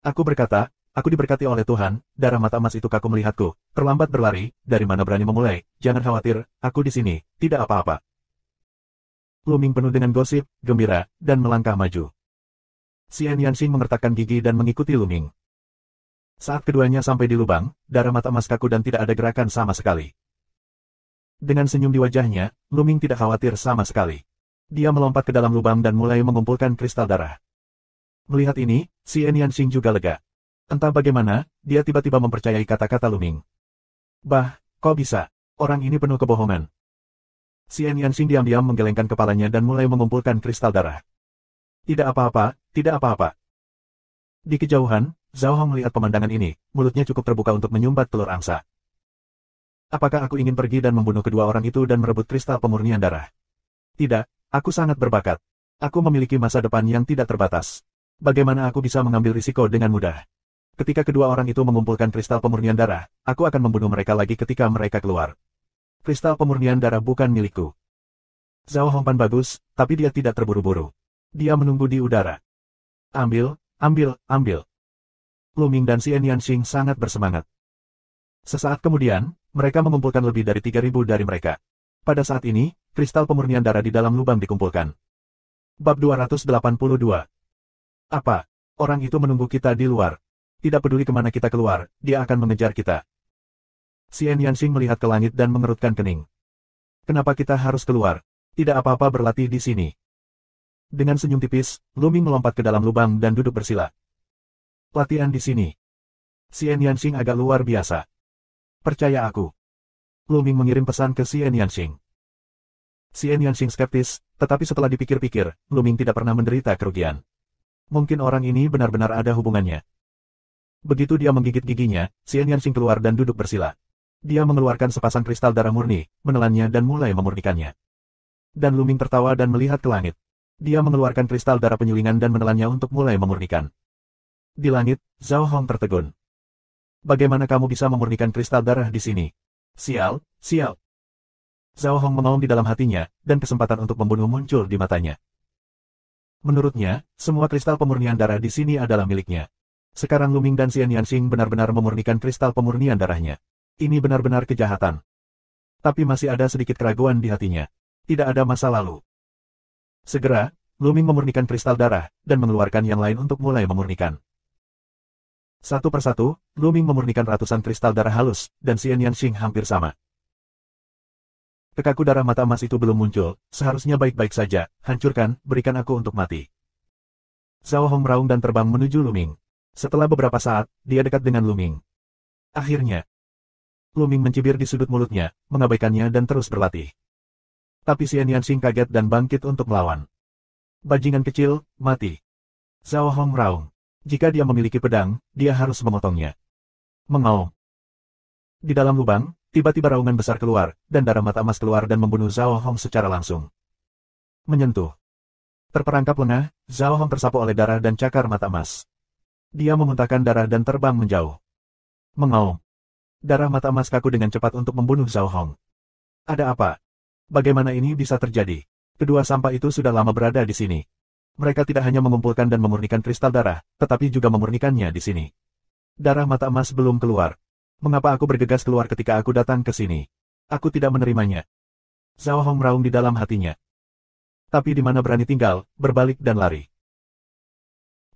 Aku berkata, aku diberkati oleh Tuhan, darah mata emas itu kaku melihatku, terlambat berlari, dari mana berani memulai, jangan khawatir, aku di sini, tidak apa-apa. Luming penuh dengan gosip, gembira, dan melangkah maju. Xian Yanxing mengertakkan gigi dan mengikuti Luming. Saat keduanya sampai di lubang, darah mata emas kaku dan tidak ada gerakan sama sekali. Dengan senyum di wajahnya, Luming tidak khawatir sama sekali. Dia melompat ke dalam lubang dan mulai mengumpulkan kristal darah. Melihat ini, Xian Yanxing juga lega. Entah bagaimana, dia tiba-tiba mempercayai kata-kata Luming. Bah, kok bisa? Orang ini penuh kebohongan. Xian Yanxing diam-diam menggelengkan kepalanya dan mulai mengumpulkan kristal darah. Tidak apa-apa, tidak apa-apa. Di kejauhan, Zhao Hong melihat pemandangan ini, mulutnya cukup terbuka untuk menyumbat telur angsa. Apakah aku ingin pergi dan membunuh kedua orang itu dan merebut kristal pemurnian darah? Tidak, aku sangat berbakat. Aku memiliki masa depan yang tidak terbatas. Bagaimana aku bisa mengambil risiko dengan mudah? Ketika kedua orang itu mengumpulkan kristal pemurnian darah, aku akan membunuh mereka lagi ketika mereka keluar. Kristal pemurnian darah bukan milikku. Zhao Hongpan bagus, tapi dia tidak terburu-buru. Dia menunggu di udara. Ambil, ambil, ambil. Luming dan Xian Yanxing sangat bersemangat. Sesaat kemudian, mereka mengumpulkan lebih dari 3.000 dari mereka. Pada saat ini, kristal pemurnian darah di dalam lubang dikumpulkan. Bab 282. Apa? Orang itu menunggu kita di luar. Tidak peduli kemana kita keluar, dia akan mengejar kita. Xian Yanxing melihat ke langit dan mengerutkan kening. Kenapa kita harus keluar? Tidak apa-apa berlatih di sini. Dengan senyum tipis, Luming melompat ke dalam lubang dan duduk bersila. Latihan di sini. Xian Yanxing agak luar biasa. Percaya aku. Luming mengirim pesan ke Xian Yanxing. Xian Yanxing skeptis, tetapi setelah dipikir-pikir, Luming tidak pernah menderita kerugian. Mungkin orang ini benar-benar ada hubungannya. Begitu dia menggigit giginya, Xian Yanxing keluar dan duduk bersila. Dia mengeluarkan sepasang kristal darah murni, menelannya dan mulai memurnikannya. Dan Luming tertawa dan melihat ke langit. Dia mengeluarkan kristal darah penyulingan dan menelannya untuk mulai memurnikan. Di langit, Zhao Hong tertegun. Bagaimana kamu bisa memurnikan kristal darah di sini? Sial, sial. Zhao Hong mengaum di dalam hatinya, dan kesempatan untuk membunuh muncul di matanya. Menurutnya, semua kristal pemurnian darah di sini adalah miliknya. Sekarang Luming dan Xian Yanxing benar-benar memurnikan kristal pemurnian darahnya. Ini benar-benar kejahatan. Tapi masih ada sedikit keraguan di hatinya. Tidak ada masa lalu. Segera, Luming memurnikan kristal darah, dan mengeluarkan yang lain untuk mulai memurnikan. Satu persatu, Luming memurnikan ratusan kristal darah halus, dan Xian Yanxing hampir sama. Kekaku darah mata emas itu belum muncul, seharusnya baik-baik saja, hancurkan, berikan aku untuk mati. Zhao Hong meraung dan terbang menuju Luming. Setelah beberapa saat, dia dekat dengan Luming. Akhirnya, Luming mencibir di sudut mulutnya, mengabaikannya dan terus berlatih. Tapi Xian Yanxing kaget dan bangkit untuk melawan. Bajingan kecil, mati. Zhao Hong meraung. Jika dia memiliki pedang, dia harus memotongnya. Mengaum. Di dalam lubang, tiba-tiba raungan besar keluar, dan darah mata emas keluar dan membunuh Zhao Hong secara langsung. Menyentuh. Terperangkap lengah, Zhao Hong tersapu oleh darah dan cakar mata emas. Dia memuntahkan darah dan terbang menjauh. Mengaum. Darah mata emas kaku dengan cepat untuk membunuh Zhao Hong. Ada apa? Bagaimana ini bisa terjadi? Kedua sampah itu sudah lama berada di sini. Mereka tidak hanya mengumpulkan dan memurnikan kristal darah, tetapi juga memurnikannya di sini. Darah mata emas belum keluar. Mengapa aku bergegas keluar ketika aku datang ke sini? Aku tidak menerimanya. Zhao Hong meraung di dalam hatinya. Tapi di mana berani tinggal, berbalik dan lari.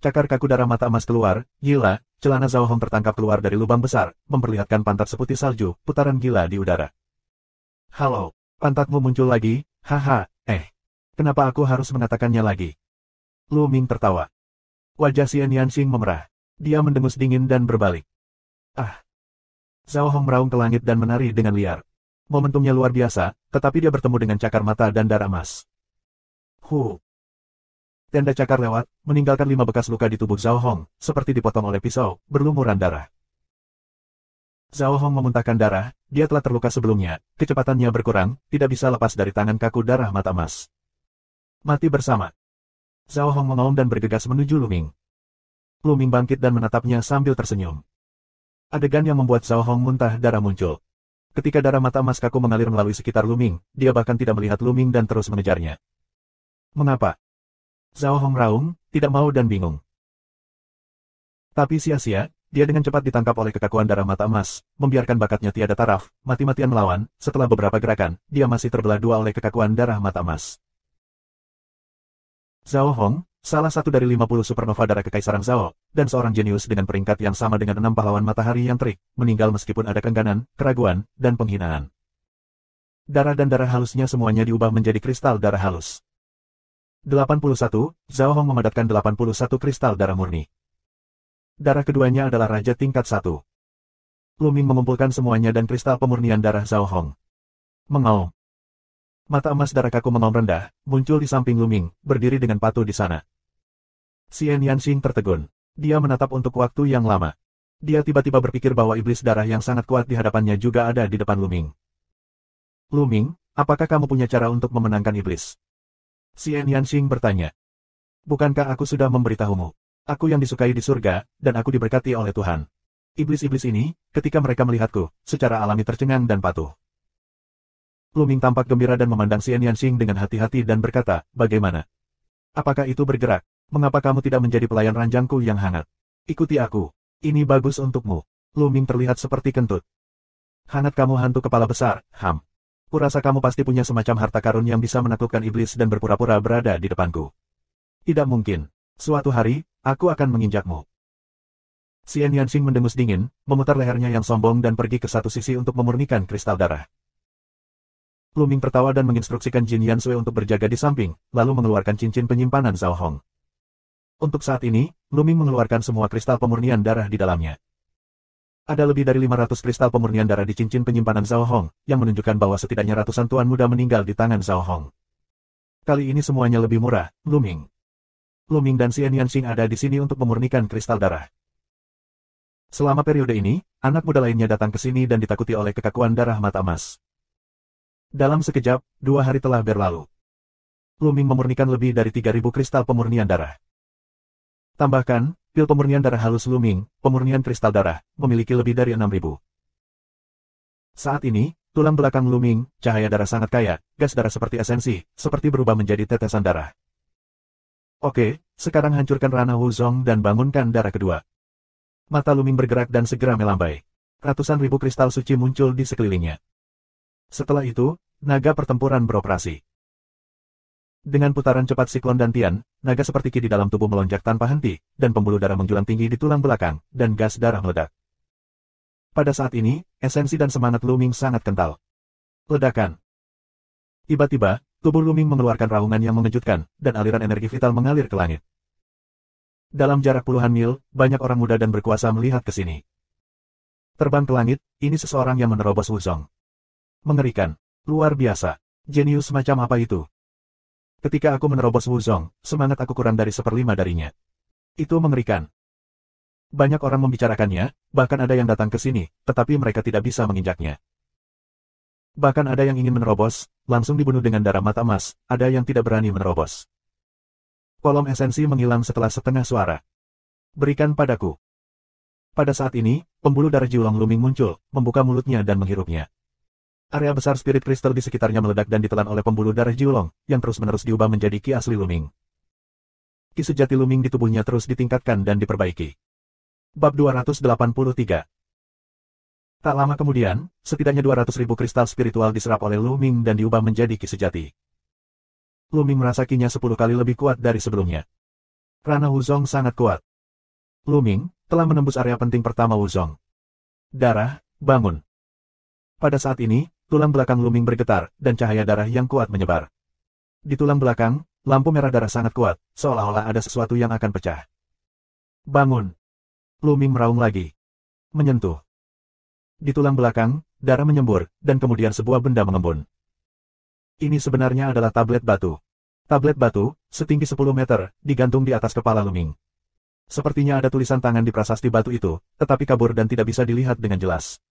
Cakar kaku darah mata emas keluar, gila, celana Zhao Hong tertangkap keluar dari lubang besar, memperlihatkan pantat seputih salju, putaran gila di udara. Halo, pantatmu muncul lagi, haha, kenapa aku harus mengatakannya lagi? Luming tertawa. Wajah Xian Yanxing memerah. Dia mendengus dingin dan berbalik. Ah! Zhao Hong meraung ke langit dan menari dengan liar. Momentumnya luar biasa, tetapi dia bertemu dengan cakar mata dan darah emas. Tenda cakar lewat, meninggalkan 5 bekas luka di tubuh Zhao Hong, seperti dipotong oleh pisau, berlumuran darah. Zhao Hong memuntahkan darah, dia telah terluka sebelumnya, kecepatannya berkurang, tidak bisa lepas dari tangan kaku darah mata emas. Mati bersama. Zhao Hong mengaum dan bergegas menuju Luming. Luming bangkit dan menatapnya sambil tersenyum. Adegan yang membuat Zhao Hong muntah darah muncul. Ketika darah mata emas kaku mengalir melalui sekitar Luming, dia bahkan tidak melihat Luming dan terus mengejarnya. Mengapa? Zhao Hong raung, tidak mau dan bingung. Tapi sia-sia, dia dengan cepat ditangkap oleh kekakuan darah mata emas, membiarkan bakatnya tiada taraf, mati-matian melawan. Setelah beberapa gerakan, dia masih terbelah dua oleh kekakuan darah mata emas. Zhao Hong, salah satu dari 50 supernova darah Kekaisaran Zhao, dan seorang jenius dengan peringkat yang sama dengan 6 pahlawan matahari yang terik, meninggal meskipun ada keengganan, keraguan, dan penghinaan. Darah dan darah halusnya semuanya diubah menjadi kristal darah halus. 81, Zhao Hong memadatkan 81 kristal darah murni. Darah keduanya adalah Raja tingkat 1. Lu Ming mengumpulkan semuanya dan kristal pemurnian darah Zhao Hong. Mengaum. Mata emas darah kaku mengaum rendah, muncul di samping Lu Ming, berdiri dengan patuh di sana. Xian Yanxing tertegun. Dia menatap untuk waktu yang lama. Dia tiba-tiba berpikir bahwa iblis darah yang sangat kuat di hadapannya juga ada di depan Lu Ming. Lu Ming, apakah kamu punya cara untuk memenangkan iblis? Xian Yanxing bertanya. Bukankah aku sudah memberitahumu? Aku yang disukai di surga, dan aku diberkati oleh Tuhan. Iblis-iblis ini, ketika mereka melihatku, secara alami tercengang dan patuh. Lu Ming tampak gembira dan memandang Xian Yanxing dengan hati-hati dan berkata, bagaimana? Apakah itu bergerak? Mengapa kamu tidak menjadi pelayan ranjangku yang hangat? Ikuti aku. Ini bagus untukmu. Lu Ming terlihat seperti kentut. Hangat kamu hantu kepala besar, Ham. Kurasa kamu pasti punya semacam harta karun yang bisa menaklukkan iblis dan berpura-pura berada di depanku. Tidak mungkin. Suatu hari, aku akan menginjakmu. Xian Yanxing mendengus dingin, memutar lehernya yang sombong dan pergi ke satu sisi untuk memurnikan kristal darah. Lu Ming tertawa dan menginstruksikan Jin Yansui untuk berjaga di samping, lalu mengeluarkan cincin penyimpanan Zhao Hong. Untuk saat ini, Lu Ming mengeluarkan semua kristal pemurnian darah di dalamnya. Ada lebih dari 500 kristal pemurnian darah di cincin penyimpanan Zhao Hong, yang menunjukkan bahwa setidaknya ratusan tuan muda meninggal di tangan Zhao Hong. Kali ini semuanya lebih murah, Lu Ming. Lu Ming dan Xian Yanxing ada di sini untuk memurnikan kristal darah. Selama periode ini, anak muda lainnya datang ke sini dan ditakuti oleh kekakuan darah mata emas. Dalam sekejap, 2 hari telah berlalu. Lu Ming memurnikan lebih dari 3.000 kristal pemurnian darah. Tambahkan, pil pemurnian darah halus Lu Ming, pemurnian kristal darah, memiliki lebih dari 6.000. Saat ini, tulang belakang Lu Ming, cahaya darah sangat kaya, gas darah seperti esensi, seperti berubah menjadi tetesan darah. Oke, sekarang hancurkan Rana Wuzong dan bangunkan darah kedua. Mata Lu Ming bergerak dan segera melambai. Ratusan ribu kristal suci muncul di sekelilingnya. Setelah itu, naga pertempuran beroperasi. Dengan putaran cepat siklon dan tian, naga seperti ki di dalam tubuh melonjak tanpa henti, dan pembuluh darah menjulang tinggi di tulang belakang, dan gas darah meledak. Pada saat ini, esensi dan semangat Lu Ming sangat kental. Ledakan. Tiba-tiba, tubuh Lu Ming mengeluarkan raungan yang mengejutkan, dan aliran energi vital mengalir ke langit. Dalam jarak puluhan mil, banyak orang muda dan berkuasa melihat ke sini. Terbang ke langit, ini seseorang yang menerobos Wuzong. Mengerikan. Luar biasa. Jenius macam apa itu? Ketika aku menerobos Wuzong, semangat aku kurang dari 1/5 darinya. Itu mengerikan. Banyak orang membicarakannya, bahkan ada yang datang ke sini, tetapi mereka tidak bisa menginjaknya. Bahkan ada yang ingin menerobos, langsung dibunuh dengan darah mata emas, ada yang tidak berani menerobos. Kolom esensi menghilang setelah setengah suara. Berikan padaku. Pada saat ini, pembuluh darah Jiulong Lu Ming muncul, membuka mulutnya dan menghirupnya. Area besar spirit kristal di sekitarnya meledak dan ditelan oleh pembuluh darah Jiulong, yang terus-menerus diubah menjadi ki asli Lu Ming. Ki sejati Lu Ming di tubuhnya terus ditingkatkan dan diperbaiki. Bab 283. Tak lama kemudian, setidaknya 200.000 kristal spiritual diserap oleh Lu Ming dan diubah menjadi ki sejati. Lu Ming merasa kinya 10 kali lebih kuat dari sebelumnya. Rana Wuzong sangat kuat. Lu Ming telah menembus area penting pertama Wuzong. Darah, bangun. Pada saat ini, tulang belakang Lu Ming bergetar, dan cahaya darah yang kuat menyebar. Di tulang belakang, lampu merah darah sangat kuat, seolah-olah ada sesuatu yang akan pecah. Bangun. Lu Ming meraung lagi. Menyentuh. Di tulang belakang, darah menyembur, dan kemudian sebuah benda mengembun. Ini sebenarnya adalah tablet batu. Tablet batu, setinggi 10 meter, digantung di atas kepala Lu Ming. Sepertinya ada tulisan tangan di prasasti batu itu, tetapi kabur dan tidak bisa dilihat dengan jelas.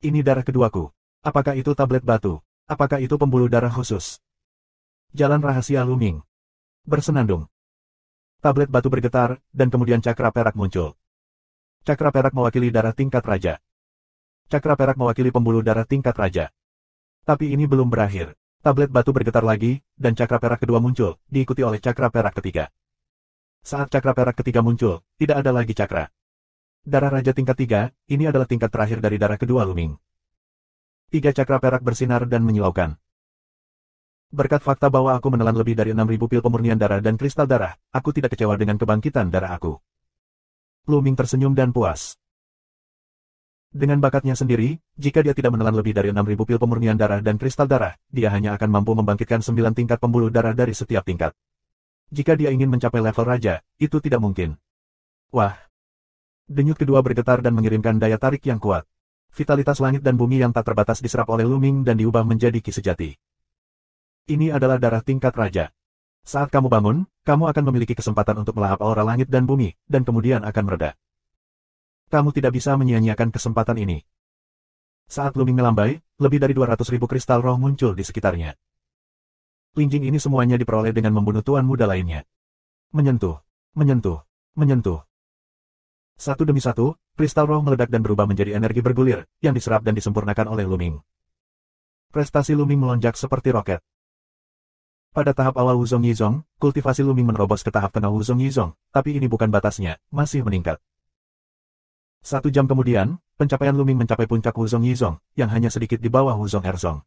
Ini darah keduaku. Apakah itu tablet batu? Apakah itu pembuluh darah khusus? Jalan rahasia Lu Ming. Bersenandung. Tablet batu bergetar, dan kemudian cakra perak muncul. Cakra perak mewakili darah tingkat raja. Cakra perak mewakili pembuluh darah tingkat raja. Tapi ini belum berakhir. Tablet batu bergetar lagi, dan cakra perak kedua muncul, diikuti oleh cakra perak ketiga. Saat cakra perak ketiga muncul, tidak ada lagi cakra. Darah Raja tingkat 3, ini adalah tingkat terakhir dari darah kedua Luming. 3 cakra perak bersinar dan menyilaukan. Berkat fakta bahwa aku menelan lebih dari 6.000 pil pemurnian darah dan kristal darah, aku tidak kecewa dengan kebangkitan darah aku. Luming tersenyum dan puas. Dengan bakatnya sendiri, jika dia tidak menelan lebih dari 6.000 pil pemurnian darah dan kristal darah, dia hanya akan mampu membangkitkan 9 tingkat pembuluh darah dari setiap tingkat. Jika dia ingin mencapai level raja, itu tidak mungkin. Wah! Denyut kedua bergetar dan mengirimkan daya tarik yang kuat. Vitalitas langit dan bumi yang tak terbatas diserap oleh Luming dan diubah menjadi ki sejati. Ini adalah darah tingkat raja. Saat kamu bangun, kamu akan memiliki kesempatan untuk melahap aura langit dan bumi, dan kemudian akan mereda. Kamu tidak bisa menyia-nyiakan kesempatan ini. Saat Luming melambai, lebih dari 200.000 kristal roh muncul di sekitarnya. Linjing ini semuanya diperoleh dengan membunuh tuan muda lainnya. Menyentuh, menyentuh, menyentuh. Satu demi satu, kristal roh meledak dan berubah menjadi energi bergulir, yang diserap dan disempurnakan oleh Luming. Prestasi Luming melonjak seperti roket. Pada tahap awal Wuzong Yizong, kultivasi Luming menerobos ke tahap tengah Wuzong Yizong, tapi ini bukan batasnya, masih meningkat. 1 jam kemudian, pencapaian Luming mencapai puncak Wuzong Yizong, yang hanya sedikit di bawah Wuzong Erzong.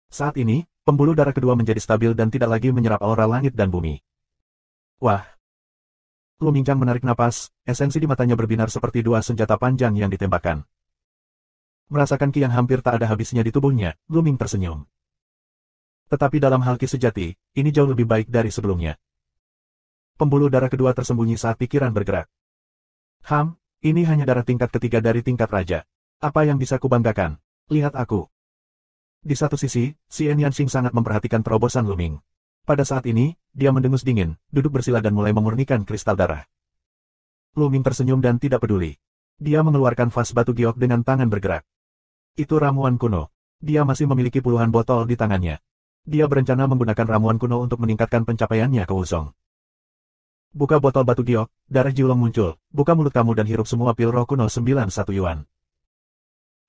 Saat ini, pembuluh darah kedua menjadi stabil dan tidak lagi menyerap aura langit dan bumi. Wah! Luming Chang menarik napas, esensi di matanya berbinar seperti 2 senjata panjang yang ditembakkan. Merasakan ki yang hampir tak ada habisnya di tubuhnya, Luming tersenyum. Tetapi dalam hal ki sejati, ini jauh lebih baik dari sebelumnya. Pembuluh darah kedua tersembunyi saat pikiran bergerak. Ini hanya darah tingkat ketiga dari tingkat raja. Apa yang bisa kubanggakan? Lihat aku. Di satu sisi, si Enyansing sangat memperhatikan terobosan Luming. Pada saat ini, dia mendengus dingin, duduk bersila dan mulai memurnikan kristal darah. Luming tersenyum dan tidak peduli. Dia mengeluarkan vas batu giok dengan tangan bergerak. Itu ramuan kuno. Dia masih memiliki puluhan botol di tangannya. Dia berencana menggunakan ramuan kuno untuk meningkatkan pencapaiannya ke Wuzong. Buka botol batu giok, darah Jiulong muncul, buka mulut kamu dan hirup semua pil roh kuno 91 yuan.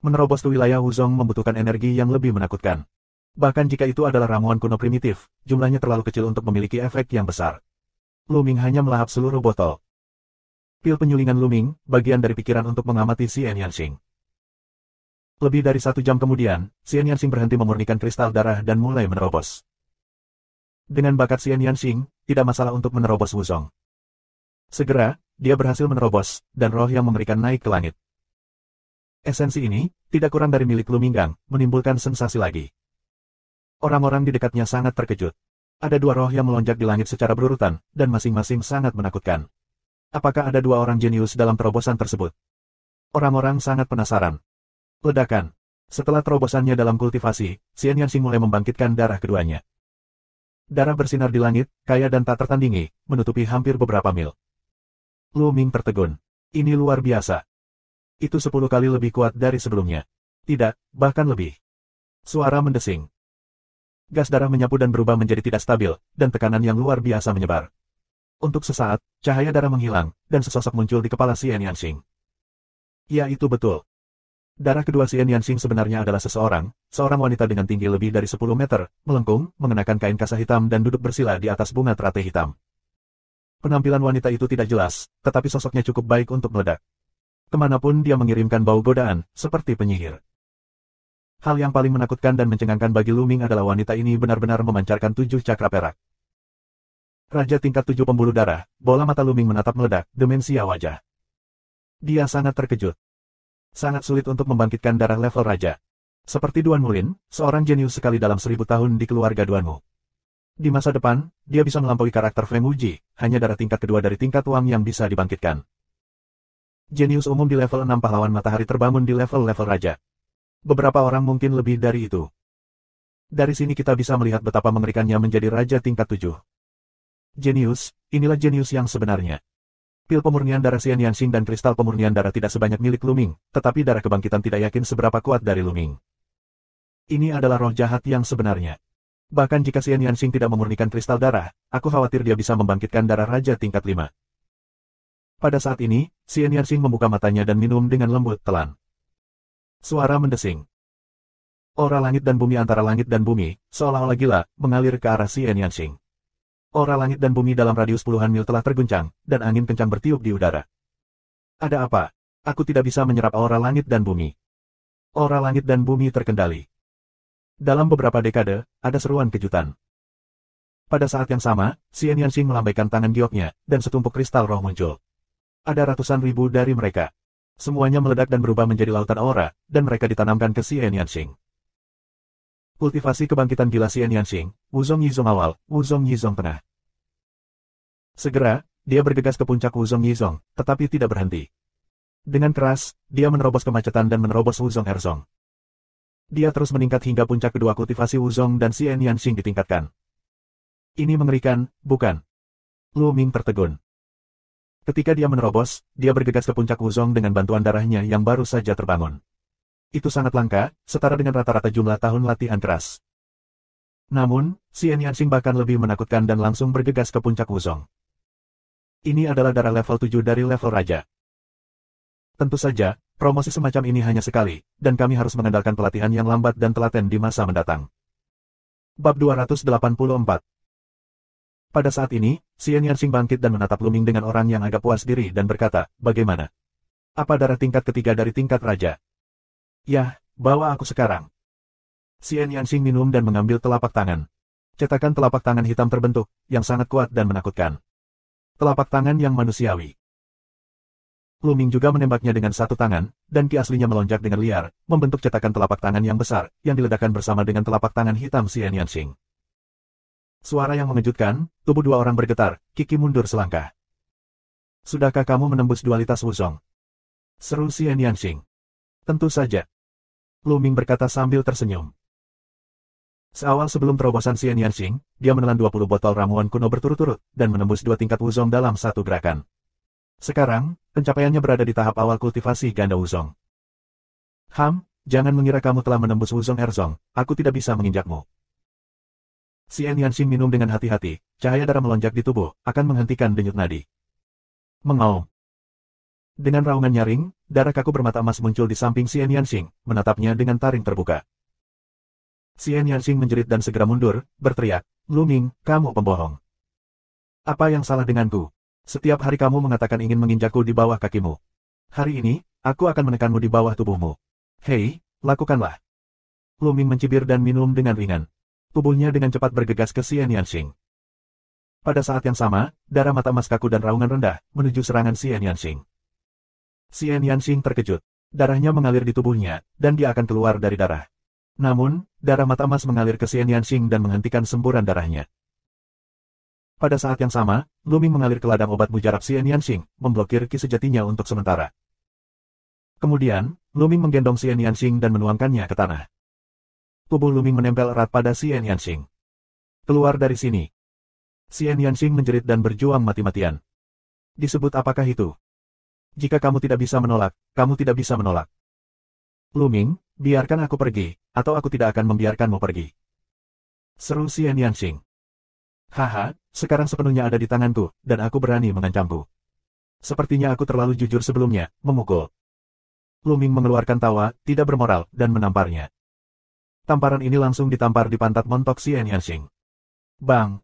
Menerobos ke wilayah Wuzong membutuhkan energi yang lebih menakutkan. Bahkan jika itu adalah ramuan kuno primitif, jumlahnya terlalu kecil untuk memiliki efek yang besar. Luming hanya melahap seluruh botol. Pil penyulingan Luming, bagian dari pikiran untuk mengamati si Enyansing. Lebih dari 1 jam kemudian, si Enyansing berhenti memurnikan kristal darah dan mulai menerobos. Dengan bakat si Enyansing, tidak masalah untuk menerobos Wuzong. Segera, dia berhasil menerobos, dan roh yang mengerikan naik ke langit. Esensi ini, tidak kurang dari milik Luming Gang, menimbulkan sensasi lagi. Orang-orang di dekatnya sangat terkejut. Ada 2 roh yang melonjak di langit secara berurutan, dan masing-masing sangat menakutkan. Apakah ada 2 orang jenius dalam terobosan tersebut? Orang-orang sangat penasaran. Ledakan. Setelah terobosannya dalam kultivasi, si Enyansing mulai membangkitkan darah keduanya. Darah bersinar di langit, kaya dan tak tertandingi, menutupi hampir beberapa mil. Luming tertegun. Ini luar biasa. Itu 10 kali lebih kuat dari sebelumnya. Tidak, bahkan lebih. Suara mendesing. Gas darah menyapu dan berubah menjadi tidak stabil, dan tekanan yang luar biasa menyebar. Untuk sesaat, cahaya darah menghilang, dan sesosok muncul di kepala si Enyansing. Ya, itu betul. Darah kedua si Enyansing sebenarnya adalah seorang wanita dengan tinggi lebih dari 10 meter, melengkung, mengenakan kain kasa hitam dan duduk bersila di atas bunga teratai hitam. Penampilan wanita itu tidak jelas, tetapi sosoknya cukup baik untuk meledak. Kemanapun dia mengirimkan bau godaan, seperti penyihir. Hal yang paling menakutkan dan mencengangkan bagi Luming adalah wanita ini benar-benar memancarkan 7 cakra perak. Raja tingkat 7 pembuluh darah, bola mata Luming menatap meledak, demensia wajah. Dia sangat terkejut. Sangat sulit untuk membangkitkan darah level raja. Seperti Duan Mulin, seorang jenius sekali dalam 1000 tahun di keluarga Duanmu. Di masa depan, dia bisa melampaui karakter Feng Wuji, hanya darah tingkat kedua dari tingkat Wang yang bisa dibangkitkan. Jenius umum di level 6 pahlawan matahari terbangun di level-level raja. Beberapa orang mungkin lebih dari itu. Dari sini kita bisa melihat betapa mengerikannya menjadi raja tingkat 7. Jenius, inilah jenius yang sebenarnya. Pil pemurnian darah si Enyansing dan kristal pemurnian darah tidak sebanyak milik Luming, tetapi darah kebangkitan tidak yakin seberapa kuat dari Luming. Ini adalah roh jahat yang sebenarnya. Bahkan jika si Enyansing tidak memurnikan kristal darah, aku khawatir dia bisa membangkitkan darah raja tingkat 5. Pada saat ini, si Enyansing membuka matanya dan minum dengan lembut telan. Suara mendesing. Aura langit dan bumi antara langit dan bumi, seolah-olah gila, mengalir ke arah si Enyansing. Aura langit dan bumi dalam radius puluhan mil telah terguncang, dan angin kencang bertiup di udara. Ada apa? Aku tidak bisa menyerap aura langit dan bumi. Aura langit dan bumi terkendali. Dalam beberapa dekade, ada seruan kejutan. Pada saat yang sama, Xian Yanxing melambaikan tangan gioknya, dan setumpuk kristal roh muncul. Ada ratusan ribu dari mereka. Semuanya meledak dan berubah menjadi lautan aura, dan mereka ditanamkan ke Xian Yanxing. Kultivasi kebangkitan gila Xian Yanxing, Wuzong Yizong awal, Wuzong Yizong tengah. Segera, dia bergegas ke puncak Wuzong Yizong, tetapi tidak berhenti. Dengan keras, dia menerobos kemacetan dan menerobos Wuzong Erzong. Dia terus meningkat hingga puncak kedua kultivasi Wuzong dan Xian Yanxing ditingkatkan. Ini mengerikan, bukan? Lu Ming tertegun. Ketika dia menerobos, dia bergegas ke puncak Wuzong dengan bantuan darahnya yang baru saja terbangun. Itu sangat langka, setara dengan rata-rata jumlah tahun latihan keras. Namun, Xian Yanxing bahkan lebih menakutkan dan langsung bergegas ke puncak Wuzong. Ini adalah darah level 7 dari level raja. Tentu saja, promosi semacam ini hanya sekali, dan kami harus mengandalkan pelatihan yang lambat dan telaten di masa mendatang. Bab 284. Pada saat ini, Xian Yanxing bangkit dan menatap Lu Ming dengan orang yang agak puas diri dan berkata, bagaimana? Apa darah tingkat ketiga dari tingkat raja? Yah, bawa aku sekarang. Xian Yanxing minum dan mengambil telapak tangan. Cetakan telapak tangan hitam terbentuk, yang sangat kuat dan menakutkan. Telapak tangan yang manusiawi. Lu Ming juga menembaknya dengan satu tangan, dan ki aslinya melonjak dengan liar, membentuk cetakan telapak tangan yang besar, yang diledakkan bersama dengan telapak tangan hitam Xian Yanxing. Suara yang mengejutkan, tubuh dua orang bergetar, Kiki mundur selangkah. Sudahkah kamu menembus dualitas Wuzong? Seru Xian Yanxing. Tentu saja. Lu Ming berkata sambil tersenyum. Seawal sebelum terobosan Xian Yanxing, dia menelan 20 botol ramuan kuno berturut-turut, dan menembus 2 tingkat Wuzong dalam satu gerakan. Sekarang, pencapaiannya berada di tahap awal kultivasi ganda Wuzong. Jangan mengira kamu telah menembus Wuzong Erzong, aku tidak bisa menginjakmu. Xian Yanxing minum dengan hati-hati, cahaya darah melonjak di tubuh, akan menghentikan denyut nadi. Mengaum. Dengan raungan nyaring, darah kaku bermata emas muncul di samping Xian Yanxing, menatapnya dengan taring terbuka. Xian Yanxing menjerit dan segera mundur, berteriak, Lu Ming, kamu pembohong. Apa yang salah denganku? Setiap hari kamu mengatakan ingin menginjakku di bawah kakimu. Hari ini, aku akan menekanmu di bawah tubuhmu. Hei, lakukanlah. Lu Ming mencibir dan minum dengan ringan. Tubuhnya dengan cepat bergegas ke Xian Yanxing. Pada saat yang sama, darah mata emas kaku dan raungan rendah, menuju serangan Xian Yanxing. Xian Yanxing terkejut. Darahnya mengalir di tubuhnya, dan dia akan keluar dari darah. Namun, darah mata emas mengalir ke Xian Yanxing dan menghentikan semburan darahnya. Pada saat yang sama, Lu Ming mengalir ke ladang obat mujarab Xian Yanxing, memblokir ki sejatinya untuk sementara. Kemudian, Lu Ming menggendong Xian Yanxing dan menuangkannya ke tanah. Tubuh Lu Ming menempel erat pada Xian Yanxing. Keluar dari sini. Xian Yanxing menjerit dan berjuang mati-matian. Disebut apakah itu? Jika kamu tidak bisa menolak, kamu tidak bisa menolak. Lu Ming, biarkan aku pergi, atau aku tidak akan membiarkanmu pergi. Seru Xian Yanxing. Haha, sekarang sepenuhnya ada di tanganku, dan aku berani mengancamku. Sepertinya aku terlalu jujur sebelumnya, memukul. Lu Ming mengeluarkan tawa, tidak bermoral, dan menamparnya. Tamparan ini langsung ditampar di pantat montok Xian Yanxing. Bang!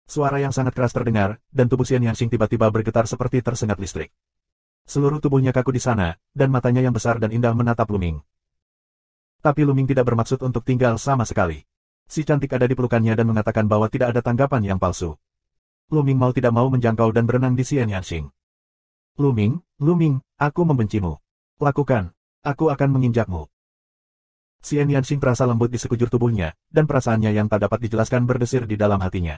Suara yang sangat keras terdengar, dan tubuh Xian Yanxing tiba-tiba bergetar seperti tersengat listrik. Seluruh tubuhnya kaku di sana, dan matanya yang besar dan indah menatap Lu Ming. Tapi Lu Ming tidak bermaksud untuk tinggal sama sekali. Si cantik ada di pelukannya dan mengatakan bahwa tidak ada tanggapan yang palsu. Lu Ming mau tidak mau menjangkau dan berenang di Xian Yanxing. Lu Ming, aku membencimu. Lakukan, aku akan menginjakmu. Xian Yanxing terasa lembut di sekujur tubuhnya, dan perasaannya yang tak dapat dijelaskan berdesir di dalam hatinya.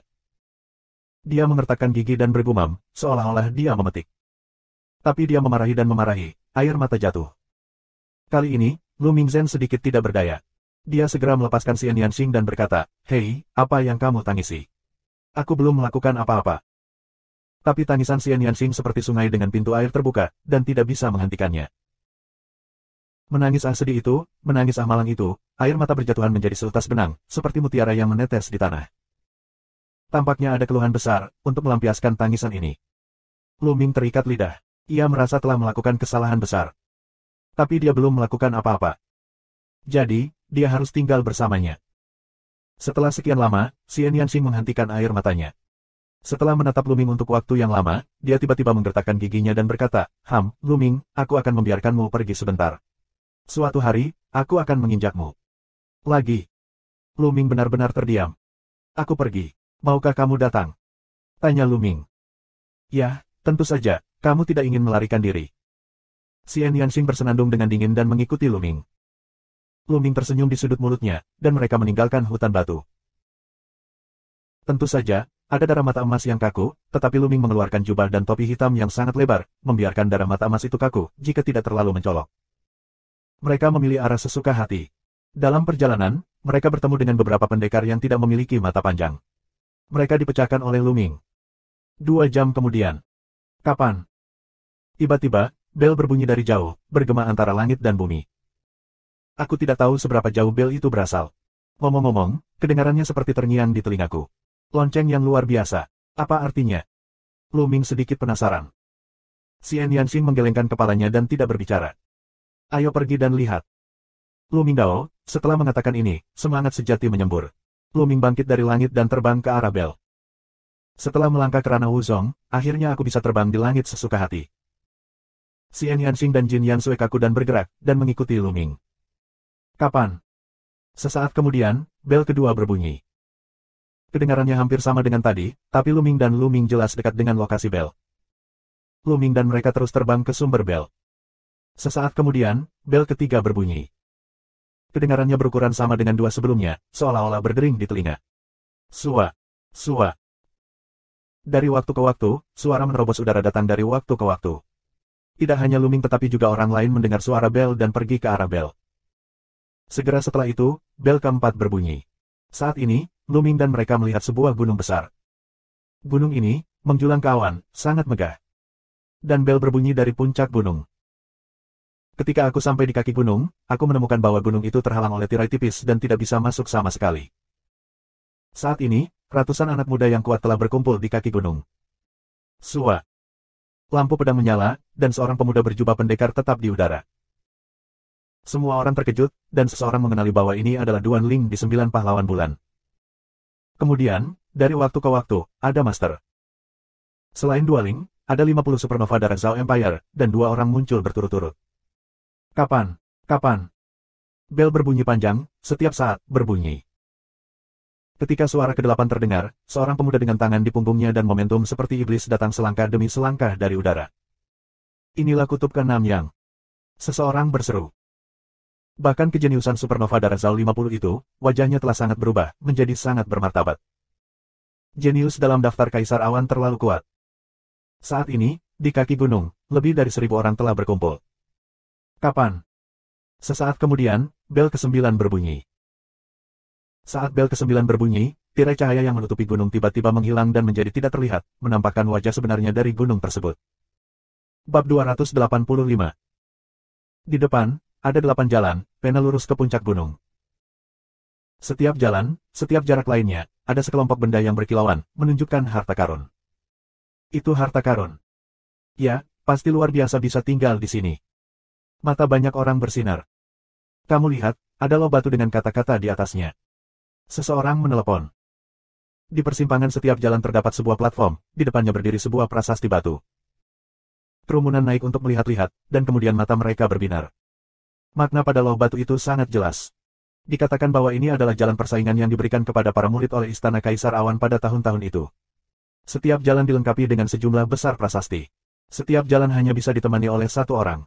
Dia mengertakkan gigi dan bergumam, seolah-olah dia memetik. Tapi dia memarahi dan memarahi, air mata jatuh. Kali ini, Lu Mingzhen sedikit tidak berdaya. Dia segera melepaskan Xian Yanxing dan berkata, hei, apa yang kamu tangisi? Aku belum melakukan apa-apa. Tapi tangisan Xian Yanxing seperti sungai dengan pintu air terbuka, dan tidak bisa menghentikannya. Menangis sedih itu, menangis malang itu, air mata berjatuhan menjadi seutas benang, seperti mutiara yang menetes di tanah. Tampaknya ada keluhan besar, untuk melampiaskan tangisan ini. Lu Ming terikat lidah. Ia merasa telah melakukan kesalahan besar. Tapi dia belum melakukan apa-apa. Jadi, dia harus tinggal bersamanya. Setelah sekian lama, Xian Yanxing menghentikan air matanya. Setelah menatap Luming untuk waktu yang lama, dia tiba-tiba menggertakkan giginya dan berkata, Luming, aku akan membiarkanmu pergi sebentar. Suatu hari, aku akan menginjakmu. Lagi. Luming benar-benar terdiam. Aku pergi. Maukah kamu datang? Tanya Luming. Ya, tentu saja, kamu tidak ingin melarikan diri. Xian Yanxing bersenandung dengan dingin dan mengikuti Luming. Luming tersenyum di sudut mulutnya, dan mereka meninggalkan hutan batu. Tentu saja, ada darah mata emas yang kaku, tetapi Luming mengeluarkan jubah dan topi hitam yang sangat lebar, membiarkan darah mata emas itu kaku, jika tidak terlalu mencolok. Mereka memilih arah sesuka hati. Dalam perjalanan, mereka bertemu dengan beberapa pendekar yang tidak memiliki mata panjang. Mereka dipecahkan oleh Luming. 2 jam kemudian. Kapan? Tiba-tiba, bel berbunyi dari jauh, bergema antara langit dan bumi. Aku tidak tahu seberapa jauh bel itu berasal. Ngomong-ngomong, kedengarannya seperti terngiang di telingaku. Lonceng yang luar biasa. Apa artinya? Luming sedikit penasaran. Xian Yanxing menggelengkan kepalanya dan tidak berbicara. Ayo pergi dan lihat. Luming Dao, setelah mengatakan ini, semangat sejati menyembur. Luming bangkit dari langit dan terbang ke arah bel. Setelah melangkah ke ranah Wuzong, akhirnya aku bisa terbang di langit sesuka hati. Xian Yanxing dan Jin Yansui kaku dan bergerak, dan mengikuti Luming. Kapan? Sesaat kemudian, bel kedua berbunyi. Kedengarannya hampir sama dengan tadi, tapi Luming dan Luming jelas dekat dengan lokasi bel. Luming dan mereka terus terbang ke sumber bel. Sesaat kemudian, bel ketiga berbunyi. Kedengarannya berukuran sama dengan 2 sebelumnya, seolah-olah berdering di telinga. Sua, sua. Dari waktu ke waktu, suara menerobos udara datang dari waktu ke waktu. Tidak hanya Luming tetapi juga orang lain mendengar suara bel dan pergi ke arah bel. Segera setelah itu, bel keempat berbunyi. Saat ini, Luming dan mereka melihat sebuah gunung besar. Gunung ini, menjulang ke awan, sangat megah. Dan bel berbunyi dari puncak gunung. Ketika aku sampai di kaki gunung, aku menemukan bahwa gunung itu terhalang oleh tirai tipis dan tidak bisa masuk sama sekali. Saat ini, ratusan anak muda yang kuat telah berkumpul di kaki gunung. Sua. Lampu pedang menyala, dan seorang pemuda berjubah pendekar tetap di udara. Semua orang terkejut, dan seseorang mengenali bahwa ini adalah Duan Ling di 9 pahlawan bulan. Kemudian, dari waktu ke waktu, ada Master. Selain Duan Ling, ada 50 supernova darah Zhao Empire, dan 2 orang muncul berturut-turut. Kapan? Kapan? Bel berbunyi panjang, setiap saat, berbunyi. Ketika suara ke-8 terdengar, seorang pemuda dengan tangan di punggungnya dan momentum seperti iblis datang selangkah demi selangkah dari udara. Inilah kutub ke-6 yang... Seseorang berseru. Bahkan kejeniusan supernova darah Zhao 50 itu, wajahnya telah sangat berubah, menjadi sangat bermartabat. Jenius dalam daftar Kaisar Awan terlalu kuat. Saat ini, di kaki gunung, lebih dari 1000 orang telah berkumpul. Kapan? Sesaat kemudian, bel ke-9 berbunyi. Saat bel ke-9 berbunyi, tirai cahaya yang menutupi gunung tiba-tiba menghilang dan menjadi tidak terlihat, menampakkan wajah sebenarnya dari gunung tersebut. Bab 285. Di depan, ada 8 jalan, pena lurus ke puncak gunung. Setiap jalan, setiap jarak lainnya, ada sekelompok benda yang berkilauan, menunjukkan harta karun. Itu harta karun. Ya, pasti luar biasa bisa tinggal di sini. Mata banyak orang bersinar. Kamu lihat, ada loh batu dengan kata-kata di atasnya. Seseorang menelepon. Di persimpangan setiap jalan terdapat sebuah platform, di depannya berdiri sebuah prasasti batu. Kerumunan naik untuk melihat-lihat, dan kemudian mata mereka berbinar. Makna pada loh batu itu sangat jelas. Dikatakan bahwa ini adalah jalan persaingan yang diberikan kepada para murid oleh Istana Kaisar Awan pada tahun-tahun itu. Setiap jalan dilengkapi dengan sejumlah besar prasasti. Setiap jalan hanya bisa ditemani oleh 1 orang.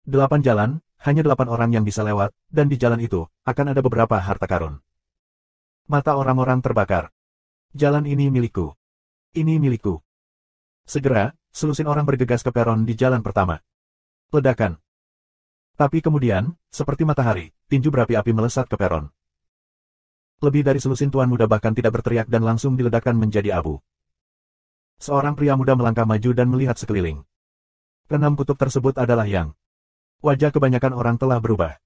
8 jalan, hanya 8 orang yang bisa lewat, dan di jalan itu, akan ada beberapa harta karun. Mata orang-orang terbakar. Jalan ini milikku. Ini milikku. Segera, selusin orang bergegas ke peron di jalan pertama. Ledakan. Tapi kemudian, seperti matahari, tinju berapi-api melesat ke peron. Lebih dari selusin tuan muda bahkan tidak berteriak dan langsung diledakkan menjadi abu. Seorang pria muda melangkah maju dan melihat sekeliling. Ke-6 kutub tersebut adalah yang... Wajah kebanyakan orang telah berubah.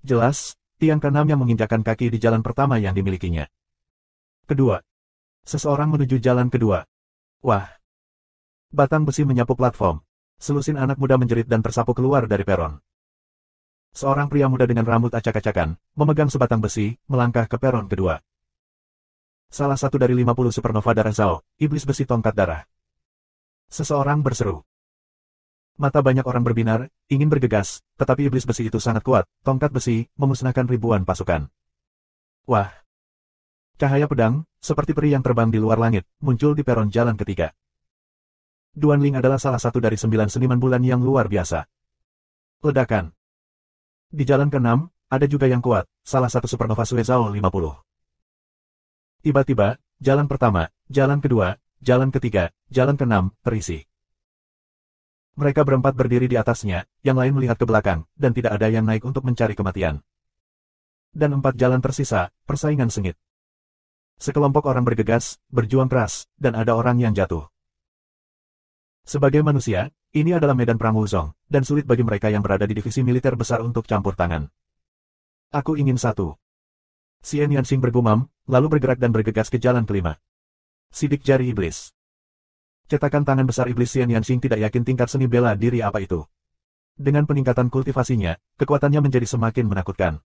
Jelas, tiang ke-6 yang menginjakkan kaki di jalan pertama yang dimilikinya. Kedua. Seseorang menuju jalan kedua. Wah. Batang besi menyapu platform. Selusin anak muda menjerit dan tersapu keluar dari peron. Seorang pria muda dengan rambut acak-acakan, memegang sebatang besi, melangkah ke peron kedua. Salah satu dari 50 supernova darah Zhao, iblis besi tongkat darah. Seseorang berseru. Mata banyak orang berbinar, ingin bergegas, tetapi iblis besi itu sangat kuat, tongkat besi, memusnahkan ribuan pasukan. Wah! Cahaya pedang, seperti peri yang terbang di luar langit, muncul di peron jalan ketiga. Duan Ling adalah salah satu dari 9 seniman bulan yang luar biasa. Ledakan. Di jalan ke-6, ada juga yang kuat, salah satu supernova Sue Zhao 50. Tiba-tiba, jalan pertama, jalan kedua, jalan ketiga, jalan ke-6, terisi. Mereka berempat berdiri di atasnya, yang lain melihat ke belakang, dan tidak ada yang naik untuk mencari kematian. Dan 4 jalan tersisa, persaingan sengit. Sekelompok orang bergegas, berjuang keras, dan ada orang yang jatuh. Sebagai manusia, ini adalah medan perang Wuzong, dan sulit bagi mereka yang berada di divisi militer besar untuk campur tangan. Aku ingin satu. Xian Yanxing bergumam, lalu bergerak dan bergegas ke jalan kelima. Sidik jari iblis. Cetakan tangan besar iblis Xian Yanxing tidak yakin tingkat seni bela diri apa itu. Dengan peningkatan kultivasinya, kekuatannya menjadi semakin menakutkan.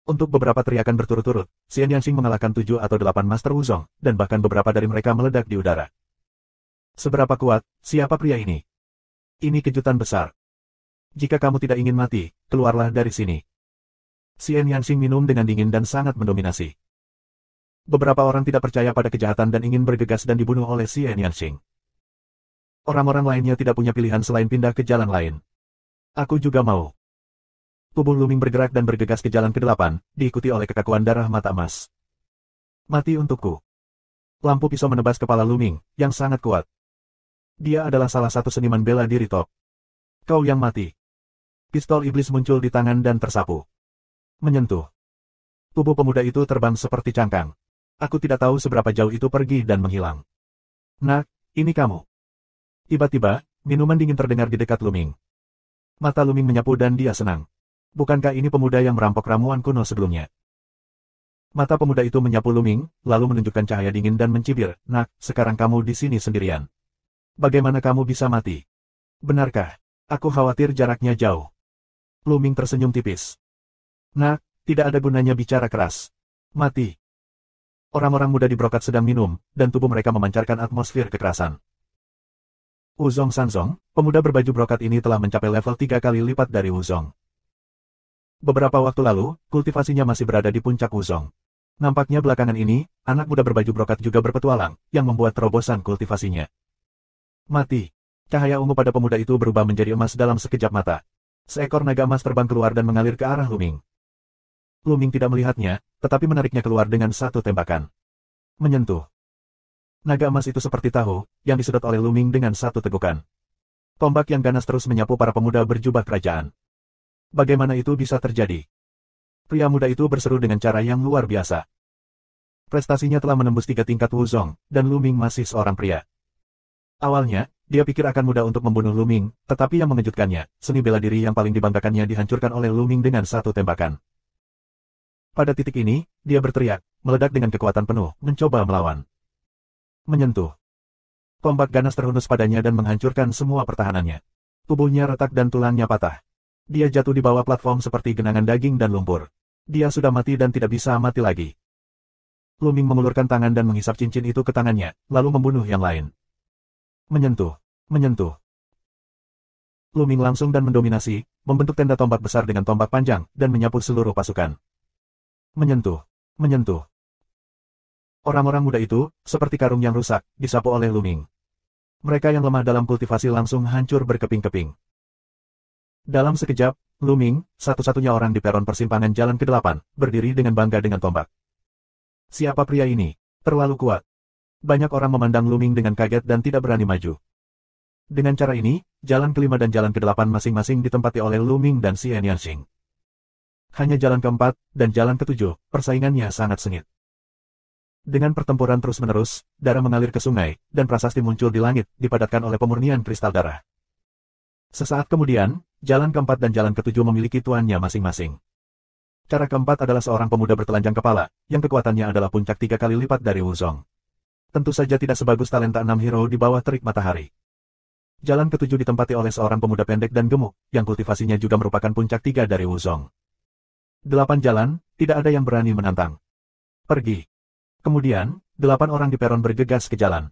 Untuk beberapa teriakan berturut-turut, Xian Yanxing mengalahkan 7 atau 8 Master Wuzong, dan bahkan beberapa dari mereka meledak di udara. Seberapa kuat, siapa pria ini? Ini kejutan besar. Jika kamu tidak ingin mati, keluarlah dari sini. Xian Yanxing minum dengan dingin dan sangat mendominasi. Beberapa orang tidak percaya pada kejahatan dan ingin bergegas dan dibunuh oleh Xian Yanxing. Orang-orang lainnya tidak punya pilihan selain pindah ke jalan lain. Aku juga mau. Tubuh Luming bergerak dan bergegas ke jalan ke-8, diikuti oleh kekakuan darah mata emas. Mati untukku. Lampu pisau menebas kepala Luming, yang sangat kuat. Dia adalah salah satu seniman bela diri top. Kau yang mati. Pistol iblis muncul di tangan dan tersapu. Menyentuh. Tubuh pemuda itu terbang seperti cangkang. Aku tidak tahu seberapa jauh itu pergi dan menghilang. Nak, ini kamu. Tiba-tiba, minuman dingin terdengar di dekat Luming. Mata Luming menyapu dan dia senang. Bukankah ini pemuda yang merampok ramuan kuno sebelumnya? Mata pemuda itu menyapu Luming, lalu menunjukkan cahaya dingin dan mencibir. Nak, sekarang kamu di sini sendirian. Bagaimana kamu bisa mati? Benarkah? Aku khawatir jaraknya jauh. Luming tersenyum tipis. Nak, tidak ada gunanya bicara keras. Mati. Orang-orang muda di brokat sedang minum, dan tubuh mereka memancarkan atmosfer kekerasan. Wuzong Sanzong, pemuda berbaju brokat ini telah mencapai level 3 kali lipat dari Wuzong. Beberapa waktu lalu, kultivasinya masih berada di puncak Wuzong. Nampaknya belakangan ini, anak muda berbaju brokat juga berpetualang, yang membuat terobosan kultivasinya. Mati. Cahaya ungu pada pemuda itu berubah menjadi emas dalam sekejap mata. Seekor naga emas terbang keluar dan mengalir ke arah Luming. Luming tidak melihatnya, tetapi menariknya keluar dengan satu tembakan. Menyentuh. Naga emas itu seperti tahu, yang disedot oleh Luming dengan satu tegukan. Tombak yang ganas terus menyapu para pemuda berjubah kerajaan. Bagaimana itu bisa terjadi? Pria muda itu berseru dengan cara yang luar biasa. Prestasinya telah menembus 3 tingkat Wuzong, dan Luming masih seorang pria. Awalnya, dia pikir akan mudah untuk membunuh Luming, tetapi yang mengejutkannya, seni bela diri yang paling dibanggakannya dihancurkan oleh Luming dengan satu tembakan. Pada titik ini, dia berteriak, meledak dengan kekuatan penuh, mencoba melawan. Menyentuh. Tombak ganas terhunus padanya dan menghancurkan semua pertahanannya. Tubuhnya retak dan tulangnya patah. Dia jatuh di bawah platform seperti genangan daging dan lumpur. Dia sudah mati dan tidak bisa mati lagi. Luming mengulurkan tangan dan menghisap cincin itu ke tangannya, lalu membunuh yang lain. Menyentuh. Menyentuh. Luming langsung dan mendominasi, membentuk tenda tombak besar dengan tombak panjang, dan menyapu seluruh pasukan. Menyentuh. Menyentuh. Orang-orang muda itu, seperti karung yang rusak, disapu oleh Luming. Mereka yang lemah dalam kultivasi langsung hancur berkeping-keping. Dalam sekejap, Luming, satu-satunya orang di peron persimpangan jalan ke-8, berdiri dengan bangga dengan tombak. Siapa pria ini? Terlalu kuat. Banyak orang memandang Luming dengan kaget dan tidak berani maju. Dengan cara ini, jalan ke-5 dan jalan ke-8 masing-masing ditempati oleh Luming dan Xian Yanxing. Hanya jalan ke-4 dan jalan ke-7, persaingannya sangat sengit. Dengan pertempuran terus-menerus, darah mengalir ke sungai, dan prasasti muncul di langit, dipadatkan oleh pemurnian kristal darah. Sesaat kemudian, jalan ke-4 dan jalan ke-7 memiliki tuannya masing-masing. Cara ke-4 adalah seorang pemuda bertelanjang kepala, yang kekuatannya adalah puncak 3 kali lipat dari Wuzong. Tentu saja tidak sebagus talenta 6 hero di bawah terik matahari. Jalan ke-7 ditempati oleh seorang pemuda pendek dan gemuk, yang kultivasinya juga merupakan puncak 3 dari Wuzong. 8 jalan, tidak ada yang berani menantang. Pergi. Kemudian, 8 orang di peron bergegas ke jalan.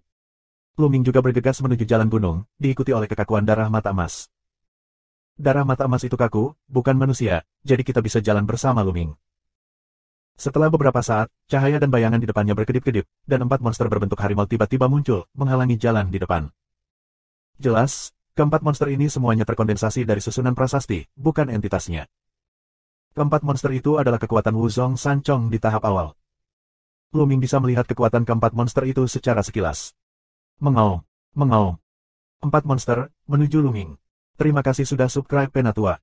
Luming juga bergegas menuju jalan gunung, diikuti oleh kekakuan darah mata emas. Darah mata emas itu kaku, bukan manusia, jadi kita bisa jalan bersama Luming. Setelah beberapa saat, cahaya dan bayangan di depannya berkedip-kedip, dan 4 monster berbentuk harimau tiba-tiba muncul, menghalangi jalan di depan. Jelas, keempat monster ini semuanya terkondensasi dari susunan prasasti, bukan entitasnya. Keempat monster itu adalah kekuatan Wuzong Sanchong di tahap awal. Luming bisa melihat kekuatan keempat monster itu secara sekilas. Mengaum, mengaum. 4 monster, menuju Luming. Terima kasih sudah subscribe Penatua.